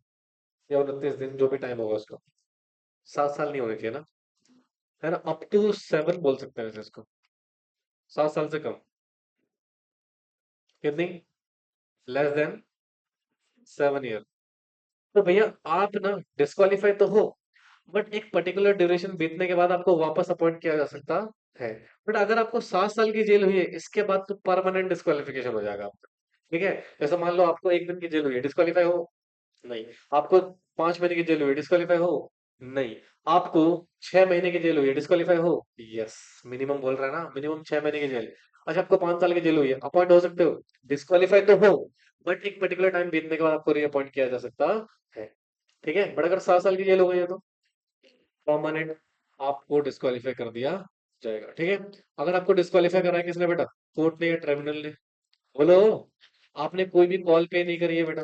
या 29 दिन, जो भी टाइम होगा उसका, 7 साल नहीं होने चाहिए ना, है ना? अप टू 7 बोल सकते हैं वैसे इसको, 7 साल से कम, कितनी, लेस देन 7 ईयर। तो भैया आप ना डिस्क्वालीफाई तो हो, बट एक पर्टिकुलर ड्यूरेशन बीतने के बाद आपको वापस अपॉइंट किया जा सकता है। बट अगर आपको 7 साल की जेल हुई है इसके बाद तो परमानेंट डिस्क्वालिफिकेशन हो जाएगा आपका। ठीक है, जैसे मान लो आपको 1 दिन की जेल हुई है, डिस्क्वालीफाई हो? नहीं। आपको 5 महीने की जेल हुई है, डिस्क्वालीफाई हो? नहीं। आपको 6 महीने की जेल हुई है, डिस्क्वालीफाई हो? यस, मिनिमम बोल रहा है ना, मिनिमम 6 महीने की जेल। अच्छा, आपको 5 साल की जेल हुई है, अपॉइंट हो सकते हो, डिस्क्वालीफाई तो हो, बट एक पर्टिकुलर टाइम बीतने के बाद आपको रीअपॉइंट किया जा सकता है। ठीक है, बट अगर 7 साल की जेल हो गई है तो परमानेंट आपको डिस्क्वालीफाई कर दिया जाएगा। ठीक है, अगर आपको डिस्क्वालीफाई करा है किसने बेटा, कोर्ट ने या ट्रिब्यूनल ने? बोलो, आपने कोई भी कॉल पे नहीं करी है बेटा,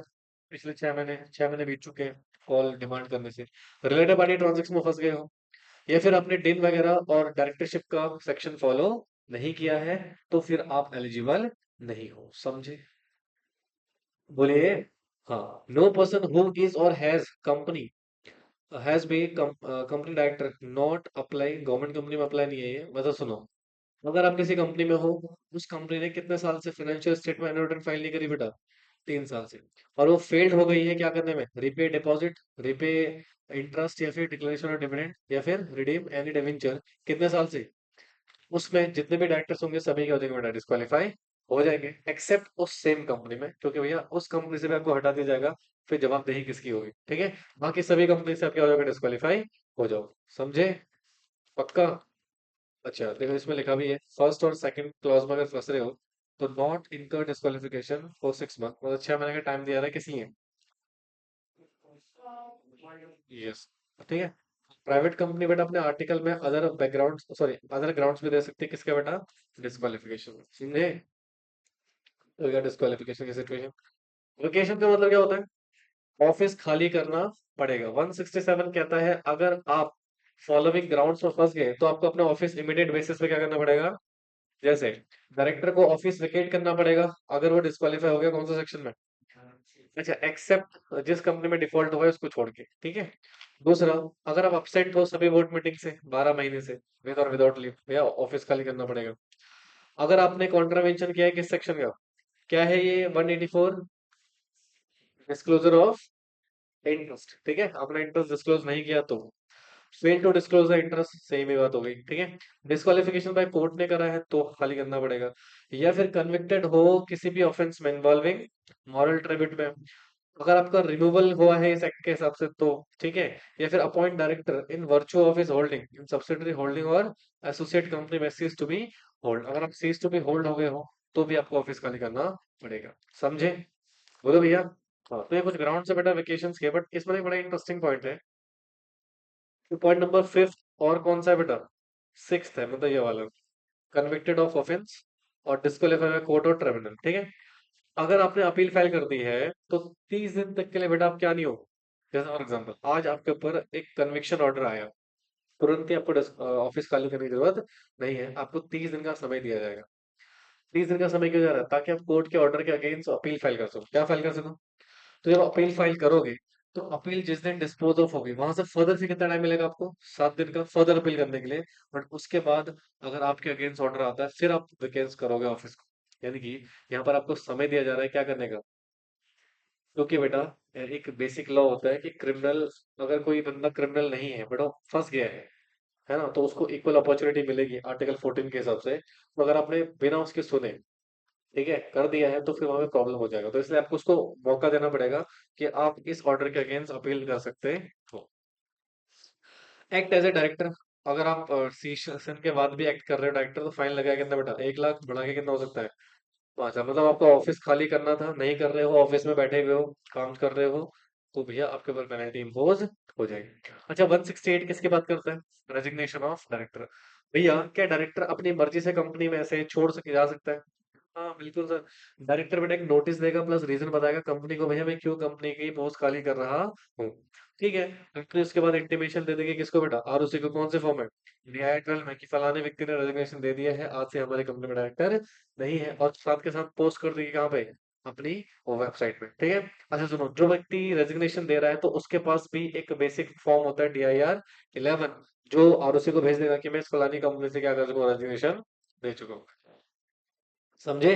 पिछले 6 महीने, 6 महीने बीत चुके हैं कॉल डिमांड करने से, रिलेटेड पार्टी ट्रांजेक्शन में फंस गए हो, या फिर आपने डिन वगैरह और डायरेक्टरशिप का सेक्शन फॉलो नहीं किया है, तो फिर आप एलिजिबल नहीं हो। समझे? बोलिए। हाँ, नो पर्सन हु इज और has company, has B company director not apply, government company में अप्लाई नहीं है ये, मतलब सुनो, अगर आप किसी कंपनी में हो, उस कंपनी ने कितने साल से financial statement and return file नहीं करी बेटा, 3 साल से, और वो फेल्ड हो गई है क्या करने में, रिपे डिपॉजिट, रिपे इंटरेस्ट, या फिर डिक्लेरेशन ऑफ डिविडेंड, या फिर रिडीम एनी डिवेंचर, कितने साल से, उसमें जितने भी डायरेक्टर्स होंगे सभी क्या हो जाएंगे बेटा, डिस्क्वालीफाई हो जाएंगे, एक्सेप्ट उस सेम कंपनी में, क्योंकि भैया उस कंपनी से भी आपको हटा दिया जाएगा, फिर जवाबदेही किसकी होगी? ठीक है, बाकी सभी कंपनी से आप क्या हो जाओगे, डिस्क्वालीफाई हो जाओ। समझे? पक्का? अच्छा देखो, इसमें लिखा भी है फर्स्ट और सेकंड क्लॉज में अगर फंस रहे हो तो नॉट इनकर डिस्क्वालिफिकेशन फॉर 6 मंथ, मतलब 6 महीने का टाइम दिया रहा है किसी ने। यस, ठीक है। प्राइवेट कंपनी बेटा अपने आर्टिकल में other background, sorry other grounds भी दे सकती है, किसका बेटा, डिस्क्वालिफिकेशन। समझे? तो क्या डिस्क्वालिफिकेशन की सिचुएशन, वेकेशन का मतलब क्या होता है, ऑफिस खाली करना पड़ेगा। 167 कहता है अगर आप फॉलोइंग ग्राउंड्स में फंस गए तो आपको अपना ऑफिस इमीडिएट बेसिस पे क्या करना पड़ेगा, जैसे डायरेक्टर को ऑफिस वेकेट करना पड़ेगा अगर वो डिस्क्वालीफाई हो गया, कौन सा सेक्शन में, अच्छा एक्सेप्ट जिस कंपनी में डिफॉल्ट हुआ है उसको छोड़ के। ठीक है, दूसरा, अगर आप अपसेंट हो सभी बोर्ड मीटिंग से 12 महीने से, विद और विदाउट लीव, भैया ऑफिस खाली करना पड़ेगा। अगर आपने कॉन्ट्रावेंशन किया है किस सेक्शन का, क्या है ये, 184, डिस्क्लोजर ऑफ इंटरेस्ट। ठीक है, अपना इंटरेस्ट डिस्क्लोज नहीं किया तो fail to disclose the interest, same ही बात हो गई, ठीक है। डिस्क्वालिफिकेशन बाय कोर्ट ने करा है तो खाली करना पड़ेगा, या फिर कन्विक्टेड हो किसी भी ऑफेंस में इन्वॉल्विंग मॉरल ट्रिब्यूट में, अगर आपका रिमूवल हुआ है इस एक्ट के हिसाब से तो, ठीक है। या फिर appoint director in virtue of his holding in subsidiary holding और एसोसिएट कंपनी में सीज टू बी होल्ड, अगर आप सीज टू बी होल्ड हो गए हो तो भी आपको ऑफिस खाली करना पड़ेगा, समझे? बोलो भैया। हाँ, तो ये कुछ ग्राउंड से बेटा वेकेशन के, बट इसमें एक बड़ा इंटरेस्टिंग पॉइंट है। तो पॉइंट नंबर फिफ्थ और कौन सा है बेटा? सिक्स्थ है, मतलब ये वाला, कन्विक्टेड ऑफ ऑफेंस और डिस्क्वालीफाई कोर्ट और ट्रिब्यूनल, ठीक है। अगर आपने अपील फाइल कर दी है तो 30 दिन तक के लिए बेटा आप क्या नहीं हो। जैसे फॉर एग्जांपल आज आपके ऊपर एक कन्विक्शन ऑर्डर आया, तुरंत ही आपको ऑफिस खाली करने की जरूरत नहीं है, आपको 30 दिन का समय दिया जाएगा। 30 दिन का समय क्यों जा रहा है? ताकि आप कोर्ट के ऑर्डर के अगेंस्ट अपील फाइल कर सको। क्या फाइल कर सको? तो जब अपील फाइल करोगे तो अपील जिस दिन डिस्पोज ऑफ होगी वहां से फर्दर से कितना टाइम मिलेगा आपको? 7 दिन का फर्दर अपील करने के लिए। बट उसके बाद अगर आपके अगेंस्ट ऑर्डर आता है फिर आप वेकेंस करोगे ऑफिस को, यानी कि यहाँ पर आपको समय दिया जा रहा है क्या करने का। क्योंकि बेटा एक बेसिक लॉ होता है कि क्रिमिनल, अगर कोई बंदा क्रिमिनल नहीं है बट वो फंस गया है ना, तो उसको इक्वल अपॉर्चुनिटी मिलेगी आर्टिकल 14 के हिसाब से। तो अगर आपने बिना उसके सुने, ठीक है, कर दिया है तो फिर वहां पे प्रॉब्लम हो जाएगा, तो इसलिए आपको उसको मौका देना पड़ेगा कि आप इस ऑर्डर के अगेंस्ट अपील कर सकते हो। एक्ट एज ए डायरेक्टर, अगर आप सीशन के बाद भी एक्ट कर रहे हो डायरेक्टर, तो फाइन लगेगा कितना बेटा? 1 लाख, बढ़ा के कितना हो सकता है? 5 लाख। मतलब आपको ऑफिस खाली करना था, नहीं कर रहे हो, ऑफिस में बैठे हुए हो, काम कर रहे हो, तो भैया आपके ऊपर पेनल्टी इम्पोज हो जाएगी। अच्छा, 168 किसकी बात करता है? Resignation of director. भैया क्या डायरेक्टर अपनी मर्जी से कंपनी में ऐसे छोड़ सके, जा सकता है? हाँ बिल्कुल सर। डायरेक्टर बेटा एक नोटिस देगा प्लस रीजन बताएगा कंपनी को, भैया मैं क्यों कंपनी की पोस्ट खाली कर रहा हूँ, ठीक है। फिर उसके बाद इंटीमेशन दे देंगे किसको बेटा? आरओसी को। कौन से फॉर्म है? न्याय ट्वेल्व में कि फलाने व्यक्ति ने रेजिग्नेशन दे दिया है, आज से हमारे कंपनी में डायरेक्टर नहीं है, और साथ के साथ पोस्ट कर देगी कहाँ पे? अपनी वो वेबसाइट पे, ठीक है। अच्छा सुनो, जो व्यक्ति रेजिग्नेशन दे रहा है तो उसके पास भी एक बेसिक फॉर्म होता है DIR 11, जो आरओसी को भेज देगा कि मैं इस फलानी कंपनी से क्या कर चुका हूँ, रेजिग्नेशन दे चुका हूँ, समझे?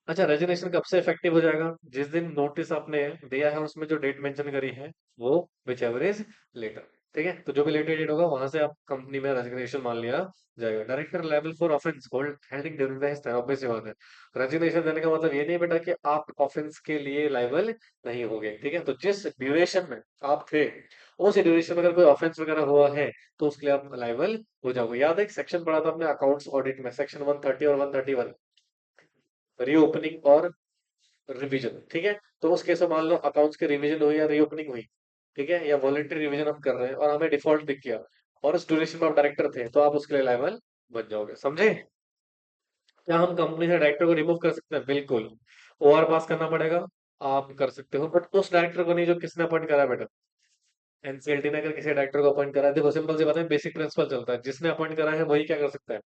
अच्छा, रेजिग्नेशन कब से इफेक्टिव हो जाएगा? जिस दिन नोटिस आपने दिया है उसमें जो डेट मेंशन करी है वो विच एवर इज लेटर, ठीक है। तो जो भी लेटर डेट होगा वहां से आप कंपनी में रेजिग्नेशन मान लिया जाएगा। Director level for offence hold holding during the history, obvious सी बात है। रेजिग्नेशन देने का मतलब ये नहीं बेटा कि आप ऑफेंस के लिए लाइबल नहीं होगे, ठीक है। तो जिस ड्यूरेशन में आप थे उस ड्यूरेशन में अगर कोई ऑफेंस वगैरह हुआ है तो उसके लिए आप लाइबल हो जाओगे। याद है एक सेक्शन पढ़ा था आपने अकाउंट्स ऑडिट में, सेक्शन 130 और 131, रीओपनिंग और रिवीजन, ठीक है। तो उस केस में मान लो अकाउंट्स की रिवीजन हुई या रीओपनिंग हुई, ठीक है, या वॉलंटरी रिवीजन हम कर रहे हैं और हमें डिफॉल्ट दिख गया और उस ड्यूरेशन में आप डायरेक्टर थे तो आप उसके लिए लायबल बन जाओगे, समझे? क्या हम कंपनी से डायरेक्टर को रिमूव कर सकते हैं? बिल्कुल। OR पास करना पड़ेगा, आप कर सकते हो, बट उस डायरेक्टर को नहीं जो किसने अपॉइंट करा है बेटा। एनसीएलटी ने अगर किसी डायरेक्टर को अपॉइंट करा है, देखो सिंपल सी बात है, बेसिक प्रिंसिपल चलता है, जिसने अपॉइंट करा है वही क्या कर सकता है?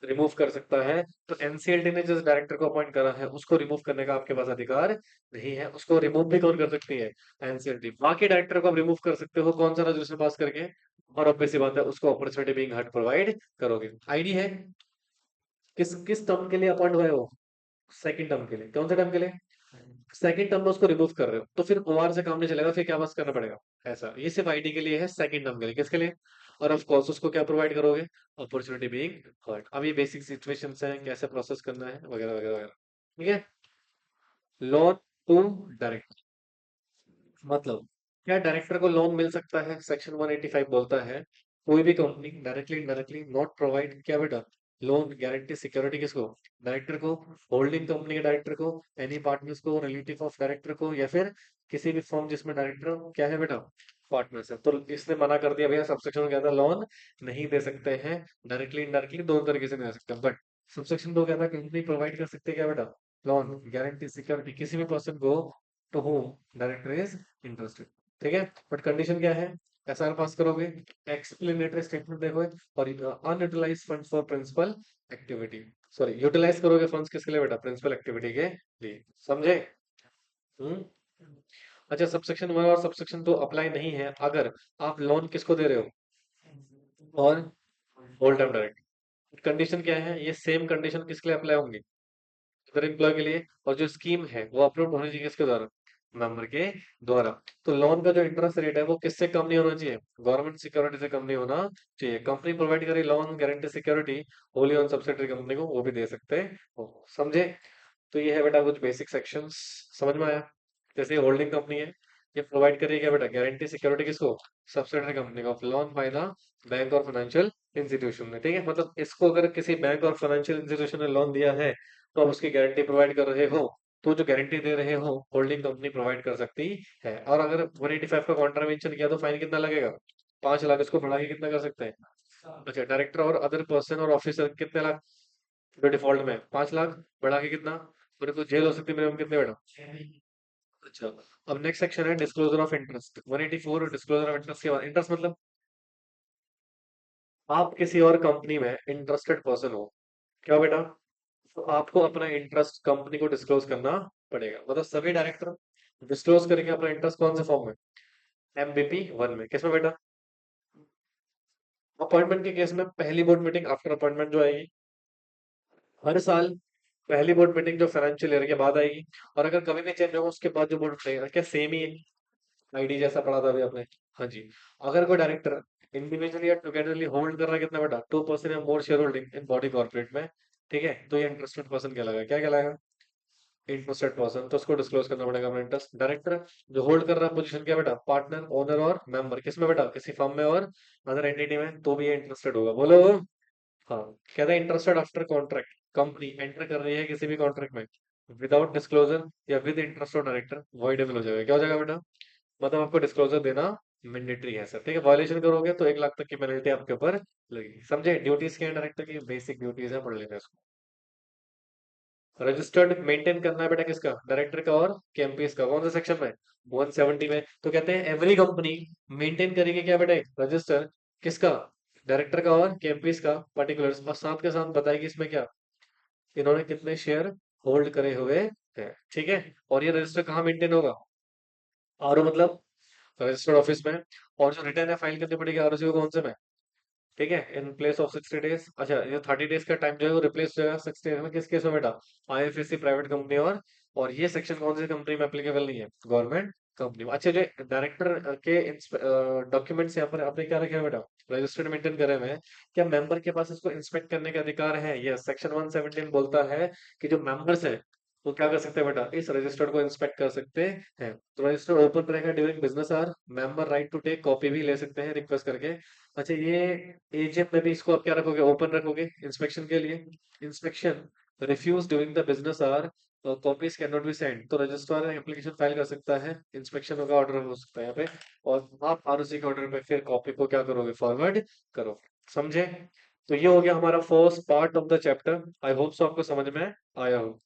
रिमूव कर सकता है। तो एनसीएलटी ने जिस डायरेक्टर को अपॉइंट करा है उसको रिमूव करने का आपके पास अधिकार नहीं है। उसको रिमूव भी कौन कर सकती है? एनसीएलटी। बाकी डायरेक्टर को आप रिमूव कर सकते हो, कौन सा रेजोल्यूशन पास करके? और ऑब्वियस सी बात है, उसको अपॉर्चुनिटी बीइंग हर्ट प्रोवाइड करोगे। आईडी है किस किस टर्म के लिए अपॉइंट हुए हो? सेकंड टर्म के लिए। कौन से टर्म के लिए? सेकंड टर्म में उसको रिमूव कर रहे हो तो फिर OR से काम नहीं चलेगा, फिर क्या पास करना पड़ेगा? ऐसा, ये सिर्फ आईडी के लिए है, सेकंड टर्म के लिए किसके लिए? और ऑफ कोर्स उसको क्या प्रोवाइड करोगे? Opportunity being hurt. अब ये बेसिक सिचुएशंस हैं, कैसे प्रोसेस करना है वगैरह वगैरह वगैरह, ठीक है। लोन टू डायरेक्ट, मतलब क्या डायरेक्टर को लोन मिल सकता है? सेक्शन 185 बोलता है कोई भी company directly indirectly not provide क्या बेटा? लोन, गारंटी, सिक्योरिटी किसको? डायरेक्टर को, होल्डिंग कंपनी के डायरेक्टर को, एनी पार्टनर्स को, रिलेटिव ऑफ डायरेक्टर को, या फिर किसी भी फर्म जिसमें डायरेक्टर क्या है बेटा? पार्टनर्स है। तो इसने मना कर दिया भैया, सबसेक्शन में क्या था? लोन नहीं दे सकते हैं, डायरेक्टली इनडायरेक्टली दोनों तरीके से नहीं दे सकते, बट सबसेक्शन 2 क्या था? कंपनी प्रोवाइड कर सकते हैं क्या बेटा? लोन, गारंटी, सिक्योरिटी किसी भी पर्सन को to whom director is interested, ठीक है। बट कंडीशन क्या है? SR पास करोगे, एक्सप्लेनेटरी स्टेटमेंट देखो, और unutilise fund for principal activity, sorry utilise करोगे फंड्स किसके लिए बेटा? प्रिंसिपल एक्टिविटी के लिए, समझे? हम्म। अच्छा, सबसेक्शन 1 और सबसेक्शन 2 अप्लाई नहीं है अगर आप लोन किसको दे रहे हो? और होल टाइम डायरेक्ट। कंडीशन क्या है? ये सेम कंडीशन किसके लिए अप्लाई होंगी? अदर एम्प्लॉय के लिए। और जो स्कीम है वो अप्रूव होनी चाहिए किसके द्वारा? मेंबर के द्वारा। तो लोन का जो इंटरेस्ट रेट है वो किससे कम नहीं होना चाहिए? गवर्नमेंट सिक्योरिटी से कम नहीं होना चाहिए। कंपनी प्रोवाइड करे loan guarantee security wholly owned subsidiary company को, वो भी दे सकते हो। समझे? तो ये है बेटा कुछ बेसिक सेक्शंस। समझ में आया? जैसे होल्डिंग कंपनी है, ये प्रोवाइड करेगी क्या बेटा? गारंटी सिक्योरिटी किसको? सब्सिडरी कंपनी को, लोन बाय द बैंक और फाइनेंशियल इंस्टीट्यूशन ने। ठीक है, मतलब इसको अगर किसी बैंक और फाइनेंशियल इंस्टीट्यूशन ने लोन दिया है तो आप उसकी गारंटी प्रोवाइड कर रहे हो, तो जो गारंटी दे रहे हो होल्डिंग कंपनी प्रोवाइड कर सकती है। और अगर 185 का कॉन्ट्रावेंशन किया तो फाइन कितना लगेगा? 5 लाख। इसको बढ़ा के कितना कर सकते हैं? अच्छा, डायरेक्टर और अदर पर्सन और ऑफिसर कितने लाख? जो डिफॉल्ट में 5 लाख, बढ़ा के कितना? मेरे को जेल हो सकती है मिनिमम कितने बेटा? अच्छा, अब नेक्स्ट सेक्शन है disclosure of interest. 184 disclosure of interest के बाद, इंटरेस्ट मतलब आप किसी और कंपनी में इंटरेस्टेड पर्सन हो, क्या बेटा? तो आपको अपना इंटरेस्ट कंपनी को डिस्क्लोज करना पड़ेगा। मतलब सभी डायरेक्टर डिस्क्लोज करेंगे अपना इंटरेस्ट कौन से फॉर्म में? MBP 1 में। किसमें बेटा? अपॉइंटमेंट के केस में पहली बोर्ड मीटिंग आफ्टर अपॉइंटमेंट जो आएगी हर साल, पहली बोर्ड मीटिंग जो फाइनेंशियल ईयर के बाद आएगी। और अगर कभी भी चेंज होगा उसके बाद जो बोर्ड मीटिंग, क्या सेम ही है? आईडी जैसा पढ़ा था अभी आपने। हाँ जी। अगर कोई डायरेक्टर इंडिविजुअली या टुगेदरली होल्ड कर रहा है कितना बेटा? 2% या मोर share holding in body corporate में। ठीक है, तो ये इंटरेस्टेड पर्सन कहलाएगा। क्या कहलाएगा? Interested person. तो उसको डिस्क्लोज करना पड़ेगा अपना इंटरेस्ट। डायरेक्टर जो होल्ड कर रहा है पोजीशन, क्या बेटा? पार्टनर, ओनर और मेंबर। किसमें बेटा? किसी फर्म में और अदर एंटिटी में, तो भी ये इंटरेस्टेड होगा। बोलो। हाँ। कहता है interested after contract, company enter कर रही है किसी भी कॉन्ट्रैक्ट में विदाउट डिस्क्लोजर या with interest of director, voidable हो जाएगा। क्या हो जाएगा बेटा? मतलब आपको डिस्क्लोजर देना मैंडेटरी है सर। ठीक है, वायलेशन करोगे तो 1 लाख तक की पेनल्टी आपके ऊपर लगेगी। समझे? ड्यूटीज क्या है डायरेक्टर की? बेसिक ड्यूटीज है, पढ़ लेना इसको। रजिस्टर्ड मेंटेन करना है बेटा किसका? डायरेक्टर का और केएमपीएस का। कौन से सेक्शन में? 170 में। तो कहते हैं एवरी कंपनी मेंटेन करेगी क्या बेटा? रजिस्टर किसका? डायरेक्टर का और केएमपीएस का पर्टिकुलर्स, और साथ के साथ बताएगी इसमें क्या इन्होंने कितने शेयर होल्ड करे हुए हैं। ठीक है, और ये रजिस्टर कहाँ मेंटेन होगा? आरओ मतलब रजिस्टर्ड ऑफिस में। और जो रिटर्न है फाइल करनी पड़ेगी आरओसी को, कौन से में? ठीक है, इन प्लेस ऑफ 60 डेज। अच्छा, ये 30 डेज का टाइम जो है वो रिप्लेस हो जाएगा 60 डेज में। किस केस में बेटा? IFSC private company. और ये सेक्शन कौन सी कंपनी में एप्लीकेबल नहीं है? गवर्नमेंट कंपनी में। अच्छा, जो डायरेक्टर के डॉक्यूमेंट्स यहाँ पर आपने क्या रखे हैं बेटा? रजिस्टर्ड मेंटेन करे हुए हैं। क्या मेंबर के पास इसको इंस्पेक्ट करने का अधिकार है? यस, सेक्शन 117 बोलता है कि जो मेंबर्स है वो क्या कर सकते हैं बेटा? इस रजिस्टर्ड को इंस्पेक्ट कर सकते हैं। तो रजिस्टर ओपन रहेगा during business hour. Member right to take copy भी ले सकते हैं रिक्वेस्ट करके। अच्छा, ये एजीएम में भी इसको आप क्या रखोगे? ओपन रखोगे इंस्पेक्शन के लिए। Inspection refuse during the business hour, copies can not be send. तो रजिस्ट्रार एप्लीकेशन फाइल कर सकता है, इंस्पेक्शन का ऑर्डर हो सकता है यहाँ पे, और आप आरओसी के ऑर्डर पे फिर कॉपी को क्या करोगे? फॉरवर्ड करो। समझे? तो ये हो गया हमारा first part of the chapter. I hope so आपको समझ में आया हो।